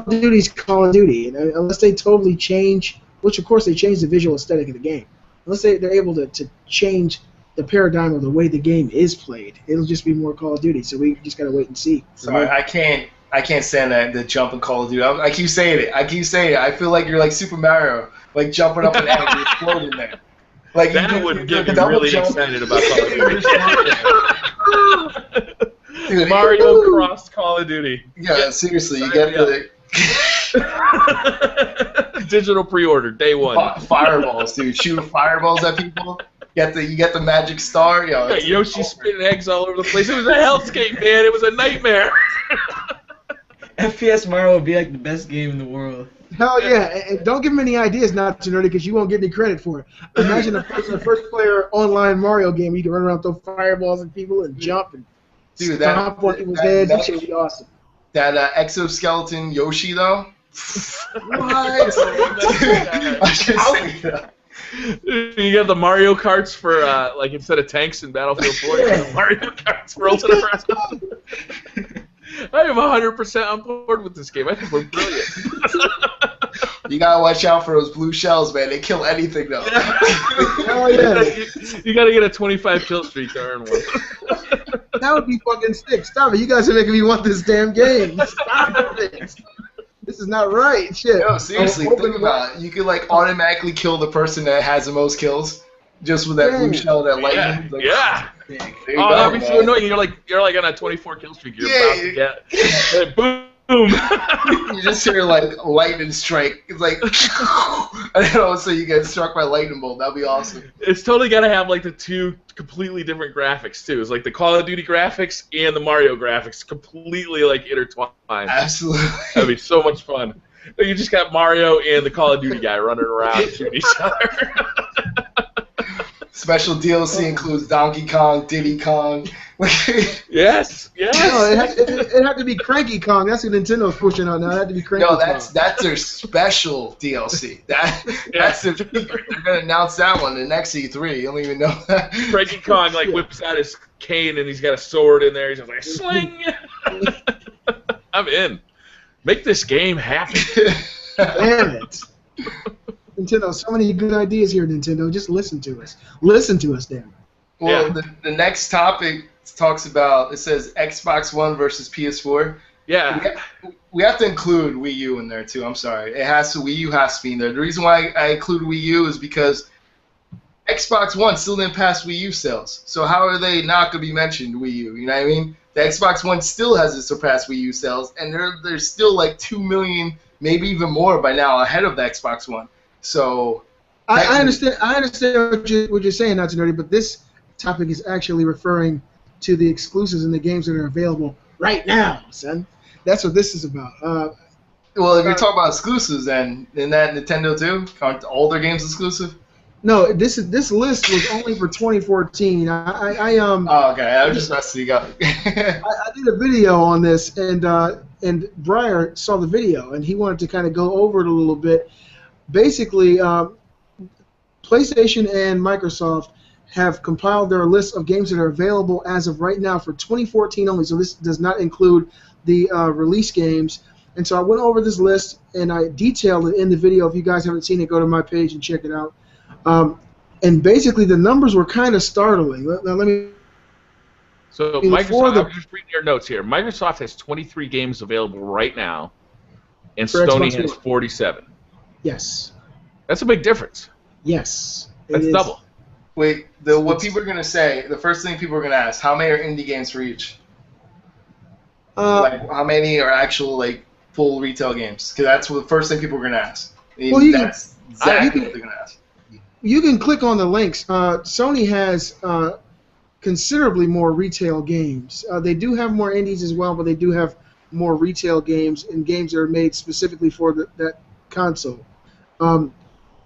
Speaker 3: Duty's Call of Duty, and unless they totally change, which of course they change the visual aesthetic of the game. Unless they're able to change the paradigm of the way the game is played, it'll just be more Call of Duty. So we just gotta wait and see.
Speaker 2: Sorry, I can't stand the jump in Call of Duty. I keep saying it. I feel like you're like Super Mario, like jumping up and down, exploding there. Like
Speaker 1: that would get me really excited about Call of Duty. Dude, Mario Cross Call of Duty.
Speaker 2: Yeah, seriously, you get the
Speaker 1: digital pre-order day one.
Speaker 2: Fireballs, dude. Shoot fireballs at people. You get the magic star.
Speaker 1: Yoshi spitting eggs all over the place. It was a hellscape, man. It was a nightmare.
Speaker 4: FPS Mario would be like the best game in the world.
Speaker 3: Hell yeah! And don't give him any ideas, not too nerdy, because you won't get any credit for it. Imagine a first-player online Mario game where you can run around, throw fireballs at people, and jump and stomp on people's heads. That should be awesome.
Speaker 2: That exoskeleton Yoshi, though.
Speaker 3: What?
Speaker 2: I should say that.
Speaker 1: You got the Mario Karts for like instead of tanks in Battlefield 4, you have the Mario Karts for Ultimate Wrestling. I am 100% on board with this game. I think we're brilliant.
Speaker 2: You gotta watch out for those blue shells, man. They kill anything, though.
Speaker 3: Hell yeah.
Speaker 1: You gotta get a 25 kill streak to earn one.
Speaker 3: That would be fucking sick. Stop it. You guys are making me want this damn game. Stop it. This is not right. Shit.
Speaker 2: No, seriously, think about it. You could like automatically kill the person that has the most kills just with that blue shell, that lightning.
Speaker 1: Yeah. That'd be so annoying. You're like on a 24 kill streak. You're about to get boom.
Speaker 2: You just hear like lightning strike. It's like, and then all of a sudden you get struck by a lightning bolt. That'd be awesome.
Speaker 1: It's totally gotta have like the two completely different graphics too. It's like the Call of Duty graphics and the Mario graphics completely like intertwined.
Speaker 2: Absolutely.
Speaker 1: That'd be so much fun. You just got Mario and the Call of Duty guy running around shooting each other.
Speaker 2: Special DLC includes Donkey Kong, Diddy Kong.
Speaker 1: Yes.
Speaker 3: No, it had to be Cranky Kong. That's what Nintendo's pushing out now. It had to be Cranky
Speaker 2: No,
Speaker 3: Kong.
Speaker 2: that's their special DLC. That's their secret. They're gonna announce that one the next E3. You don't even know that.
Speaker 1: Cranky Kong like whips out his cane and he's got a sword in there. He's just like sling. I'm in. Make this game happen.
Speaker 3: Damn it. Nintendo, so many good ideas here, Nintendo. Just listen to us. Listen to us, damn it.
Speaker 2: Well,
Speaker 1: Yeah.
Speaker 2: the next topic talks about, it says Xbox One versus PS4.
Speaker 1: Yeah.
Speaker 2: We have to include Wii U in there too. I'm sorry. Wii U has to be in there. The reason why I include Wii U is because Xbox One still didn't pass Wii U sales. So how are they not going to be mentioned, Wii U? You know what I mean? The Xbox One still hasn't surpassed Wii U sales, and they're still like 2 million, maybe even more by now, ahead of the Xbox One. So
Speaker 3: I understand what you're saying, not to nerdy, but this topic is actually referring to the exclusives and the games that are available right now, son. That's what this is about.
Speaker 2: well, if you're talking about exclusives, then isn't that Nintendo too? Aren't all their games exclusive?
Speaker 3: No, this list was only for 2014.
Speaker 2: Oh, okay. I was just messing you up.
Speaker 3: I did a video on this, and Breyer saw the video, and he wanted to kind of go over it a little bit. Basically, PlayStation and Microsoft have compiled their list of games that are available as of right now for 2014 only, so this does not include the release games. And so I went over this list, and I detailed it in the video. If you guys haven't seen it, go to my page and check it out. And basically, the numbers were kind of startling. Now, let me...
Speaker 1: So Microsoft, I'm just reading your notes here. Microsoft has 23 games available right now, and
Speaker 3: For
Speaker 1: Sony
Speaker 3: Xbox
Speaker 1: has
Speaker 3: One.
Speaker 1: 47.
Speaker 3: Yes.
Speaker 1: That's a big difference.
Speaker 3: Yes. it
Speaker 1: That's
Speaker 3: is.
Speaker 1: double.
Speaker 2: Wait, what people are going to say, the first thing people are going to ask, how many are indie games for each? Like, how many are actual, like, full retail games? Because that's the first thing people are going to ask. I mean,
Speaker 3: Well,
Speaker 2: that's exactly what they're going to ask.
Speaker 3: You can click on the links. Sony has considerably more retail games. They do have more indies as well, but they do have more retail games and games that are made specifically for that console. And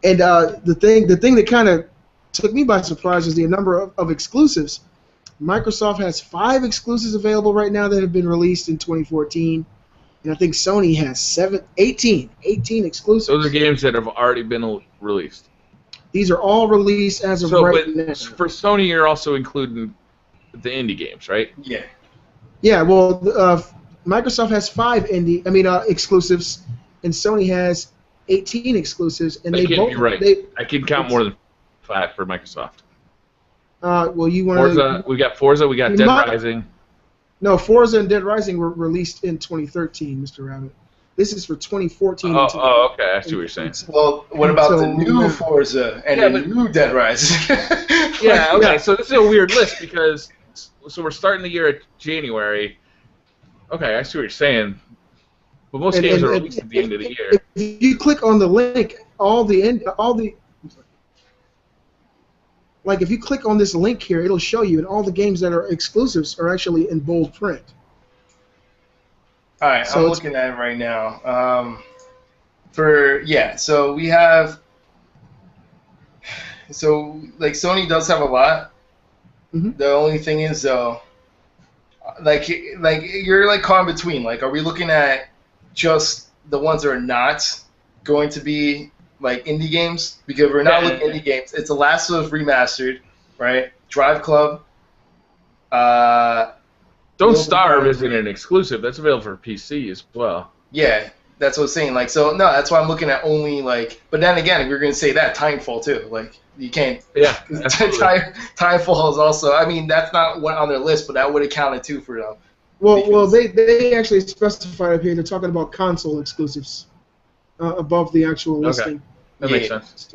Speaker 3: the thing that kind of took me by surprise is the number of exclusives. Microsoft has 5 exclusives available right now that have been released in 2014, and I think Sony has 18 exclusives.
Speaker 1: Those are games that have already been released.
Speaker 3: These are all released as of
Speaker 1: So,
Speaker 3: right
Speaker 1: but
Speaker 3: now.
Speaker 1: for Sony, you're also including the indie games, right?
Speaker 2: Yeah.
Speaker 3: Yeah, well, Microsoft has 5 exclusives, and Sony has 18 exclusives, and
Speaker 1: That
Speaker 3: they
Speaker 1: can't
Speaker 3: both.
Speaker 1: be right.
Speaker 3: They,
Speaker 1: I can count more than 5 for Microsoft.
Speaker 3: well, you want
Speaker 1: Forza, we got Forza, we got
Speaker 3: You
Speaker 1: Dead
Speaker 3: might-
Speaker 1: Rising.
Speaker 3: No, Forza and Dead Rising were released in 2013, Mr. Rabbit. This is for 2014.
Speaker 1: Oh, okay, I see what you're saying.
Speaker 2: Well, what about
Speaker 3: So,
Speaker 2: the new
Speaker 3: yeah.
Speaker 2: Forza and
Speaker 1: Yeah,
Speaker 2: the
Speaker 1: but-
Speaker 2: new Dead Rising?
Speaker 1: Yeah, okay,
Speaker 3: Yeah.
Speaker 1: so this is a weird list because so we're starting the year at January. Okay, I see what you're saying. But most games are released at the end of the year.
Speaker 3: If you click on the link, like if you click on this link here, it'll show you, and all the games that are exclusives are actually in bold print.
Speaker 2: All right,
Speaker 3: So
Speaker 2: I'm
Speaker 3: it's-
Speaker 2: looking at it right now. So we have. So like Sony does have a lot.
Speaker 3: Mhm.
Speaker 2: The only thing is though, like you're like caught in between. Like, are we looking at just the ones that are not going to be like indie games? Because we're not looking at indie games. It's The Last of Us Remastered, right? Drive Club.
Speaker 1: Don't
Speaker 2: Little
Speaker 1: Starve
Speaker 2: Bit-
Speaker 1: isn't an exclusive. That's available for PC as well.
Speaker 2: Yeah, that's what I'm saying. Like, so no, that's why I'm looking at only like. But then again, if you're gonna say that, Timefall too. Like, you can't.
Speaker 1: Yeah, absolutely.
Speaker 2: Timefall is also. I mean, that's not one on their list, but that would have counted too for them.
Speaker 3: Well, they actually specified up here. They're talking about console exclusives above the actual
Speaker 1: Okay.
Speaker 3: listing.
Speaker 1: That makes
Speaker 2: Yeah.
Speaker 1: sense.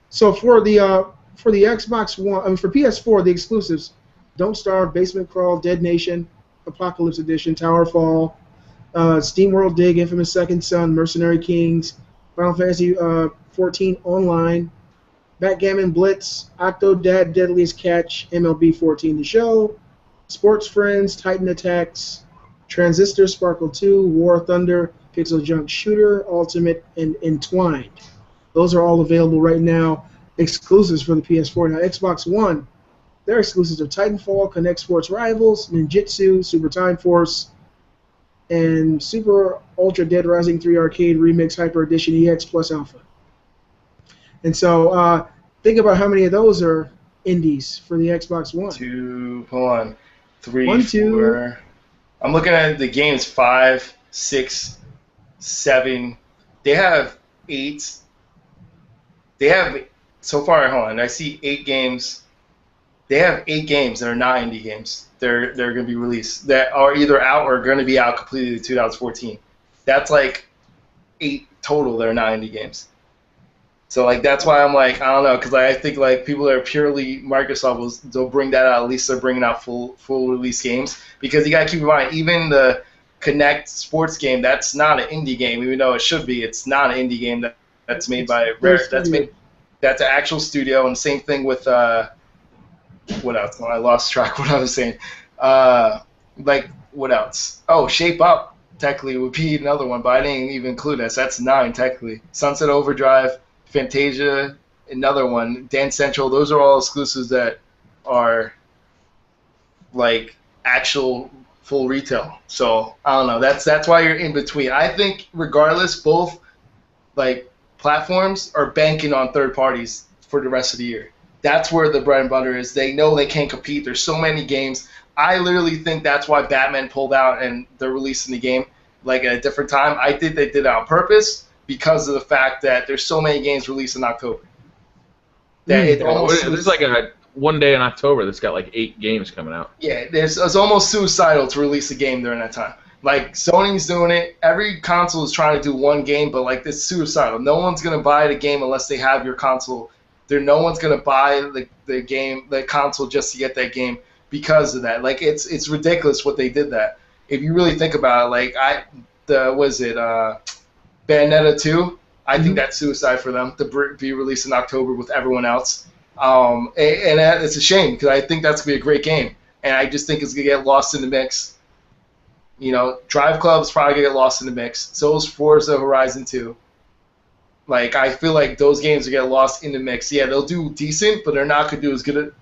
Speaker 3: So for the Xbox One, for PS4, the exclusives: Don't Starve, Basement Crawl, Dead Nation, Apocalypse Edition, Towerfall, SteamWorld Dig, Infamous Second Son, Mercenary Kings, Final Fantasy 14 Online, Backgammon Blitz, Octodad Deadliest Catch, MLB 14 The Show, Sports Friends, Titan Attacks, Transistor Sparkle 2, War Thunder, Pixel Junk Shooter, Ultimate, and Entwined. Those are all available right now, exclusives for the PS4. Now, Xbox One, they're exclusives of Titanfall, Connect Sports Rivals, Ninjutsu, Super Time Force, and Super Ultra Dead Rising 3 Arcade Remix Hyper Edition EX Plus Alpha. And so, think about how many of those are indies for the Xbox One.
Speaker 2: 2, hold on, 3,
Speaker 3: 1, 2.
Speaker 2: 4. I'm looking at the games 5, 6, 7. They have 8. They have, so far, hold on, I see 8 games. They have 8 games that are not indie games. They're going to be released that are either out or going to be out completely in 2014. That's like 8 total that are not indie games. So like that's why I'm like, I don't know, because I think like people that are purely Microsoft they'll bring that out. At least they're bringing out full release games, because you got to keep in mind, even the Connect sports game, that's not an indie game, even though it should be. It's not an indie game that's made by Rare. That's an actual studio, and same thing with what else? I lost track what I was saying. Like, what else? Oh, Shape Up, technically, would be another one, but I didn't even include that. So that's 9, technically. Sunset Overdrive, Fantasia, another one. Dance Central, those are all exclusives that are, like, actual full retail. So, I don't know. That's why you're in between. I think, regardless, both, like, platforms are banking on third parties for the rest of the year. That's where the bread and butter is. They know they can't compete. There's so many games. I literally think that's why Batman pulled out and they're releasing the game like at a different time. I think they did it on purpose because of the fact that there's so many games released in October. That
Speaker 1: there's like one day in October that's got like 8 games coming out.
Speaker 2: Yeah, it's almost suicidal to release a game during that time. Like, Sony's doing it. Every console is trying to do one game, but like this suicidal. No one's going to buy the game unless they have your console. No one's gonna buy the console just to get that game because of that. Like it's ridiculous what they did that. If you really think about it, like Bayonetta 2. I think that's suicide for them to be released in October with everyone else. And it's a shame because I think that's gonna be a great game, and I just think it's gonna get lost in the mix. You know, Drive Club's probably gonna get lost in the mix. So is Forza Horizon 2. Like, I feel like those games will get lost in the mix. Yeah, they'll do decent, but they're not going to do as good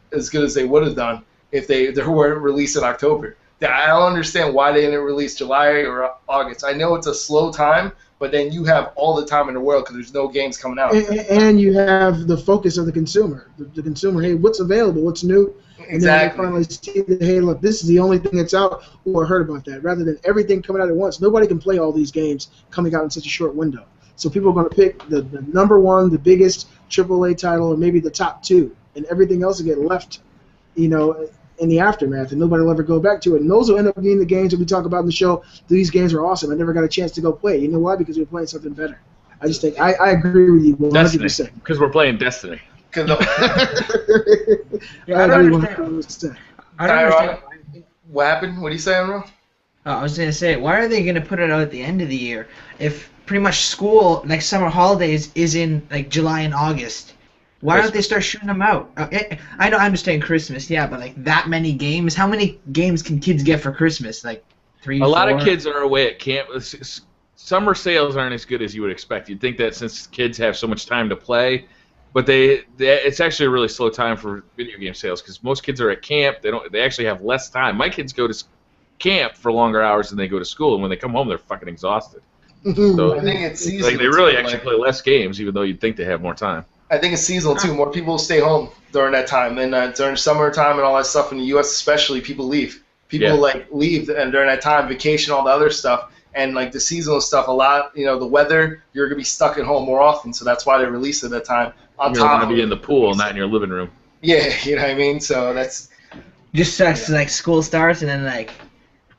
Speaker 2: as they would have done if they weren't released in October. I don't understand why they didn't release July or August. I know it's a slow time, but then you have all the time in the world because there's no games coming out.
Speaker 3: And you have the focus of the consumer. The consumer, hey, what's available? What's new? And
Speaker 2: exactly.
Speaker 3: then they finally see that, hey, look, this is the only thing that's out. Or heard about that. Rather than everything coming out at once. Nobody can play all these games coming out in such a short window. So people are going to pick the number one, the biggest AAA title, or maybe the top 2, and everything else will get left, you know, in the aftermath, and nobody will ever go back to it. And those will end up being the games that we talk about in the show. These games are awesome. I never got a chance to go play. You know why? Because we're playing something better. I just think I agree with you 100%.
Speaker 1: Because we're playing Destiny.
Speaker 3: I agree 100%.
Speaker 4: I don't understand.
Speaker 2: What happened? What are you saying, bro?
Speaker 4: I was gonna say, why are they gonna put it out at the end of the year if pretty much school, like summer holidays, is in like July and August? Why don't they start shooting them out? I don't understand Christmas, yeah, but like that many games. How many games can kids get for Christmas? Like 3, 4?
Speaker 1: A lot of kids are away at camp. Summer sales aren't as good as you would expect. You'd think that since kids have so much time to play, but it's actually a really slow time for video game sales because most kids are at camp. They actually have less time. My kids go to camp for longer hours than they go to school, and when they come home, they're fucking exhausted. So
Speaker 2: I think it's seasonal.
Speaker 1: Like they really actually play less games, even though you'd think they have more time.
Speaker 2: I think it's seasonal too. More people stay home during that time, and during summertime and all that stuff in the U.S. especially, people leave. People leave, and during that time, vacation, all the other stuff, and like the seasonal stuff, a lot. You know, the weather, you're gonna be stuck at home more often, so that's why they release it at that time.
Speaker 1: You're gonna be in the pool, not in your living room.
Speaker 2: Yeah, you know what I mean. So that's
Speaker 4: just sucks. Like school starts, and then like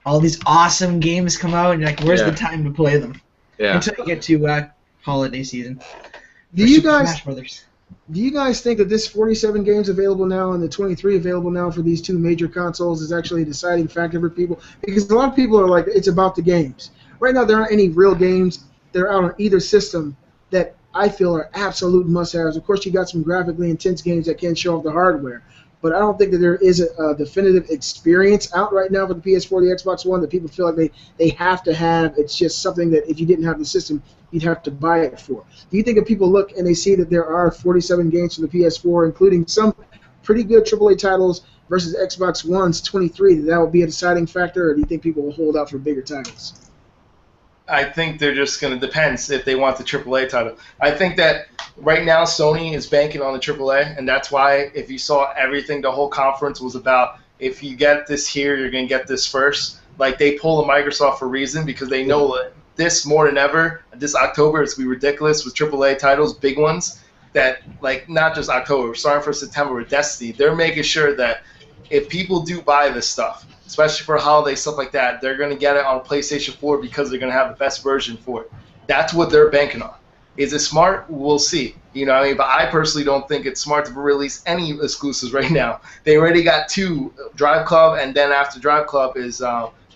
Speaker 4: all these awesome games come out, and you're like, where's the time to play them?
Speaker 1: Yeah.
Speaker 4: Until you get to holiday season.
Speaker 3: Do you
Speaker 4: Smash Brothers.
Speaker 3: Do you guys think that this 47 games available now and the 23 available now for these 2 major consoles is actually a deciding factor for people? Because a lot of people are like, it's about the games. right now there aren't any real games that are out on either system that I feel are absolute must-haves. Of course, you got some graphically intense games that can show off the hardware, but I don't think that there is a definitive experience out right now for the PS4, the Xbox One, that people feel like they have to have. It's just something that if you didn't have the system, you'd have to buy it for. Do you think if people look and they see that there are 47 games for the PS4, including some pretty good AAA titles, versus Xbox One's 23, that would be a deciding factor, or do you think people will hold out for bigger titles?
Speaker 2: I think they're just going to depend if they want the AAA title. I think that right now Sony is banking on the AAA, and that's why if you saw everything, the whole conference was about if you get this here, you're going to get this first. Like they pull a Microsoft for a reason because they know that this more than ever, this October is going to be ridiculous with AAA titles, big ones, that like not just October, starting for September with Destiny. They're making sure that if people do buy this stuff, especially for holiday stuff like that, they're going to get it on PlayStation 4 because they're going to have the best version for it. That's what they're banking on. Is it smart? We'll see. You know what I mean? But I personally don't think it's smart to release any exclusives right now. They already got 2, Drive Club, and then after Drive Club is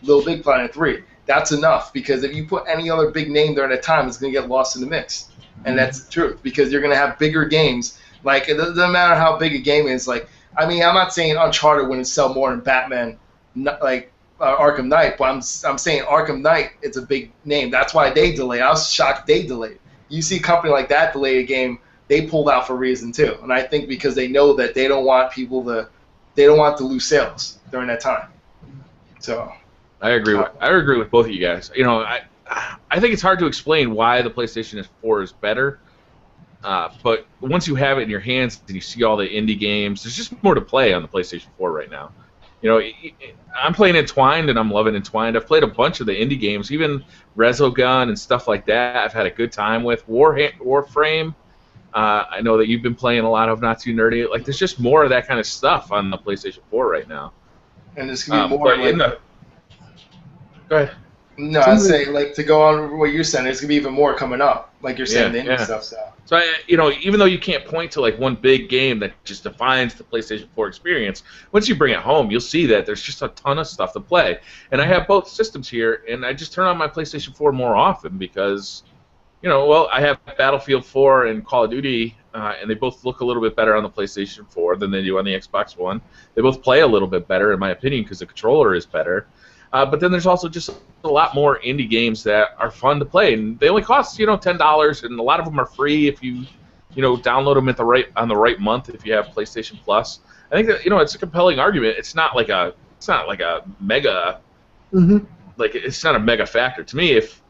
Speaker 2: Little Big Planet 3. That's enough, because if you put any other big name during that time, it's going to get lost in the mix. And that's the truth, because you're going to have bigger games. Like, it doesn't matter how big a game is. Like, I mean, I'm not saying Uncharted wouldn't sell more than Batman, like Arkham Knight, but I'm saying Arkham Knight, it's a big name. That's why they delayed. I was shocked they delayed. You see a company like that delay a game, they pulled out for a reason too. And I think because they know that they don't want to lose sales during that time. So
Speaker 1: I agree with both of you guys. You know, I think it's hard to explain why the PlayStation 4 is better. But once you have it in your hands and you see all the indie games, there's just more to play on the PlayStation 4 right now. You know, I'm playing Entwined and I'm loving Entwined. I've played a bunch of the indie games, even Resogun and stuff like that. I've had a good time with Warframe. I know that you've been playing a lot of Not Too Nerdy. Like, there's just more of that kind of stuff on the PlayStation 4 right now.
Speaker 2: And there's going to be more.
Speaker 1: Go ahead.
Speaker 2: No, I'd say, like, to go on what you're saying, there's going to be even more coming up. Like you're saying, the indie stuff.
Speaker 1: So, you know, even though you can't point to, like, one big game that just defines the PlayStation 4 experience, once you bring it home, you'll see that there's just a ton of stuff to play. And I have both systems here, and I just turn on my PlayStation 4 more often because, you know, well, I have Battlefield 4 and Call of Duty, and they both look a little bit better on the PlayStation 4 than they do on the Xbox One. They both play a little bit better, in my opinion, because the controller is better. But then there's also just a lot more indie games that are fun to play, and they only cost, you know, $10, and a lot of them are free if you download them on the right month if you have PlayStation Plus. I think that, you know, it's a compelling argument. It's not like a mega, like, it's not a mega factor to me. If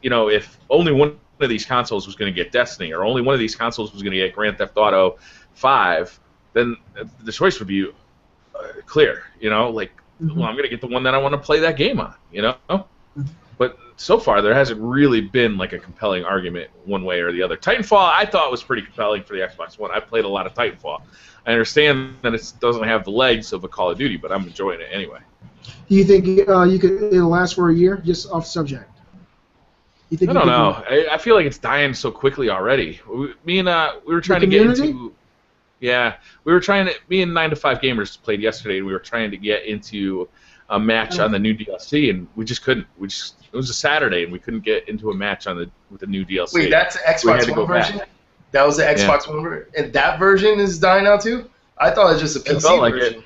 Speaker 1: only one of these consoles was going to get Destiny, or only one of these consoles was going to get Grand Theft Auto 5, then the choice would be clear. You know, like. Well, I'm going to get the one that I want to play that game on, you know? But so far, there hasn't really been, like, a compelling argument one way or the other. Titanfall, I thought was pretty compelling for the Xbox One. I played a lot of Titanfall. I understand that it doesn't have the legs of a Call of Duty, but I'm enjoying it anyway.
Speaker 3: Do you think it'll last for a year, just off subject?
Speaker 1: I don't know. I feel like it's dying so quickly already. We were trying to get into... Yeah, me and 9 to 5 Gamers played yesterday, and we were trying to get into a match on the new DLC, and we just couldn't. It was a Saturday, and we couldn't get into a match with the new DLC.
Speaker 2: Wait, that's the Xbox One version? That was the Xbox One version? And that version is dying out too? I thought it was just a PC version.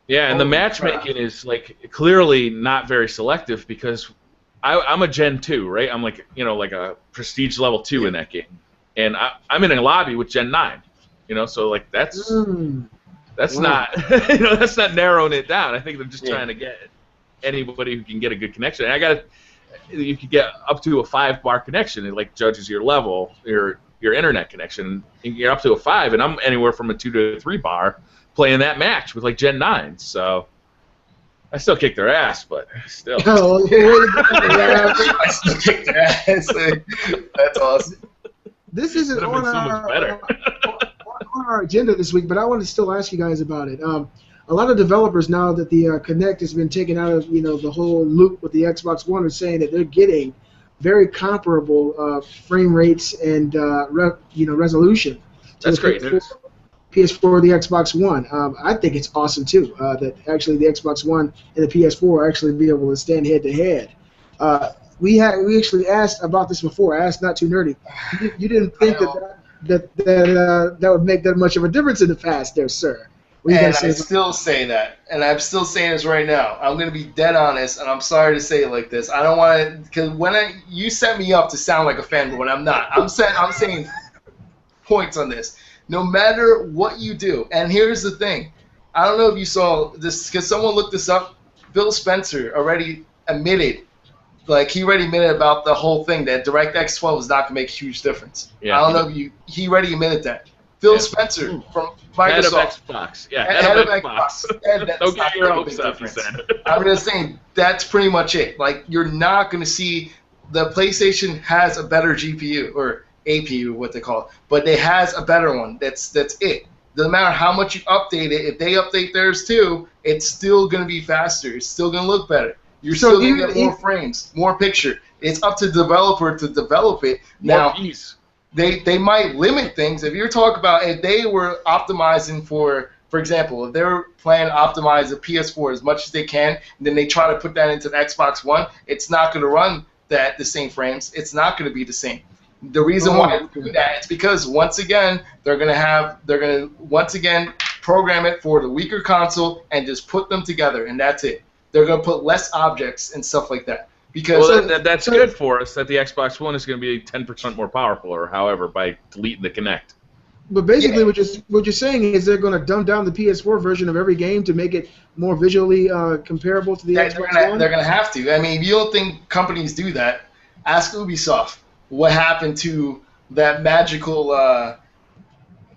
Speaker 1: Yeah, and the matchmaking is, like, clearly not very selective, because I'm a Gen 2, right? I'm like, you know, like a prestige level 2 in that game. And I'm in a lobby with Gen 9. You know, so, like, that's not that's not narrowing it down. I think they're just trying to get anybody who can get a good connection. And you could get up to a 5-bar connection. It, like, judges your level, your internet connection. You can get up to a 5, and I'm anywhere from a 2 to a 3 bar playing that match with, like, Gen 9. So I still kick their ass, but still.
Speaker 2: I still kick their ass. That's awesome.
Speaker 3: This isn't on our agenda this week, but I want to still ask you guys about it. A lot of developers, now that the Kinect has been taken out of the whole loop with the Xbox One, are saying that they're getting very comparable frame rates and resolution.
Speaker 1: That's great news.
Speaker 3: PS4, the Xbox One. I think it's awesome too that actually the Xbox One and the PS4 actually be able to stand head to head. we actually asked about this before. I asked Not Too Nerdy. You didn't think that would make that much of a difference in the past, there, sir.
Speaker 2: And I still say that, and I'm still saying this right now. I'm gonna be dead honest, and I'm sorry to say it like this. I don't want to, because you set me up to sound like a fanboy, when I'm not. I'm saying points on this. No matter what you do, and here's the thing. I don't know if you saw this, because someone looked this up. Phil Spencer already admitted, he already admitted about the whole thing that DirectX 12 is not gonna make a huge difference. Yeah, I don't know if he already admitted that. Phil Spencer from Microsoft.
Speaker 1: Head of Xbox. Yeah, head of Xbox. Don't get your hopes up, he said.
Speaker 2: I'm just saying, that's pretty much it. You're not going to see, the PlayStation has a better GPU, or APU, what they call it, but it has a better one. That's it. Doesn't matter how much you update it. If they update theirs too, it's still going to be faster. It's still going to look better. You're still going to get more frames, more picture. It's up to the developer to develop it. Now, They might limit things. If you're talking about, if they were optimizing for example, if they're planning to optimize the PS4 as much as they can, and then they try to put that into the Xbox One, it's not going to run the same frames. It's not going to be the same. The reason why they do that is because once again they're going to once again program it for the weaker console and just put them together, and that's it. They're going to put less objects and stuff like that. Because
Speaker 1: that's good for us that the Xbox One is going to be 10% more powerful, or however, by deleting the Kinect.
Speaker 3: But basically, what you're saying is they're going to dumb down the PS4 version of every game to make it more visually comparable to the Xbox One?
Speaker 2: They're going to have to. I mean, if you don't think companies do that, ask Ubisoft what happened to that magical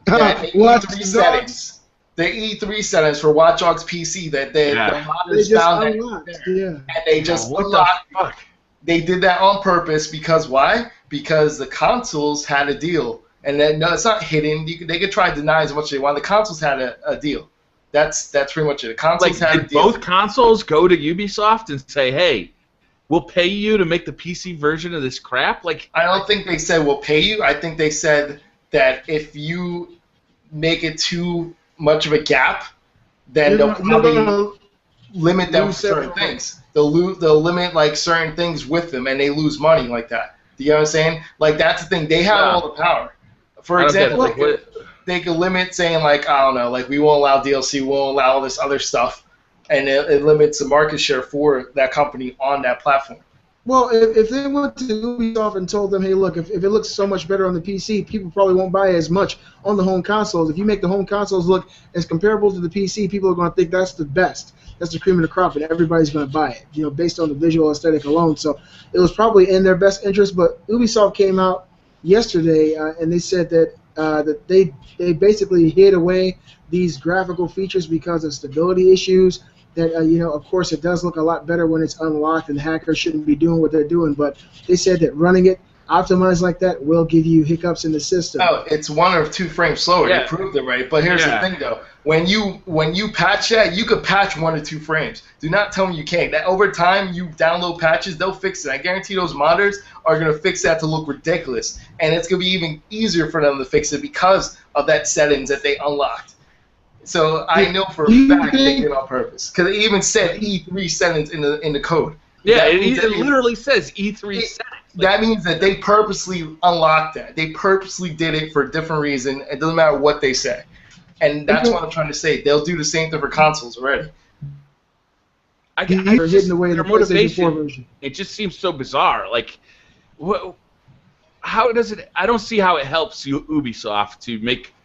Speaker 2: E3 settings. The E3 settings for Watch Dogs PC that the modders found and they just unlocked. They did that on purpose because why? Because the consoles had a deal, and then, no, it's not hidden. They could try to deny as much as they want. The consoles had a deal. That's pretty much it. The consoles had a deal.
Speaker 1: Both consoles go to Ubisoft and say, "Hey, we'll pay you to make the PC version of this crap"?
Speaker 2: I don't think they said we'll pay you. I think they said that if you make it too much of a gap, then they'll probably limit them for certain things. They'll limit certain things with them, and they lose money like that. Do you know what I'm saying? That's the thing. They have all the power. For example, they could limit saying I don't know, we won't allow DLC, we won't allow all this other stuff, and it limits the market share for that company on that platform.
Speaker 3: Well, if they went to Ubisoft and told them, hey, look, if it looks so much better on the PC, people probably won't buy as much on the home consoles. If you make the home consoles look as comparable to the PC, people are going to think that's the best. That's the cream of the crop, and everybody's going to buy it, based on the visual aesthetic alone. So it was probably in their best interest. But Ubisoft came out yesterday, and they said that they basically hid away these graphical features because of stability issues. That of course, it does look a lot better when it's unlocked, and hackers shouldn't be doing what they're doing. But they said that running it optimized like that will give you hiccups in the system.
Speaker 2: Oh, it's 1 or 2 frames slower. Yeah. They proved it right. But here's the thing, though: when you patch that, you could patch 1 or 2 frames. Do not tell me you can't. That over time, you download patches, they'll fix it. I guarantee those modders are gonna fix that to look ridiculous, and it's gonna be even easier for them to fix it because of that settings that they unlocked. So I know for a fact they did it on purpose, because it even said E3 settings in the code.
Speaker 1: Yeah, it literally says E3 settings.
Speaker 2: That means that they purposely unlocked that. They purposely did it for a different reason. It doesn't matter what they say, and that's what I'm trying to say. They'll do the same thing for consoles already.
Speaker 1: Their motivation, it just seems so bizarre. How does it? I don't see how it helps Ubisoft to make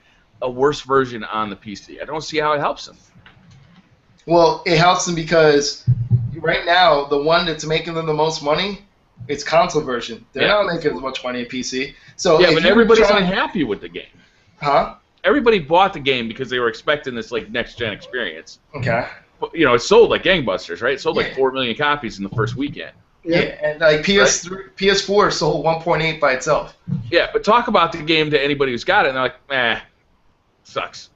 Speaker 1: a worse version on the PC. I don't see how it helps them.
Speaker 2: Well, it helps them because right now the one that's making them the most money, it's console version. They're not making as much money in PC. So
Speaker 1: but everybody's unhappy with the game.
Speaker 2: Huh?
Speaker 1: Everybody bought the game because they were expecting this next gen experience.
Speaker 2: Okay.
Speaker 1: It sold like gangbusters, right? It sold 4 million copies in the first weekend.
Speaker 2: Yeah, and PS4 sold 1.8 by itself.
Speaker 1: Yeah, but talk about the game to anybody who's got it, and they're like, sucks.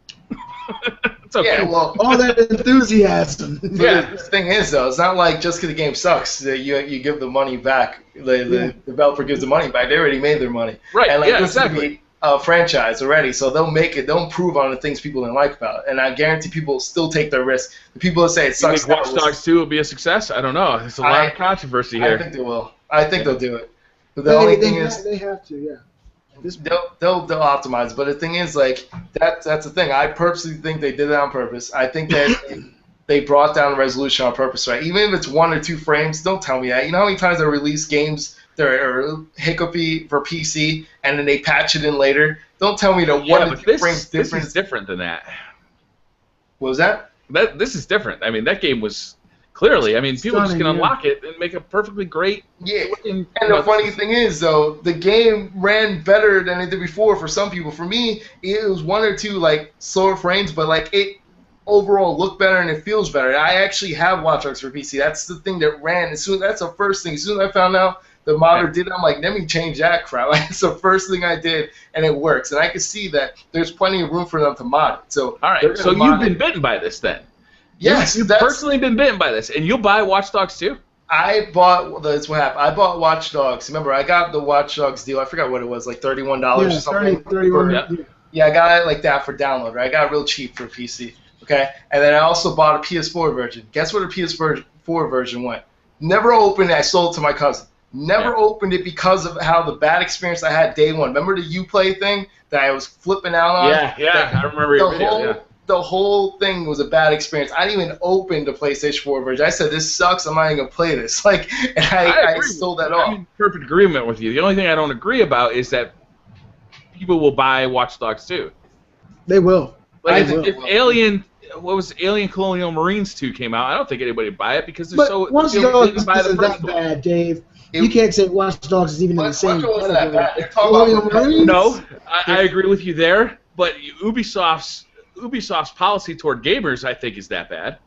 Speaker 1: It's okay.
Speaker 2: Yeah, well,
Speaker 3: all that enthusiasm.
Speaker 2: Yeah, the thing is, though, it's not like just because the game sucks that you give the money back. The developer gives the money back. They already made their money.
Speaker 1: Right,
Speaker 2: and
Speaker 1: this is going to
Speaker 2: be a franchise already, so they'll make it. They'll improve on the things people didn't like about it. And I guarantee people will still take their risk. The people that say it sucks.
Speaker 1: You think Watch Dogs 2 will be a success? I don't know. There's a lot of controversy here.
Speaker 2: I think they will. I think they'll do it. But the only thing is,
Speaker 3: they have to, yeah.
Speaker 2: they'll optimize. But the thing is, like, that's the thing. I purposely think they did it on purpose. I think that they brought down the resolution on purpose, right? Even if it's 1 or 2 frames, don't tell me that. You know how many times they release games that are hiccupy for PC and then they patch it in later? Don't tell me that 1 or 2 frames difference.
Speaker 1: This is different than that.
Speaker 2: What was that?
Speaker 1: This is different. I mean, that game was clearly. I mean, people just can unlock it and make a perfectly great.
Speaker 2: Yeah. And the funny thing is, though, the game ran better than it did before for some people. For me, it was 1 or 2 like slower frames, but like it overall looked better and it feels better. I actually have Watch Dogs for PC. That's the thing that ran. That's the first thing. As soon as I found out the modder did it, I'm like, let me change that crap. Like, it's the first thing I did, and it works. And I can see that there's plenty of room for them to mod it. So
Speaker 1: all right. So you've been bitten by this then.
Speaker 2: Yes,
Speaker 1: you've personally been bitten by this, and you'll buy Watch Dogs too?
Speaker 2: That's what happened. I bought Watch Dogs. Remember, I got the Watch Dogs deal. I forgot what it was, like $31 or something.
Speaker 3: $31.
Speaker 2: Yeah, I got it like that for download, right? I got it real cheap for PC, okay? And then I also bought a PS4 version. Guess where the PS4 version went? Never opened it. I sold it to my cousin. Never opened it because of how the bad experience I had day one. Remember the Uplay thing that I was flipping out on?
Speaker 1: Yeah. I remember your video,
Speaker 2: The whole thing was a bad experience. I didn't even open the PlayStation 4 version. I said, this sucks. I'm not even going to play this. Like, and I sold that off.
Speaker 1: I'm in perfect agreement with you. The only thing I don't agree about is that people will buy Watch Dogs 2.
Speaker 3: They will.
Speaker 1: Like, if Alien Colonial Marines 2 came out, I don't think anybody would buy it because they're so...
Speaker 3: Watch Dogs isn't that bad, Dave. You can't say Watch Dogs is even in the same category.
Speaker 1: No, I agree with you there, but Ubisoft's policy toward gamers, I think, is that bad.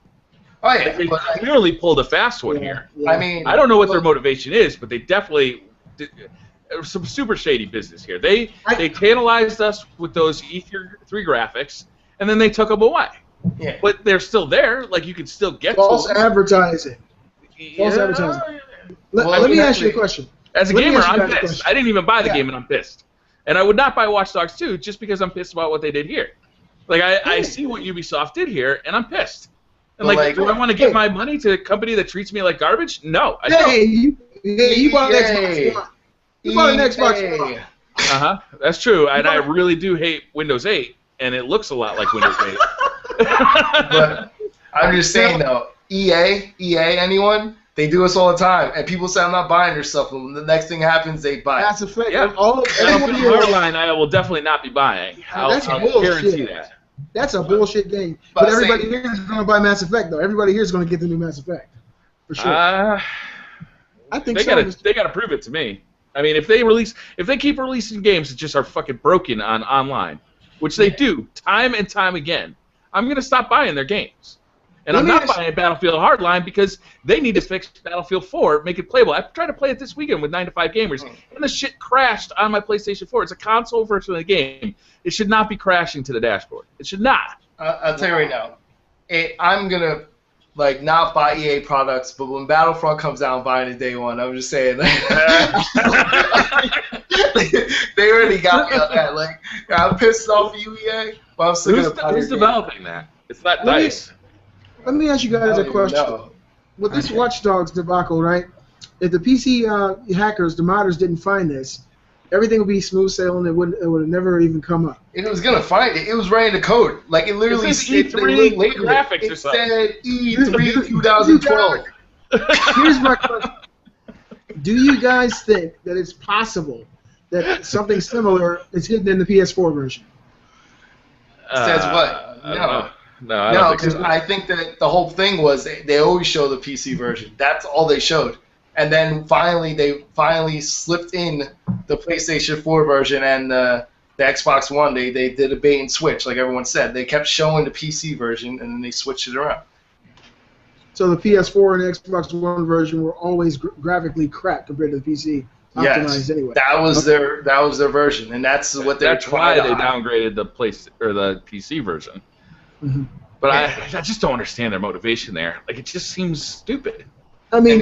Speaker 2: Oh yeah,
Speaker 1: they clearly pulled a fast one here.
Speaker 2: Yeah. I mean,
Speaker 1: I don't know what their motivation is, but they definitely did some super shady business here. They tantalized us with those E3 graphics, and then they took them away.
Speaker 2: Yeah.
Speaker 1: But they're still there. Like, you can still get
Speaker 3: false
Speaker 1: to
Speaker 3: advertising. False advertising. Let me ask you a question.
Speaker 1: As a gamer, I'm pissed. I didn't even buy the game, and I'm pissed. And I would not buy Watch Dogs 2 just because I'm pissed about what they did here. Like, I see what Ubisoft did here, and I'm pissed. And, like, do I want to give my money to a company that treats me like garbage? No, I don't.
Speaker 3: You bought an Xbox One. You bought an Xbox One.
Speaker 1: Uh-huh. That's true, and I really do hate Windows 8, and it looks a lot like Windows 8.
Speaker 2: But I'm just saying, though, EA, anyone? They do this all the time, and people say I'm not buying their stuff, and the next thing happens, they buy it.
Speaker 3: That's a fact.
Speaker 1: Yeah. Hardline, I will definitely not be buying. I'll guarantee that.
Speaker 3: That's a bullshit game. But everybody here is going to buy Mass Effect, though. Everybody here is going to get the new Mass Effect, for sure.
Speaker 1: I think they got to prove it to me. I mean, if they keep releasing games that just are fucking broken on online, which they do time and time again, I'm going to stop buying their games. And I'm not buying Battlefield Hardline because they need to fix Battlefield 4, make it playable. I tried to play it this weekend with 9 to 5 Gamers, and the shit crashed on my PlayStation 4. It's a console version of the game. It should not be crashing to the dashboard. It should not. I'll
Speaker 2: tell you right now, I'm going to not buy EA products, but when Battlefront comes out, I'm buying it day one. I'm just saying. They already got me on that. Like, I'm pissed off at you, EA, but I'm still going to buy it.
Speaker 1: Who's developing that? It's not DICE.
Speaker 3: Let me ask you guys a question. With this Watch Dogs debacle, right? If the PC hackers, the modders, didn't find this, everything would be smooth sailing. It would have never even come up.
Speaker 2: It was gonna find it. It was writing the code. Like, it literally
Speaker 1: said E3 graphics or something.
Speaker 2: It said E3 2012.
Speaker 3: Here's my question: do you guys think that it's possible that something similar is hidden in the PS4 version?
Speaker 2: Says what?
Speaker 1: No,
Speaker 2: because I think that the whole thing was they always show the PC version. That's all they showed. And then they slipped in the PlayStation 4 version and the Xbox One. They did a bait and switch, like everyone said. They kept showing the PC version, and then they switched it around.
Speaker 3: So the PS4 and Xbox One version were always graphically crap compared to the PC optimized anyway.
Speaker 2: That was their version, and that's what they're trying.
Speaker 1: That's why they downgraded the the PC version.
Speaker 3: Mm-hmm.
Speaker 1: But I just don't understand their motivation there. Like, it just seems stupid.
Speaker 3: I mean,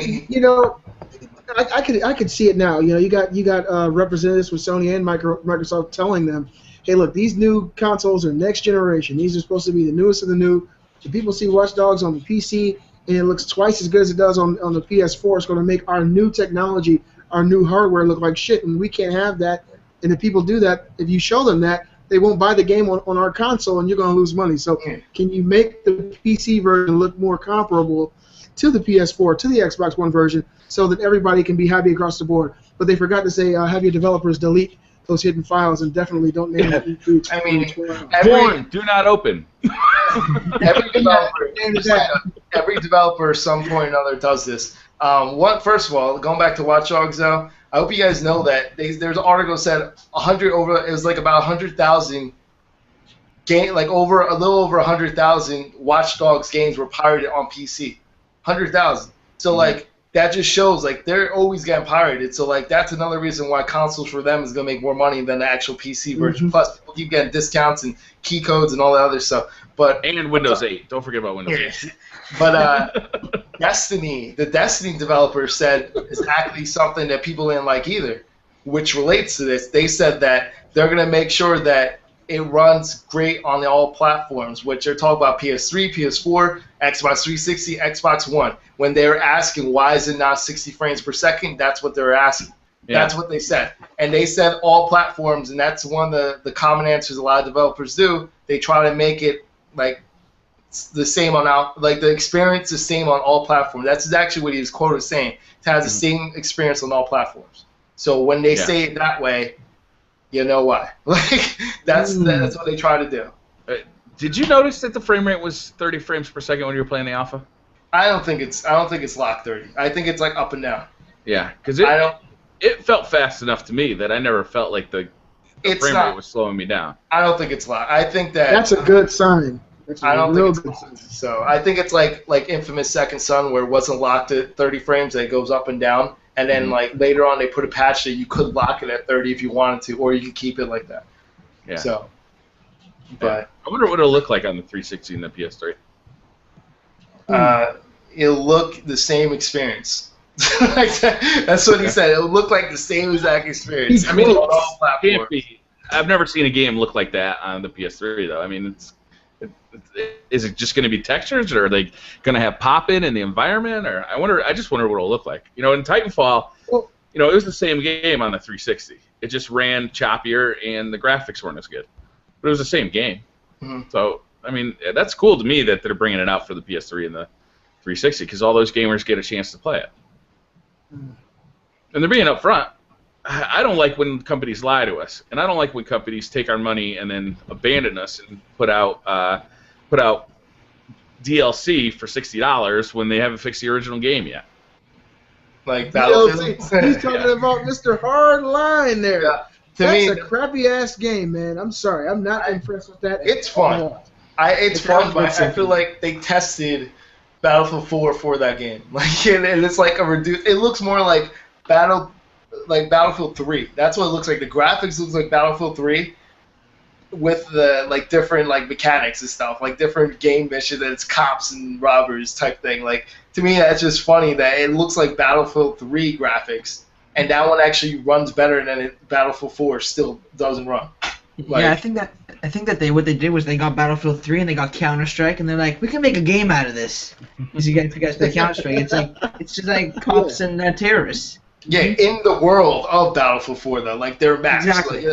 Speaker 3: I could see it now. You got representatives with Sony and Microsoft telling them, hey, look, these new consoles are next generation. These are supposed to be the newest of the new. So people see Watch Dogs on the PC, and it looks twice as good as it does on the PS4. It's going to make our new technology, our new hardware look like shit, and we can't have that. And if people do that, if you show them that, they won't buy the game on our console, and you're going to lose money. So can you make the PC version look more comparable to the PS4, to the Xbox One version, so that everybody can be happy across the board? But they forgot to say, have your developers delete those hidden files, and definitely don't name it E3.
Speaker 2: I mean,
Speaker 1: Warn, do not open.
Speaker 2: every developer at some point or another does this. First of all, going back to Watch Dogs, though, I hope you guys know that there's an article said it was like about 100,000 game, like a little over 100,000 Watch Dogs games were pirated on PC. 100,000. So like that just shows like they're always getting pirated. So like that's another reason why consoles for them is gonna make more money than the actual PC version. Plus people keep getting discounts and key codes and all that other stuff.
Speaker 1: And Windows 8. Don't forget about Windows 8.
Speaker 2: But Destiny, the Destiny developers said exactly something that people didn't like either, which relates to this. They said that they're going to make sure that it runs great on all platforms, which they're talking about PS3, PS4, Xbox 360, Xbox One. When they were asking why is it not 60 frames per second, that's what they were asking. Yeah. That's what they said. And they said all platforms, and that's one of the common answers a lot of developers do. They try to make it like the same the experience is the same on all platforms. That's actually what he was quoted saying. It has the same experience on all platforms. So when they say it that way, you know why. Like that's what they try to do.
Speaker 1: Did you notice that the frame rate was 30 frames per second when you were playing the alpha?
Speaker 2: I don't think it's locked 30. I think it's like up and down.
Speaker 1: Yeah, because it felt fast enough to me that I never felt like the frame rate was slowing me down.
Speaker 2: I don't think it's locked. I think that's
Speaker 3: a good sign.
Speaker 2: I don't think it's locked. So I think it's like Infamous Second Son, where it wasn't locked at 30 frames, and it goes up and down, and then like later on they put a patch that you could lock it at 30 if you wanted to, or you could keep it like that.
Speaker 1: Yeah.
Speaker 2: So, but
Speaker 1: I wonder what it'll look like on the 360 and the PS3.
Speaker 2: It'll look the same experience. That's what he said. It'll look like the same exact experience.
Speaker 1: I mean, it can't be. I've never seen a game look like that on the PS3, though. I mean, is it just going to be textures, or are they going to have pop-in in the environment? Or I just wonder what it'll look like. You know, in Titanfall, it was the same game on the 360. It just ran choppier, and the graphics weren't as good. But it was the same game. Mm-hmm. So, I mean, that's cool to me that they're bringing it out for the PS3 and the 360, because all those gamers get a chance to play it. And they're being upfront. I don't like when companies lie to us, and I don't like when companies take our money and then abandon us and put out DLC for $60 when they haven't fixed the original game yet.
Speaker 2: Like Battlefield.
Speaker 3: He's talking about Mr. Hardline there.
Speaker 2: Yeah.
Speaker 3: That's a crappy ass game, man. I'm sorry, I'm not impressed with that.
Speaker 2: It's fun. It's fun, but I feel like they tested Battlefield 4 for that game. Like, and it's like it looks more like Battlefield 3. That's what it looks like. The graphics looks like Battlefield 3 with the different mechanics and stuff, like different game missions, and it's cops and robbers type thing. Like, to me, that's just funny that it looks like Battlefield 3 graphics, and that one actually runs better than Battlefield 4 still doesn't run.
Speaker 4: I think that what they did was they got Battlefield 3 and they got Counter-Strike, and they're like, we can make a game out of this. If you guys play Counter-Strike, it's just like cops and terrorists.
Speaker 2: Yeah, in the world of Battlefield 4, though, like their maps.
Speaker 4: Exactly.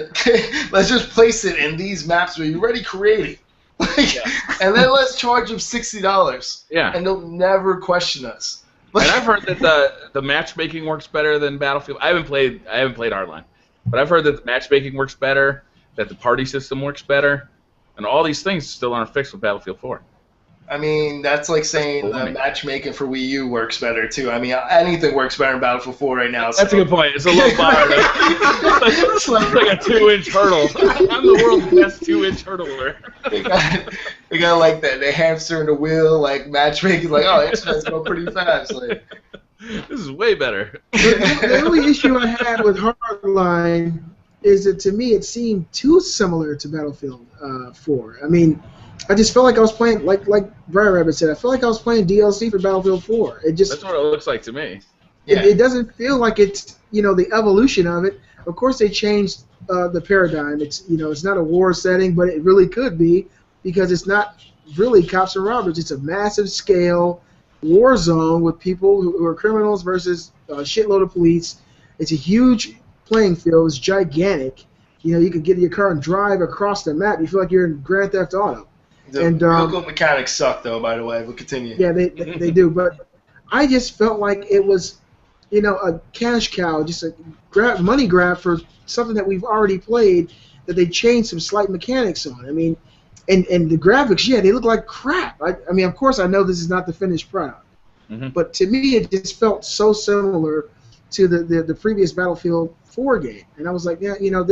Speaker 2: Let's just place it in these maps where you're already creating, and then let's charge them $60.
Speaker 1: Yeah.
Speaker 2: And they'll never question us.
Speaker 1: And I've heard that the matchmaking works better than Battlefield. I haven't played Hardline, but I've heard that the matchmaking works better, that the party system works better, and all these things still aren't fixed with Battlefield 4.
Speaker 2: I mean, that's like saying the matchmaking for Wii U works better, too. I mean, anything works better in Battlefield 4 right now.
Speaker 1: That's a good point. It's a low bar. It's like a 2-inch hurdle. I'm the world's best 2-inch hurdler.
Speaker 2: They got like that. They hamster in the wheel, like matchmaking, like, oh, internet's going pretty fast. Like,
Speaker 1: this is way better.
Speaker 3: The only issue I had with Hardline is that, to me, it seemed too similar to Battlefield 4. I mean, I just felt like I was playing, like Brian Rabbit said, I felt like I was playing DLC for Battlefield 4.
Speaker 1: That's what it looks like to me.
Speaker 3: It doesn't feel like it's, the evolution of it. Of course, they changed the paradigm. It's, it's not a war setting, but it really could be, because it's not really cops and robbers. It's a massive scale, war zone with people who are criminals versus a shitload of police. It's a huge playing field. It's gigantic. You know, you can get in your car and drive across the map. You feel like you're in Grand Theft Auto.
Speaker 2: The vehicle mechanics suck, though, by the way. We'll continue.
Speaker 3: Yeah, they do. But I just felt like it was, you know, a cash cow, just a money grab for something that we've already played that they changed some slight mechanics on. I mean, and the graphics, yeah, they look like crap. I mean, of course, I know this is not the finished product. But to me, it just felt so similar to the previous Battlefield 4 game. And I was like, yeah, you know,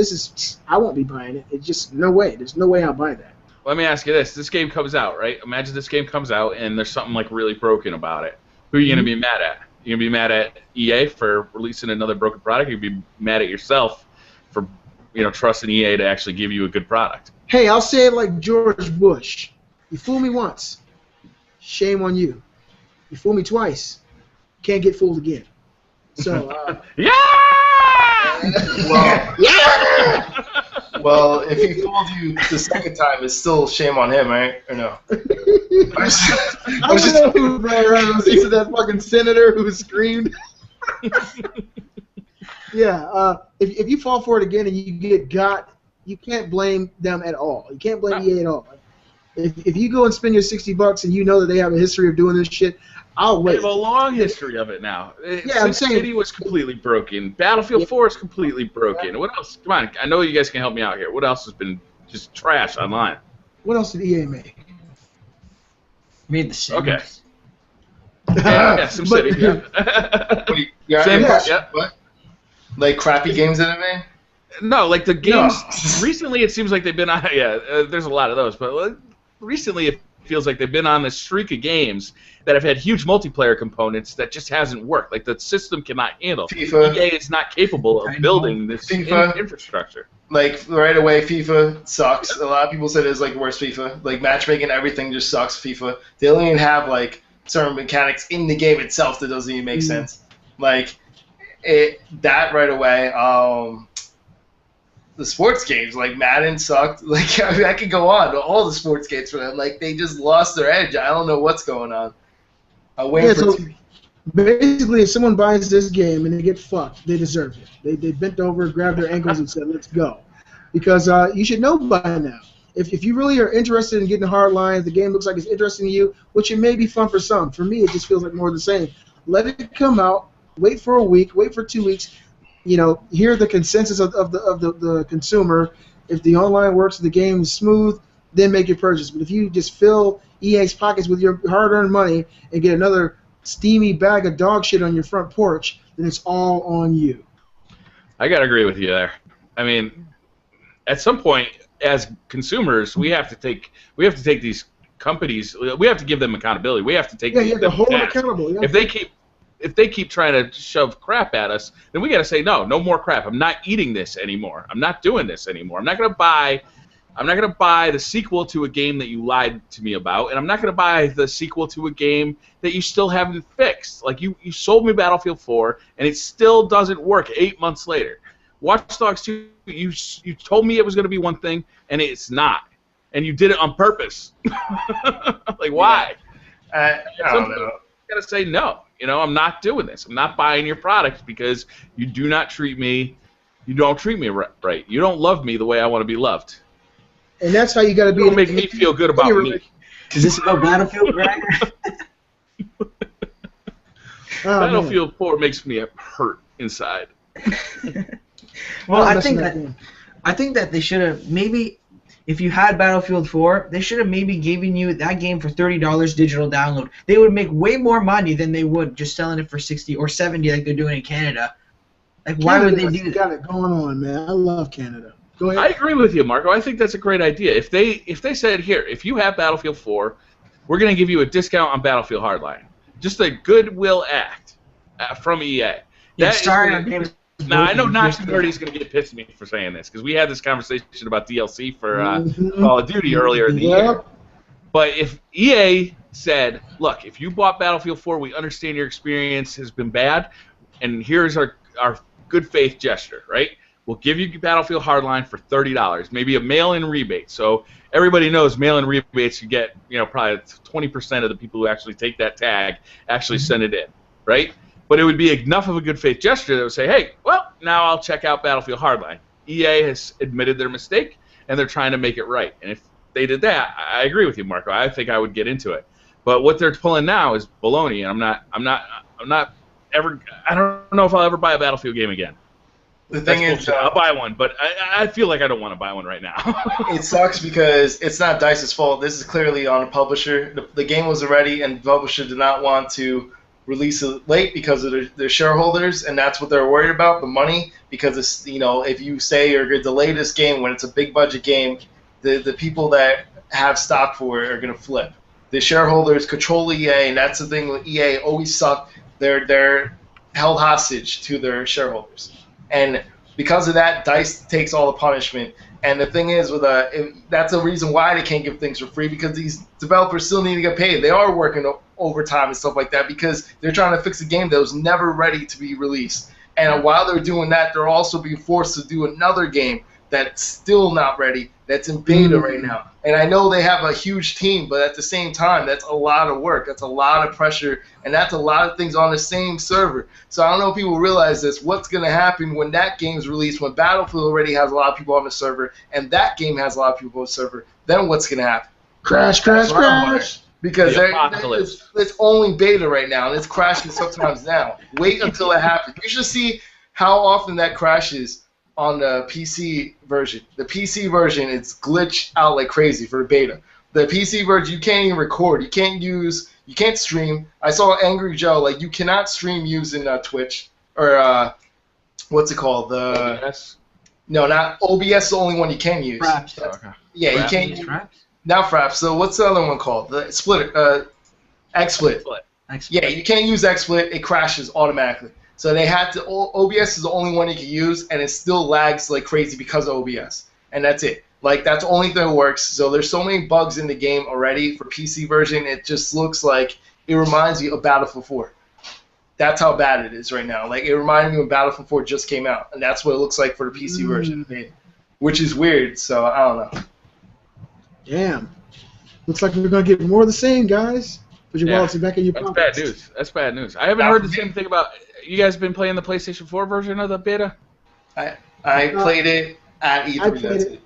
Speaker 3: I won't be buying it. It's just no way. There's no way I'll buy that.
Speaker 1: Let me ask you this. This game comes out, right? Imagine this game comes out and there's something like really broken about it. Who are you going to be mad at? You're going to be mad at EA for releasing another broken product? You're going to be mad at yourself for, you know, trusting EA to actually give you a good product?
Speaker 3: Hey, I'll say it like George Bush. You fool me once, shame on you. You fool me twice, can't get fooled again. So,
Speaker 1: yeah!
Speaker 2: Well, if he fooled you the second time, it's still shame on him, right? Or no?
Speaker 3: I don't know who was either that fucking senator who screamed. Yeah, if you fall for it again and you get got, you can't blame them at all. You can't blame EA at all. If you go and spend your $60 and you know that they have a history of doing this shit, I'll wait.
Speaker 1: They have a long history of it now.
Speaker 3: Yeah, I'm saying
Speaker 1: City was completely broken. Battlefield 4 is completely broken. What else? Come on, I know you guys can help me out here. What else has been just trash online?
Speaker 3: What else did EA make?
Speaker 4: Made the Sims.
Speaker 1: Okay. Yeah, SimCity. Yeah.
Speaker 2: Sims?
Speaker 1: Yeah.
Speaker 2: What? Like crappy games that I made?
Speaker 1: No, like the games.
Speaker 2: No.
Speaker 1: Recently, it seems like they've been on. Yeah, there's a lot of those, but recently it feels like they've been on this streak of games that have had huge multiplayer components that just hasn't worked. Like the system cannot handle.
Speaker 2: FIFA.
Speaker 1: EA is not capable of building this infrastructure.
Speaker 2: Like right away, FIFA sucks. A lot of people said it's like the worst FIFA. Like matchmaking, everything just sucks. FIFA. They don't even have like certain mechanics in the game itself that doesn't even make sense. Like that right away. The sports games like Madden sucked. Like I mean, I could go on. All the sports games for them, like they just lost their edge. I don't know what's going on. I'll wait for.
Speaker 3: So basically, if someone buys this game and they get fucked, they deserve it. They bent over, grabbed their ankles, and said, "Let's go," because you should know by now. If you really are interested in getting hard lines, the game looks like it's interesting to you, which it may be fun for some. For me, it just feels like more of the same. Let it come out. Wait for a week. Wait for 2 weeks. You know, hear the consensus of the consumer. If the online works, if the game is smooth, then make your purchase. But if you just fill EA's pockets with your hard-earned money and get another steamy bag of dog shit on your front porch, then it's all on you.
Speaker 1: I gotta agree with you there. I mean, at some point, as consumers, we have to take these companies. We have to give them accountability. We have to take.
Speaker 3: Yeah, you have to hold them accountable. Yeah.
Speaker 1: If they keep trying to shove crap at us, then we got to say no more crap. I'm not eating this anymore. I'm not doing this anymore. I'm not going to buy the sequel to a game that you lied to me about, and I'm not going to buy the sequel to a game that you still haven't fixed. Like you sold me Battlefield 4 and it still doesn't work 8 months later. Watch Dogs 2, you told me it was going to be one thing and it's not. And you did it on purpose. Like why?
Speaker 2: I don't know.
Speaker 1: You got to say no. You know, I'm not doing this. I'm not buying your product because you don't treat me right. You don't love me the way I want to be loved.
Speaker 3: And that's how you got to be.
Speaker 1: You don't make me feel good about me.
Speaker 4: Is this about Battlefield, Brian?
Speaker 1: Battlefield 4 makes me hurt inside.
Speaker 4: Well, I think that they should have maybe. If you had Battlefield 4, they should have maybe given you that game for $30 digital download. They would make way more money than they would just selling it for $60 or $70 like they're doing in Canada. Like, why would they do that?
Speaker 3: Got it going on, man. I love Canada. Go ahead.
Speaker 1: I agree with you, Marco. I think that's a great idea. If they said, here, if you have Battlefield 4, we're going to give you a discount on Battlefield Hardline. Just a goodwill act from EA.
Speaker 4: Yeah, sorry, our game's
Speaker 1: now, I know Not Too Nerdy is going to get pissed at me for saying this, because we had this conversation about DLC for Call of Duty earlier in the year. But if EA said, look, if you bought Battlefield 4, we understand your experience has been bad, and here's our good faith gesture, right? we'll give you Battlefield Hardline for $30, maybe a mail-in rebate. So everybody knows mail-in rebates, you get, probably 20% of the people who actually take that tag actually send it in, right? But it would be enough of a good faith gesture that would say, hey, well, now I'll check out Battlefield Hardline. EA has admitted their mistake, and they're trying to make it right. And if they did that, I agree with you, Marco. I think I would get into it. But what they're pulling now is baloney, and I'm not ever. I don't know if I'll ever buy a Battlefield game again.
Speaker 2: The thing is,
Speaker 1: I'll buy one, but I feel like I don't want to buy one right now.
Speaker 2: It sucks because it's not DICE's fault. This is clearly on the publisher. The game was ready, and the publisher did not want to release it late because of their shareholders, and that's what they're worried about, the money. Because it's, if you say you're going to delay this game when it's a big budget game, the people that have stock for it are going to flip. The shareholders control EA, and that's the thing with EA. Always suck. They're held hostage to their shareholders, and because of that, DICE takes all the punishment. And the thing is, that's a reason why they can't give things for free, because these developers still need to get paid. They are working overtime and stuff like that because they're trying to fix a game that was never ready to be released. And while they're doing that, they're also being forced to do another game that's still not ready, that's in beta right now. And I know they have a huge team, but at the same time, that's a lot of work. That's a lot of pressure, and that's a lot of things on the same server. So I don't know if people realize this. What's going to happen when that game's released, when Battlefield already has a lot of people on the server, and that game has a lot of people on the server, then what's going to happen?
Speaker 3: Crash.
Speaker 2: Because
Speaker 1: The
Speaker 2: it's only beta right now, and it's crashing sometimes now. Wait until it happens. You should see how often that crashes on the PC version. The PC version, it's glitched out like crazy for the beta. The PC version, you can't even record. You can't stream. I saw Angry Joe, like, you cannot stream using Twitch, or what's it called?
Speaker 1: OBS?
Speaker 2: No, not OBS is the only one you can use.
Speaker 4: Fraps.
Speaker 1: Okay.
Speaker 2: Yeah, you can't use Fraps. Not Fraps. So what's the other one called? The XSplit. Yeah, you can't use XSplit. It crashes automatically. So they had to. OBS is the only one you can use, and it still lags like crazy because of OBS. And that's it. Like, that's the only thing that works. So there's so many bugs in the game already for PC version. It just looks like it reminds you of Battlefield 4. That's how bad it is right now. Like, it reminded me when Battlefield 4 just came out, and that's what it looks like for the PC version, which is weird. So I don't know.
Speaker 3: Damn. Looks like we're gonna get more of the same, guys. Put your wallets back in your pockets.
Speaker 1: That's bad news. That's bad news. I haven't heard the same thing about. You guys been playing the PlayStation 4 version of the beta?
Speaker 2: I played it at E3.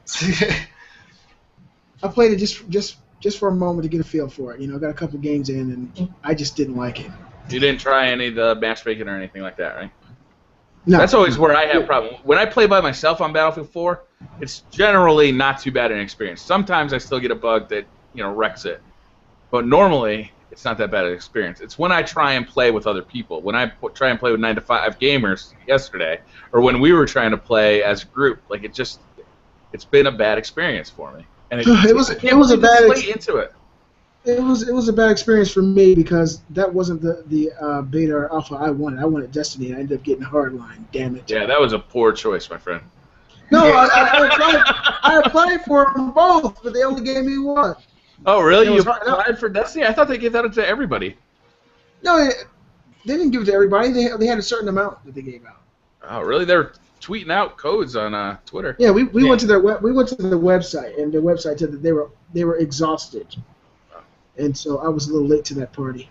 Speaker 3: I played it just for a moment to get a feel for it. I got a couple games in, and I just didn't like it.
Speaker 1: You didn't try any of the matchmaking or anything like that, right?
Speaker 3: No.
Speaker 1: That's always where I have a problem. When I play by myself on Battlefield 4, it's generally not too bad an experience. Sometimes I still get a bug that wrecks it, but normally it's not that bad an experience. It's when I try and play with other people. When I try and play with 9 to 5 gamers yesterday, or when we were trying to play as a group, like, it's been a bad experience for me. And it was a bad into it.
Speaker 3: It was a bad experience for me because that wasn't the beta or alpha I wanted. I wanted Destiny, and I ended up getting Hardline. Damn it.
Speaker 1: Yeah, that was a poor choice, my friend.
Speaker 3: No, I applied for them both, but they only gave me one.
Speaker 1: Oh, really? You applied for Destiny? I thought they gave that to everybody.
Speaker 3: No, they didn't give it to everybody. They had a certain amount that they gave out.
Speaker 1: Oh, really? They're tweeting out codes on Twitter.
Speaker 3: Yeah, we went to their website, and their website said that they were exhausted. And so I was a little late to that party.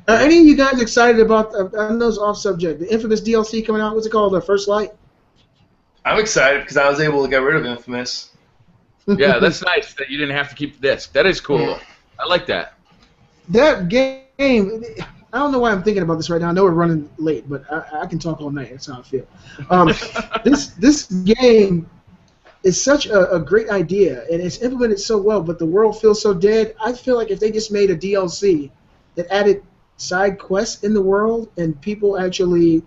Speaker 3: Any of you guys excited about, I know it's off subject, the Infamous DLC coming out? What's it called? The First Light?
Speaker 2: I'm excited because I was able to get rid of Infamous.
Speaker 1: Yeah, that's nice that you didn't have to keep the disc. That is cool. Yeah. I like that.
Speaker 3: That game, I don't know why I'm thinking about this right now. I know we're running late, but I can talk all night. That's how I feel. This game is such a great idea, and it's implemented so well, but the world feels so dead. I feel like if they just made a DLC that added side quests in the world and people actually,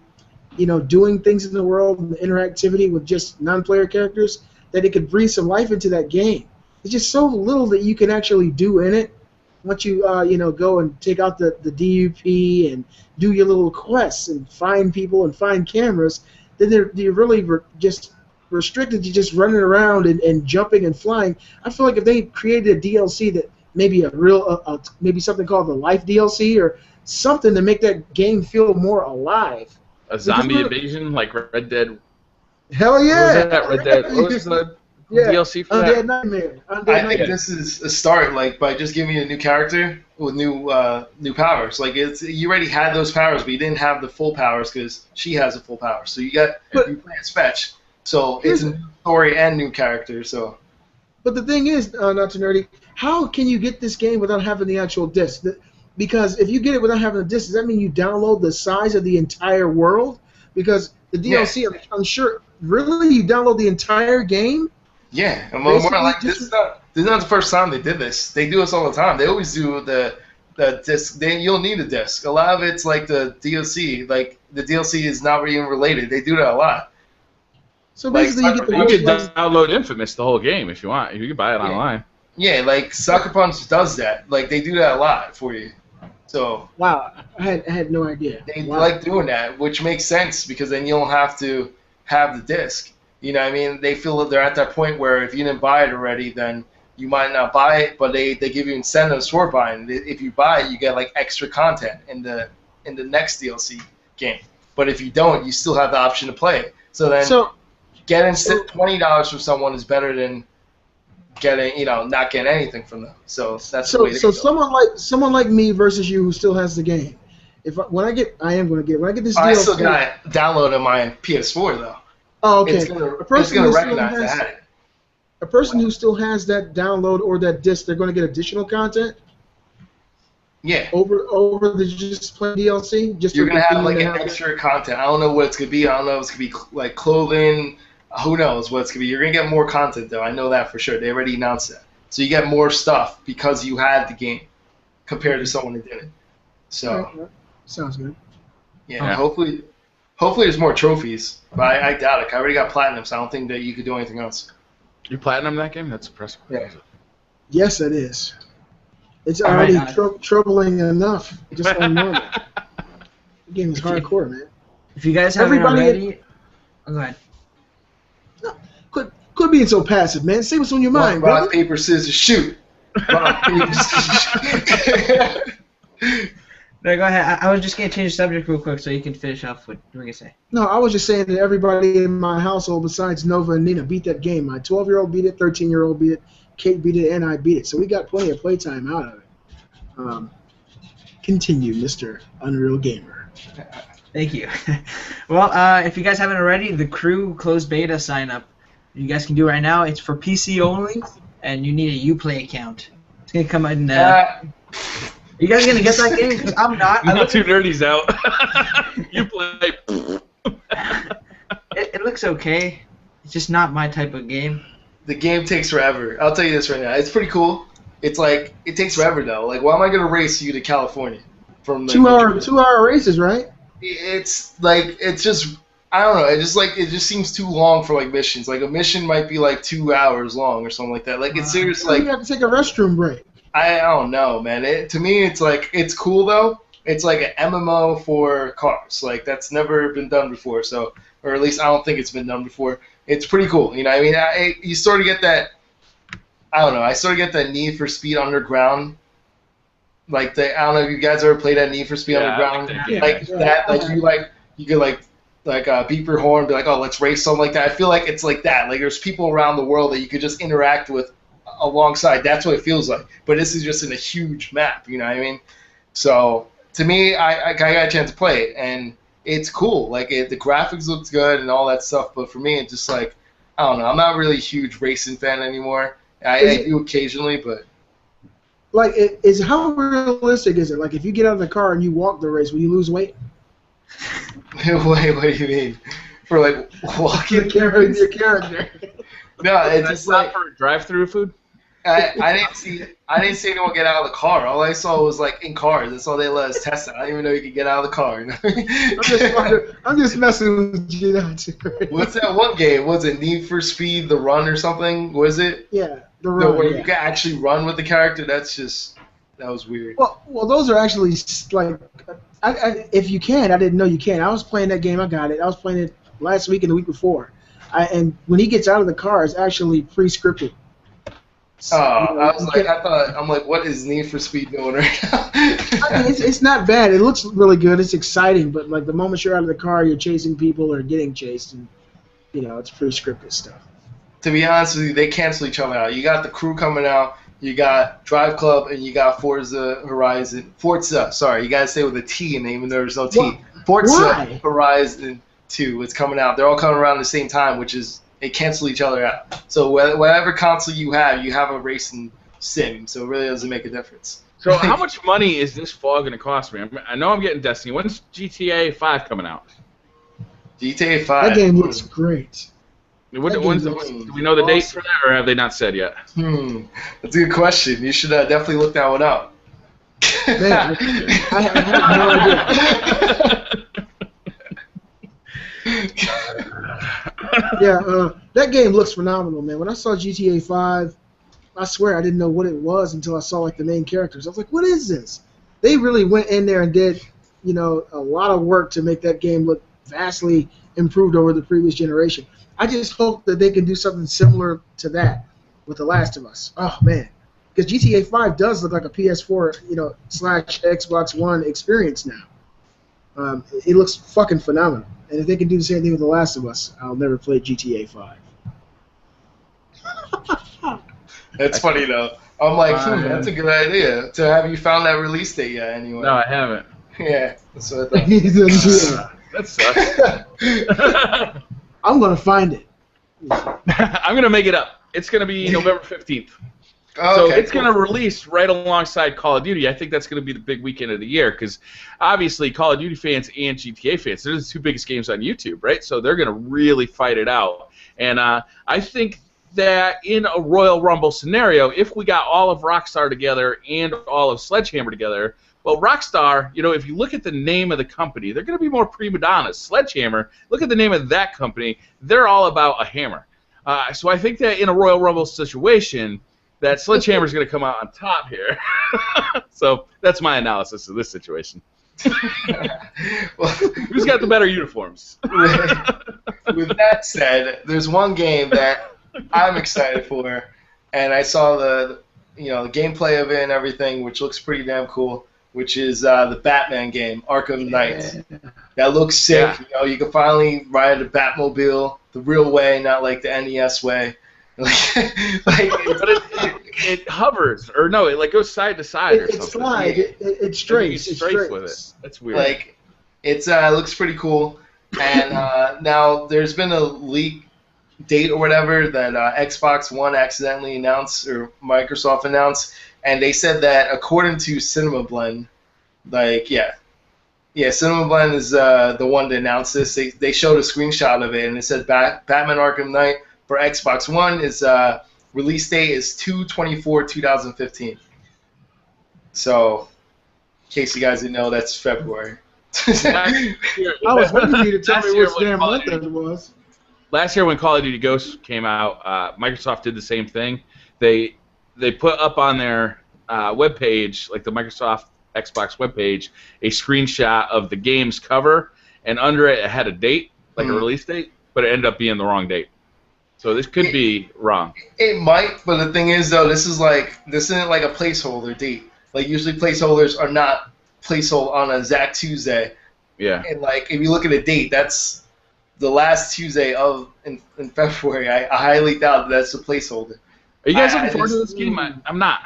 Speaker 3: doing things in the world and the interactivity with just non-player characters, that it could breathe some life into that game. It's just so little that you can actually do in it. Once you, go and take out the DUP and do your little quests and find people and find cameras, then you're really just restricted to just running around and jumping and flying. I feel like if they created a DLC that maybe maybe something called the Life DLC or something to make that game feel more alive.
Speaker 1: A zombie invasion like Red Dead
Speaker 3: Hell
Speaker 1: What was
Speaker 3: yeah!
Speaker 1: that Red Dead? What was the
Speaker 3: Yeah.
Speaker 1: DLC for
Speaker 3: Undead
Speaker 1: that?
Speaker 3: Nightmare. Undead
Speaker 2: I
Speaker 3: Nightmare.
Speaker 2: think this is a start, like by just giving you a new character with new powers. Like you already had those powers, but you didn't have the full powers because she has the full power. So you play as Fetch. So it's a new story and new character. So
Speaker 3: But the thing is, not too nerdy, how can you get this game without having the actual disc? Because if you get it without having the disc, does that mean you download the size of the entire world? Because the DLC, I'm sure, really, you download the entire game?
Speaker 2: yeah, and more
Speaker 3: Basically,
Speaker 2: like this is not the first time they did this. They do this all the time. They always do the disc. You'll need a disc. A lot of it's like the DLC. Like the DLC is not even related. They do that a lot.
Speaker 3: So
Speaker 2: Like,
Speaker 3: basically, you get the
Speaker 1: You could
Speaker 3: merchandise.
Speaker 1: download Infamous, the whole game, if you want. You can buy it online.
Speaker 2: Yeah, like Sucker Punch does that. Like they do that a lot for you. So
Speaker 3: Wow, I had no idea.
Speaker 2: they
Speaker 3: Wow.
Speaker 2: like doing that, which makes sense because then you don't have to have the disc. You know what I mean? They feel that they're at that point where if you didn't buy it already, then you might not buy it, but they give you incentives for buying it. If you buy it, you get like extra content in the next DLC game. But if you don't, you still have the option to play it. So then getting $20 from someone is better than getting, not getting anything from them. So that's the way to go.
Speaker 3: someone like me versus you who still has the game. When I get this
Speaker 2: I
Speaker 3: DLC.
Speaker 2: still got it downloaded on my PS4 though.
Speaker 3: Oh, okay.
Speaker 2: It's gonna
Speaker 3: who still
Speaker 2: recognize
Speaker 3: has-
Speaker 2: I had it.
Speaker 3: A person who still has that download or that disc, they're going to get additional content
Speaker 2: Yeah.
Speaker 3: over the just plain DLC. Just
Speaker 2: You're
Speaker 3: for
Speaker 2: gonna have
Speaker 3: continuing
Speaker 2: like
Speaker 3: to
Speaker 2: an
Speaker 3: have
Speaker 2: extra content. I don't know what it's gonna be. I don't know if it's gonna be like clothing. Who knows what it's gonna be? You're gonna get more content though. I know that for sure. They already announced that. So you get more stuff because you had the game compared to someone who didn't. So
Speaker 3: Alright, sounds good.
Speaker 2: yeah, hopefully there's more trophies. But I doubt it. I already got platinum, so I don't think that you could do anything else.
Speaker 1: You platinum that game? That's impressive.
Speaker 2: Yeah.
Speaker 3: Yes, it is. It's
Speaker 4: All
Speaker 3: already
Speaker 4: right,
Speaker 3: troubling enough. Just on normal. The game is hardcore, man.
Speaker 4: If you guys haven't
Speaker 3: Everybody-
Speaker 4: already, oh, go ahead.
Speaker 3: Quit being so passive, man. Say what's on your mind,
Speaker 2: Rock,
Speaker 3: brother.
Speaker 2: paper, scissors, shoot. Rock, paper, scissors, shoot.
Speaker 4: No, go ahead. I was just gonna change the subject real quick so you can finish off what you were gonna say.
Speaker 3: No, I was just saying that everybody in my household besides Nova and Nina beat that game. My 12-year-old beat it, 13-year-old beat it, Kate beat it, and I beat it. So we got plenty of playtime out of it. Continue, Mr. Unreal Gamer.
Speaker 4: Thank you. Well, if you guys haven't already, the Crew closed beta sign up. You guys can do it right now. It's for PC only, and you need a Uplay account. It's gonna come in. You guys gonna get that game? 'Cause I'm not.
Speaker 1: Not two nerdies out. You play.
Speaker 4: It looks okay. It's just not my type of game.
Speaker 2: The game takes forever. I'll tell you this right now. It's pretty cool. It's like it takes forever though. Like, why am I gonna race you to California from like,
Speaker 3: 2-hour races, right?
Speaker 2: It's like it's just I don't know. It just seems too long for like missions. Like a mission might be like 2 hours long or something like that. Like it's serious. Like
Speaker 3: you have to take a restroom break.
Speaker 2: I don't know, man. To me, it's like it's cool though. It's like an MMO for cars. Like that's never been done before. So, or at least I don't think it's been done before. It's pretty cool. You know, what I mean, you sort of get that. I don't know. I sort of get that Need for Speed Underground. Like I don't know if you guys ever played that Need for Speed Underground. Like that. Like you could like beep your horn, be like, oh, let's race, something like that. I feel like it's like that. Like there's people around the world that you could just interact with alongside. That's what it feels like. But this is just in a huge map. You know what I mean? So to me, I got a chance to play it, and it's cool. Like the graphics looks good and all that stuff. But for me, it's just like I don't know. I'm not really a huge racing fan anymore. I do occasionally, but
Speaker 3: Like, how realistic is it? Like, if you get out of the car and you walk the race, will you lose weight?
Speaker 2: wait, what do you mean? For like walking?
Speaker 3: Your character.
Speaker 2: No, it's
Speaker 1: That's
Speaker 2: just
Speaker 1: not
Speaker 2: like
Speaker 1: for drive-through food.
Speaker 2: I didn't see anyone get out of the car. All I saw was like in cars. That's all they let us test it. I didn't even know you could get out of the car. You know?
Speaker 3: I'm just messing with you now, too.
Speaker 2: What's that one game? Was it Need for Speed: The Run or something? Was it?
Speaker 3: Yeah, the
Speaker 2: No,
Speaker 3: road.
Speaker 2: where
Speaker 3: Yeah.
Speaker 2: you can actually run with the character. That was weird.
Speaker 3: Well, those are actually like, if you can, I didn't know you can. I was playing that game. I got it. I was playing it last week and the week before. And when he gets out of the car, it's actually pre-scripted.
Speaker 2: Oh, I'm like, what is Need for Speed doing right now?
Speaker 3: I mean, it's not bad. It looks really good. It's exciting, but like the moment you're out of the car, you're chasing people or getting chased, and it's pre-scripted stuff.
Speaker 2: To be honest with you, they cancel each other out. You got The Crew coming out, you got Drive Club, and you got Forza Horizon. Forza, sorry, you gotta say with a T in it, even though there's no T.
Speaker 3: What?
Speaker 2: Forza
Speaker 3: Why?
Speaker 2: Horizon 2 is coming out. They're all coming around at the same time, which is they cancel each other out. So whatever console you have a racing sim. So it really doesn't make a difference.
Speaker 1: So how much money is this fall going to cost me? I know I'm getting Destiny. When's GTA 5 coming out?
Speaker 2: GTA 5.
Speaker 3: That game looks great.
Speaker 1: Do we know the date for that, or have they not said yet?
Speaker 2: That's a good question. You should definitely look that one up.
Speaker 3: Man, I have no idea. Yeah, that game looks phenomenal, man. When I saw GTA 5, I swear I didn't know what it was until I saw like the main characters. I was like, "What is this?" They really went in there and did, a lot of work to make that game look vastly improved over the previous generation. I just hope that they can do something similar to that with The Last of Us. Oh man, because GTA 5 does look like a PS4, / Xbox One experience now. It looks fucking phenomenal. And if they can do the same thing with The Last of Us, I'll never play GTA 5.
Speaker 2: That's funny though. I'm like, that's a good idea. To have you found that release date yet? Anyway.
Speaker 1: No, I haven't.
Speaker 2: Yeah, that's what I thought.
Speaker 1: That sucks.
Speaker 3: I'm gonna find it.
Speaker 1: I'm going to make it up. It's going to be November 15th.
Speaker 2: Oh,
Speaker 1: So
Speaker 2: okay,
Speaker 1: it's going to release right alongside Call of Duty. I think that's going to be the big weekend of the year because obviously Call of Duty fans and GTA fans, they're the two biggest games on YouTube, right? So they're going to really fight it out. And I think that in a Royal Rumble scenario, if we got all of Rockstar together and all of Sledgehammer together, well, Rockstar, if you look at the name of the company, they're going to be more prima donnas. Sledgehammer, look at the name of that company, they're all about a hammer. So I think that in a Royal Rumble situation, that Sledgehammer is going to come out on top here. So that's my analysis of this situation.
Speaker 2: Well,
Speaker 1: Who's got the better uniforms?
Speaker 2: with that said, there's one game that I'm excited for, and I saw the gameplay of it and everything, which looks pretty damn cool, which is the Batman game, Arkham Knight. That looks sick.
Speaker 1: Yeah.
Speaker 2: You can finally ride a Batmobile the real way, not like the NES way.
Speaker 1: But it hovers, or no, it goes side to side or something.
Speaker 3: It's slide. It strays.
Speaker 1: It strays with it. That's weird.
Speaker 2: It looks pretty cool. And now there's been a leak date or whatever that Xbox One accidentally announced, or Microsoft announced, and they said that according to CinemaBlend, CinemaBlend is the one to announce this. They showed a screenshot of it, and it said Batman Arkham Knight for Xbox One is release date is 2/24/2015. So, in case you guys didn't know, that's February.
Speaker 3: I was waiting for you to tell me which damn month it was.
Speaker 1: Last year when Call of Duty Ghosts came out, Microsoft did the same thing. They put up on their webpage, like the Microsoft Xbox webpage, a screenshot of the game's cover, and under it had a date, like a release date, but it ended up being the wrong date. So this could be wrong.
Speaker 2: It might, but the thing is, though, this isn't like a placeholder date. Like, usually placeholders are not placeholder on a exact Tuesday.
Speaker 1: Yeah.
Speaker 2: And, if you look at a date, that's the last Tuesday in February. I highly doubt that's a placeholder.
Speaker 1: Are you guys looking forward to this game? I'm not.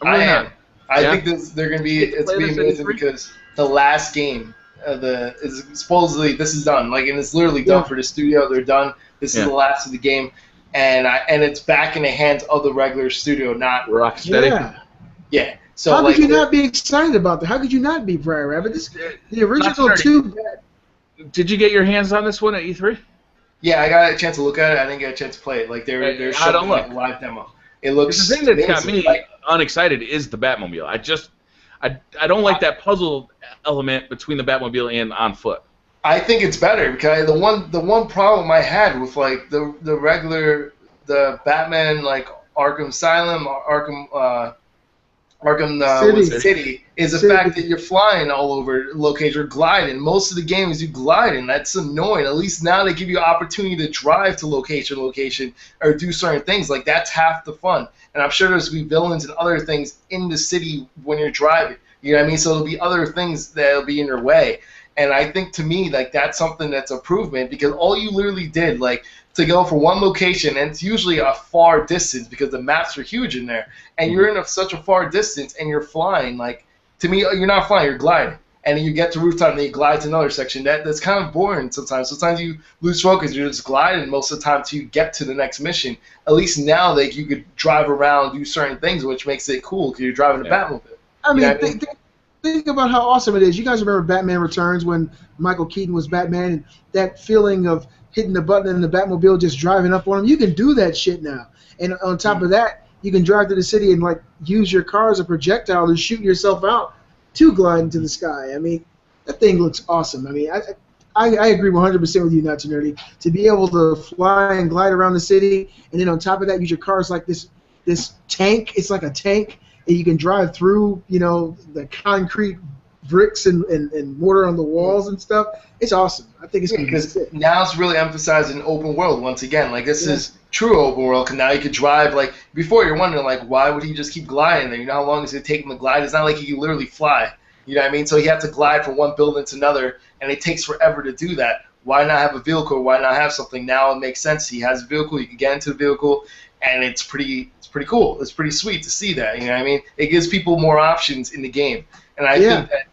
Speaker 1: I'm really
Speaker 2: am.
Speaker 1: not.
Speaker 2: I think they're going to be. It's being amazing because the last game, is supposedly this is done. And it's literally done for the studio. They're done. This is the last of the game, and it's back in the hands of the regular studio, not
Speaker 1: Rocksteady.
Speaker 2: Yeah. So
Speaker 3: how could you not be excited about that? How could you not be, Brian Rabbit? The original 2.
Speaker 1: Did you get your hands on this one at E3?
Speaker 2: Yeah, I got a chance to look at it. I didn't get a chance to play it. They're showing a live demo. It looks.
Speaker 1: The thing that's got me unexcited is the Batmobile. I don't like that puzzle element between the Batmobile and on foot.
Speaker 2: I think it's better because the one problem I had with the regular Batman Arkham Asylum, Arkham City is the fact that you're flying all over locations. You're gliding. Most of the games you glide in. That's annoying. At least now they give you opportunity to drive to location or do certain things. That's half the fun. And I'm sure there's going to be villains and other things in the city when you're driving. You know what I mean? So there'll be other things that'll be in your way. And I think to me, like that's something that's improvement because all you literally did, like to go from one location, and it's usually a far distance because the maps are huge in there, and you're in such a far distance, and you're flying. Like to me, you're not flying, you're gliding, and then you get to rooftop, and then you glide to another section. That's kind of boring sometimes. Sometimes you lose focus, you're just gliding most of the time till you get to the next mission. At least now, like you could drive around, do certain things, which makes it cool because you're driving a Batmobile.
Speaker 3: I mean,
Speaker 2: You know what I mean?
Speaker 3: think about how awesome it is. You guys remember Batman Returns when Michael Keaton was Batman, and that feeling of hitting the button and the Batmobile just driving up on him? You can do that shit now. And on top of that, you can drive to the city and like use your car as a projectile to shoot yourself out to glide into the sky. I mean, that thing looks awesome. I mean, I agree 100% with you, Not Too Nerdy. To be able to fly and glide around the city, and then on top of that, use your car as like this tank. It's like a tank, and you can drive through, you know, the concrete bricks and mortar on the walls and stuff. It's awesome. I think it's
Speaker 2: because now it's really emphasizing open world once again. Like this is true open world. Because now you could drive. Like before, you're wondering like why would he just keep gliding there? You know how long is it take him to glide? It's not like he can literally fly. You know what I mean? So you have to glide from one building to another, and it takes forever to do that. Why not have a vehicle? Why not have something? Now it makes sense. He has a vehicle. You can get into the vehicle, and it's pretty cool. It's pretty sweet to see that. You know what I mean? It gives people more options in the game, and I think that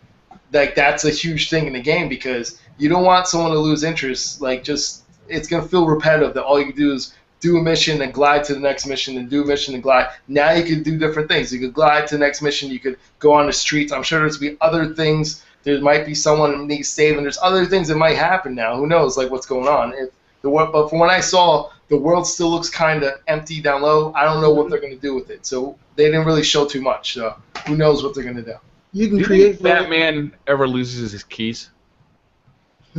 Speaker 2: like that's a huge thing in the game because you don't want someone to lose interest. Like just it's gonna feel repetitive that all you can do is do a mission and glide to the next mission and do a mission and glide. Now you can do different things. You could glide to the next mission. You could go on the streets. I'm sure there's be other things. There might be someone who needs saving. There's other things that might happen now. Who knows? Like what's going on? But from what I saw, the world still looks kind of empty down low. I don't know what they're gonna do with it. So they didn't really show too much. So who knows what they're gonna do?
Speaker 3: You can
Speaker 1: Do you
Speaker 3: create
Speaker 1: think Batman ever loses his keys?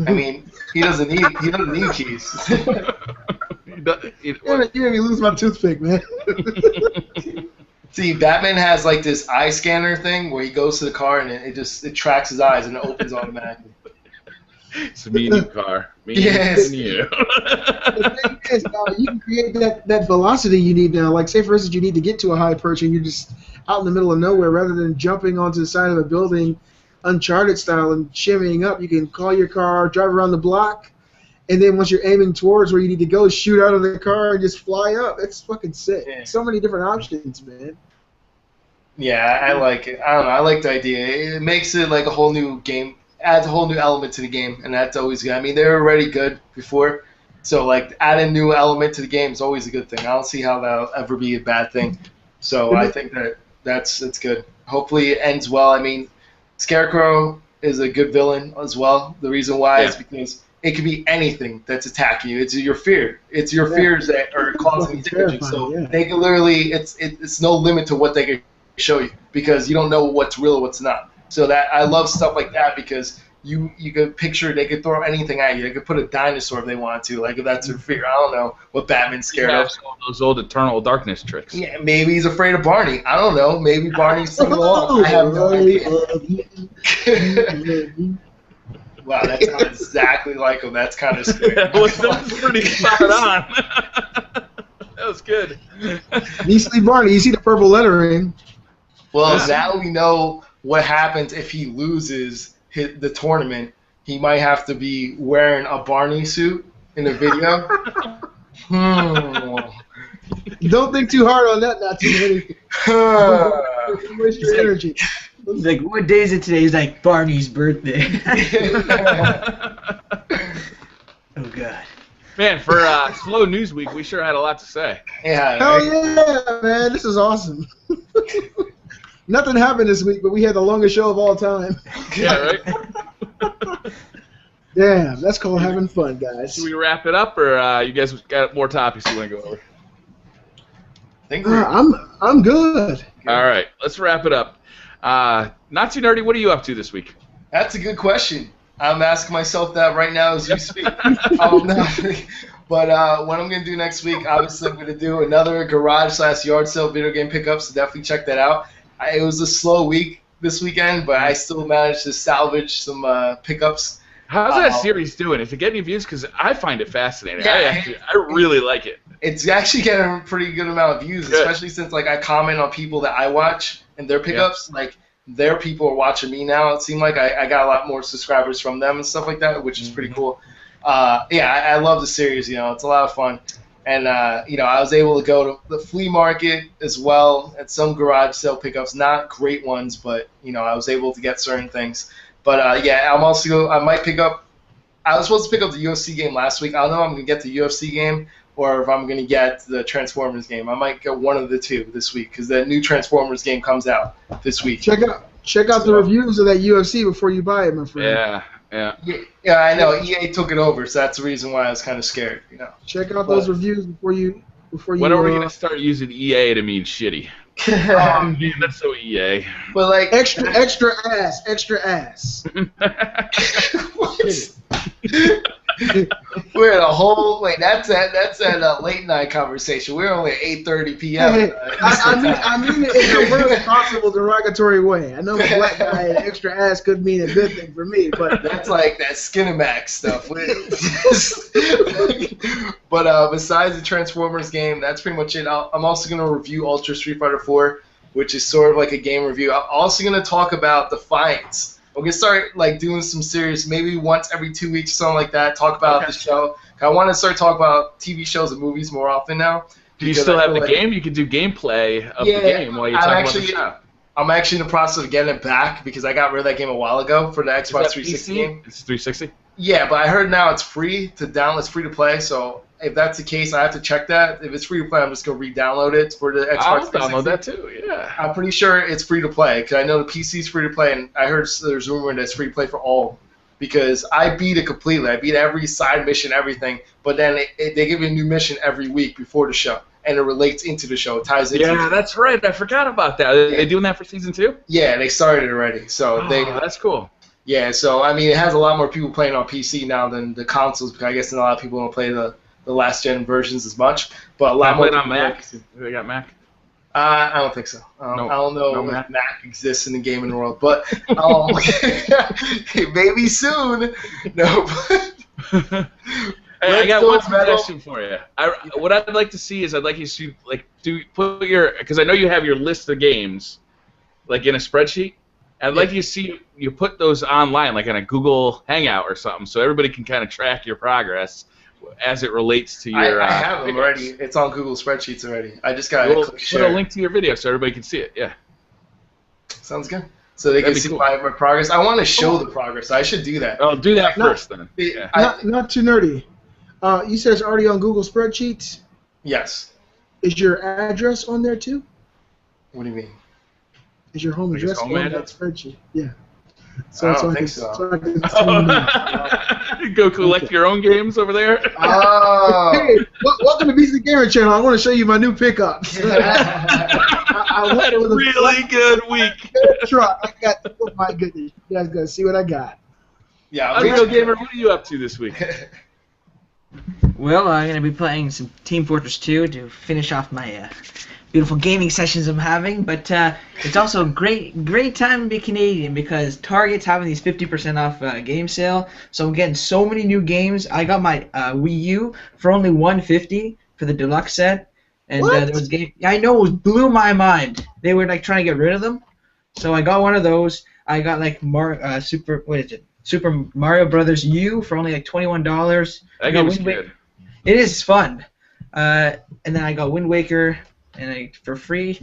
Speaker 2: I mean, he doesn't need keys.
Speaker 3: You made me lose my toothpick, man.
Speaker 2: See, Batman has like this eye scanner thing where he goes to the car and it tracks his eyes and it opens automatically.
Speaker 1: It's me and you, car. Me
Speaker 2: Yes.
Speaker 1: and you.
Speaker 3: The thing is, you can create that velocity you need now. Like, say, for instance, you need to get to a high perch and you're just out in the middle of nowhere rather than jumping onto the side of a building, Uncharted style, and shimmying up. You can call your car, drive around the block, and then once you're aiming towards where you need to go, shoot out of the car and just fly up. It's fucking sick.
Speaker 2: Yeah.
Speaker 3: So many different options, man.
Speaker 2: Yeah, I like it. I don't know. I like the idea. It makes it like a whole new game. Adds a whole new element to the game, and that's always good. I mean, they were already good before, so like adding a new element to the game is always a good thing. I don't see how that'll ever be a bad thing. So I think that's good. Hopefully it ends well. I mean, Scarecrow is a good villain as well. The reason why is because it could be anything that's attacking you. It's your fear. It's your fears that are causing damage. So they can literally, it's no limit to what they can show you because you don't know what's real or what's not. So that I love stuff like that because you could picture they could throw anything at you. They could put a dinosaur if they wanted to. Like if that's their fear. I don't know what Batman's scared of.
Speaker 1: Some of those old Eternal Darkness tricks.
Speaker 2: Yeah, maybe he's afraid of Barney. I don't know. Maybe Barney's singing along. I have no idea. Wow, that sounds exactly like him. That's kind of scary.
Speaker 1: That was pretty spot on. That was good.
Speaker 3: Beastly Barney, you see the purple lettering.
Speaker 2: Well, now we know what happens if he loses the tournament. He might have to be wearing a Barney suit in the video.
Speaker 3: Don't think too hard on that, Not Too Nerdy. Waste your energy.
Speaker 4: He's like, what day is it today? He's like, Barney's birthday. Oh, God.
Speaker 1: Man, for Slow News Week, we sure had a lot to say.
Speaker 2: Yeah.
Speaker 3: Hell yeah, man. This is awesome. Nothing happened this week, but we had the longest show of all time.
Speaker 1: Yeah, right?
Speaker 3: Damn, that's called having fun, guys.
Speaker 1: Should we wrap it up, or you guys got more topics you want to go over?
Speaker 3: I'm good.
Speaker 1: All right, let's wrap it up. Not Too Nerdy, what are you up to this week?
Speaker 2: That's a good question. I'm asking myself that right now as we speak. But what I'm going to do next week, obviously I'm going to do another garage/yard sale video game pickup, so definitely check that out. It was a slow week this weekend, but I still managed to salvage some pickups.
Speaker 1: How's that series doing? Is it getting any views? Because I find it fascinating.
Speaker 2: Yeah,
Speaker 1: I really like it.
Speaker 2: It's actually getting a pretty good amount of views, especially since like I comment on people that I watch and their pickups. Like their people are watching me now. It seemed like I got a lot more subscribers from them and stuff like that, which is pretty cool. I love the series. It's a lot of fun. And, I was able to go to the flea market as well at some garage sale pickups. Not great ones, but, I was able to get certain things. But, I might pick up – I was supposed to pick up the UFC game last week. I don't know if I'm going to get the UFC game or if I'm going to get the Transformers game. I might get one of the two this week because the new Transformers game comes out this week.
Speaker 3: Check out the reviews of that UFC before you buy it, my friend.
Speaker 2: Yeah, I know. EA took it over, so that's the reason why I was kind of scared.
Speaker 3: Check out those reviews before you.
Speaker 1: When are we gonna start using EA to mean shitty? That's so EA.
Speaker 2: But like
Speaker 3: extra ass.
Speaker 2: We're in a whole that's a late night conversation. We're only at 8:30 p.m.
Speaker 3: I mean it in the worst possible derogatory way. I know a black guy and extra ass could mean a good thing for me, but
Speaker 2: that's like that Skinamax stuff. But besides the Transformers game, that's pretty much it. I'm also going to review Ultra Street Fighter 4, which is sort of like a game review. I'm also going to talk about Defiance. We're going to start doing some serious, maybe once every 2 weeks, something like that, talk about the show. I want to start talking about TV shows and movies more often now.
Speaker 1: Do you still have the game? You can do gameplay of the game while you talk about the show.
Speaker 2: I'm actually in the process of getting it back because I got rid of that game a while ago for the Xbox 360 game.
Speaker 1: It's 360?
Speaker 2: Yeah, but I heard now it's free to download. It's free to play, so if that's the case, I have to check that. If it's free to play, I'm just going to re-download it for the Xbox 360.
Speaker 1: I'll download that too, yeah.
Speaker 2: I'm pretty sure it's free to play because I know the PC is free to play, and I heard there's rumor that it's free to play for all because I beat it completely. I beat every side mission, everything, but then they give you a new mission every week before the show, and it relates into the show. It ties into
Speaker 1: Yeah, that's right. I forgot about that. Are they doing that for Season 2?
Speaker 2: Yeah, they started already. So
Speaker 1: that's cool.
Speaker 2: Yeah, so, I mean, it has a lot more people playing on PC now than the consoles because I guess a lot of people don't play the last-gen versions as much. But a lot more
Speaker 1: on Mac? They got Mac?
Speaker 2: I don't think so. I don't know if Mac exists in the gaming world, but maybe soon. No.
Speaker 1: Hey, I got one suggestion for you. What I'd like to see is I'd like you to put your, because I know you have your list of games in a spreadsheet. I'd like you to see you put those online, like on a Google Hangout or something, so everybody can kind of track your progress as it relates to your.
Speaker 2: I have them already. It's on Google Spreadsheets already. I just got to click share.
Speaker 1: Put a link to your video so everybody can see it. Yeah.
Speaker 2: Sounds good. So they can see my progress. I want to show the progress. I should do that.
Speaker 1: Oh, do that first then.
Speaker 3: Not too nerdy. You said it's already on Google Spreadsheets?
Speaker 2: Yes.
Speaker 3: Is your address on there too?
Speaker 2: What do you mean?
Speaker 3: Is your home address on that spreadsheet? Yeah.
Speaker 2: So I don't think so.
Speaker 1: Go collect your own games over there.
Speaker 2: Oh.
Speaker 3: Hey, welcome to BC Gamer Channel. I want to show you my new pickups.
Speaker 1: I had a really good week.
Speaker 3: Oh my goodness. You guys got to see what I got.
Speaker 2: Yeah.
Speaker 1: Unreal Gamer, what are you up to this week?
Speaker 4: Well, I'm going to be playing some Team Fortress 2 to finish off my beautiful gaming sessions I'm having, but it's also a great time to be Canadian because Target's having these 50% off game sale, so I'm getting so many new games. I got my Wii U for only $150 for the deluxe set, and there was I know, it blew my mind. They were trying to get rid of them, so I got one of those. I got Super Mario Brothers U for only $21.
Speaker 1: That game is good.
Speaker 4: It is fun. And then I got Wind Waker for free.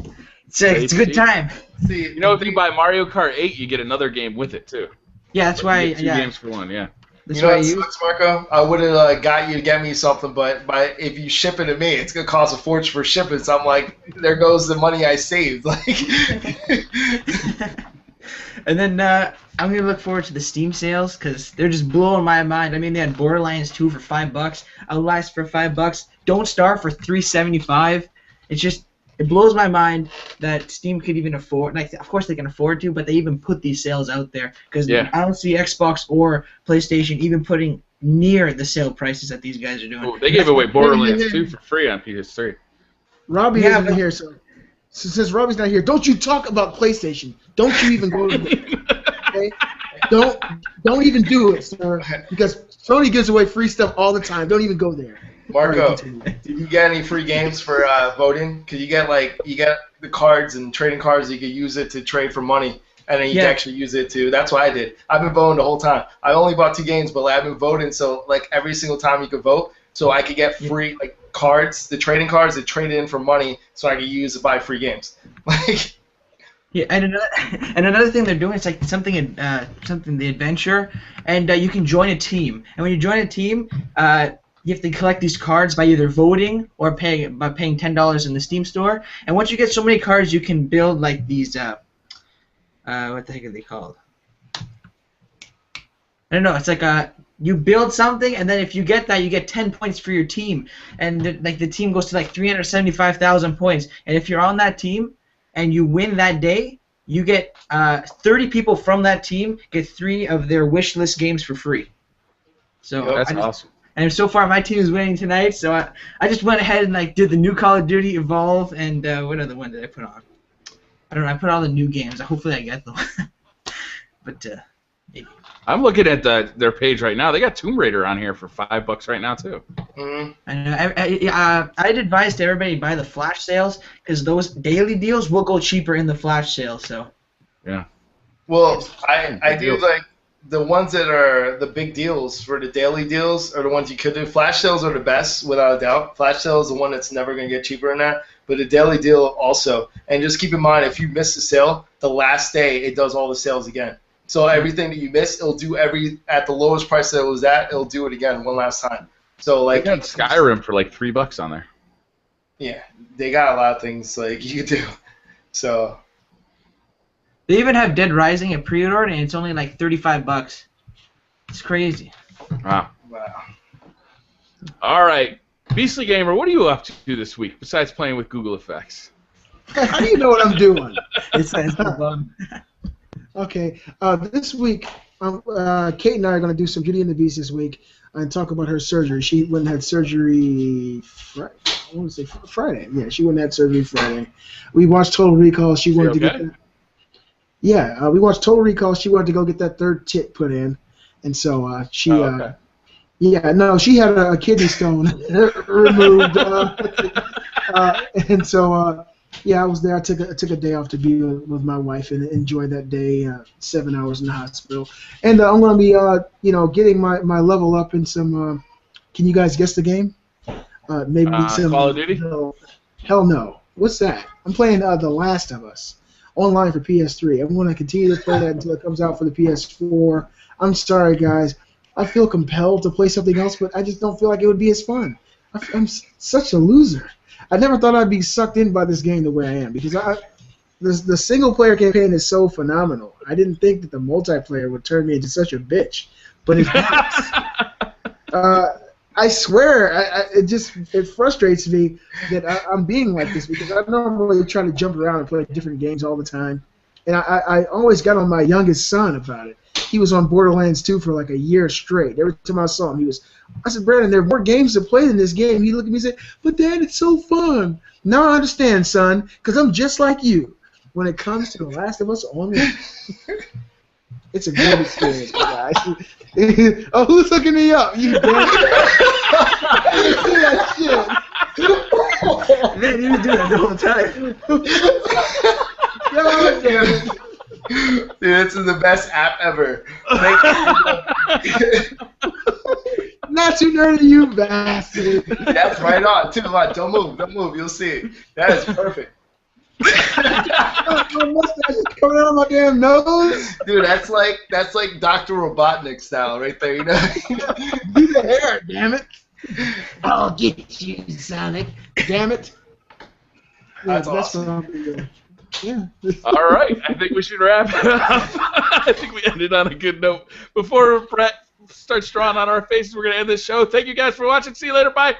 Speaker 4: It's a good time.
Speaker 2: See,
Speaker 1: if you buy Mario Kart 8, you get another game with it too.
Speaker 4: Yeah, that's why.
Speaker 1: You get 2 games for one. Yeah.
Speaker 2: You know what sucks, Marco? I would have got you to get me something, but if you ship it to me, it's gonna cost a fortune for shipping. So I'm like, there goes the money I saved.
Speaker 4: And then I'm gonna look forward to the Steam sales because they're just blowing my mind. I mean, they had Borderlands 2 for $5, Outlast for $5, Don't Starve for $3.75. It blows my mind that Steam could even afford. Of course they can afford to, but they even put these sales out there because I don't see Xbox or PlayStation even putting near the sale prices that these guys are doing.
Speaker 1: Ooh, they gave away Borderlands 2 for free on PS3.
Speaker 3: Robbie isn't here, so since Robbie's not here, don't you talk about PlayStation. Don't you even go to the okay? Don't even do it, sir, because Sony gives away free stuff all the time. Don't even go there.
Speaker 2: Marco, did you get any free games for voting? Because you get the cards and trading cards. You could use it to trade for money and then you can actually use it too. That's what I did. I've been voting the whole time. I only bought 2 games, but I've been voting, so like every single time you could vote, so I could get free like cards, the trading cards that trade in for money, so I could use to buy free games. Like.
Speaker 4: Yeah, and another thing they're doing is like something the adventure, and you can join a team. And when you join a team, you have to collect these cards by either voting or paying $10 in the Steam store. And once you get so many cards, you can build like these what the heck are they called? I don't know. It's like you build something, and then if you get that, you get 10 points for your team, and the team goes to like 375,000 points. And if you're on that team and you win that day, you get 30 people from that team get 3 of their wish list games for free. So
Speaker 1: that's awesome.
Speaker 4: And so far, my team is winning tonight. So I just went ahead and like did the new Call of Duty Evolve, and what other one did I put on? I don't know. I put all the new games. Hopefully, I get them. But maybe.
Speaker 1: I'm looking at their page right now. They got Tomb Raider on here for $5 right now too.
Speaker 2: Mm-hmm.
Speaker 4: I know. I'd advise to everybody buy the flash sales, because those daily deals will go cheaper in the flash sale. So.
Speaker 1: Yeah.
Speaker 2: Well, I do like the ones that are the big deals for the daily deals are the ones you could do. Flash sales are the best, without a doubt. Flash sale is the one that's never going to get cheaper than that. But the daily deal also. And just keep in mind, if you miss the sale, the last day it does all the sales again. So everything that you miss, it'll do at the lowest price that it was at, it'll do it again one last time. So like
Speaker 1: they got Skyrim for like $3 on there.
Speaker 2: Yeah, they got a lot of things like you do. So
Speaker 4: they even have Dead Rising at pre-order, and it's only like $35. It's crazy.
Speaker 1: Wow. All right, Beastly Gamer, what are you up to this week besides playing with Google Effects?
Speaker 3: How do you know what I'm doing?
Speaker 4: It's fun.
Speaker 3: Okay, this week, Kate and I are going to do some Beauty and the Beast this week and talk about her surgery. She went and had surgery Friday. Yeah, she went and had surgery Friday. We watched Total Recall. She wanted to get that. Yeah, we watched Total Recall. She wanted to go get that 3rd tit put in, and so she.
Speaker 1: Okay.
Speaker 3: Yeah, no, she had a kidney stone removed, and so. Yeah, I was there. I took a day off to be with my wife and enjoy that day. 7 hours in the hospital, and I'm going to be, getting my level up in some. Can you guys guess the game? Maybe some
Speaker 1: Call of Duty.
Speaker 3: Hell no. What's that? I'm playing The Last of Us online for PS3. I'm going to continue to play that until it comes out for the PS4. I'm sorry, guys. I feel compelled to play something else, but I just don't feel like it would be as fun. I'm such a loser. I never thought I'd be sucked in by this game the way I am, because the single-player campaign is so phenomenal. I didn't think that the multiplayer would turn me into such a bitch, but it does. I swear, it frustrates me that I'm being like this, because I normally try to jump around and play different games all the time, and I always got on my youngest son about it. He was on Borderlands 2 for like a year straight. Every time I saw him, I said, Brandon, there are more games to play than this game. He looked at me and said, but Dad, it's so fun. Now I understand, son, because I'm just like you when it comes to The Last of Us online. It's a great experience, guys. Oh, who's hooking me up? You damn shit.
Speaker 4: Man, you do that the whole time.
Speaker 3: God damn it.
Speaker 2: Dude, this is the best app ever.
Speaker 3: Not too nerdy, you bastard.
Speaker 2: That's right on. Too much. Don't move. You'll see. That is perfect.
Speaker 3: My mustache is coming out of my damn nose.
Speaker 2: Dude, that's like Dr. Robotnik style right there. You know.
Speaker 3: Do the hair, damn it. I'll get you, Sonic. Damn it.
Speaker 2: That's awesome.
Speaker 3: What I'm doing. Yeah.
Speaker 1: All right, I think we should wrap it up. I think we ended on a good note. Before Brett starts drawing on our faces, we're going to end this show. Thank you guys for watching. See you later. Bye.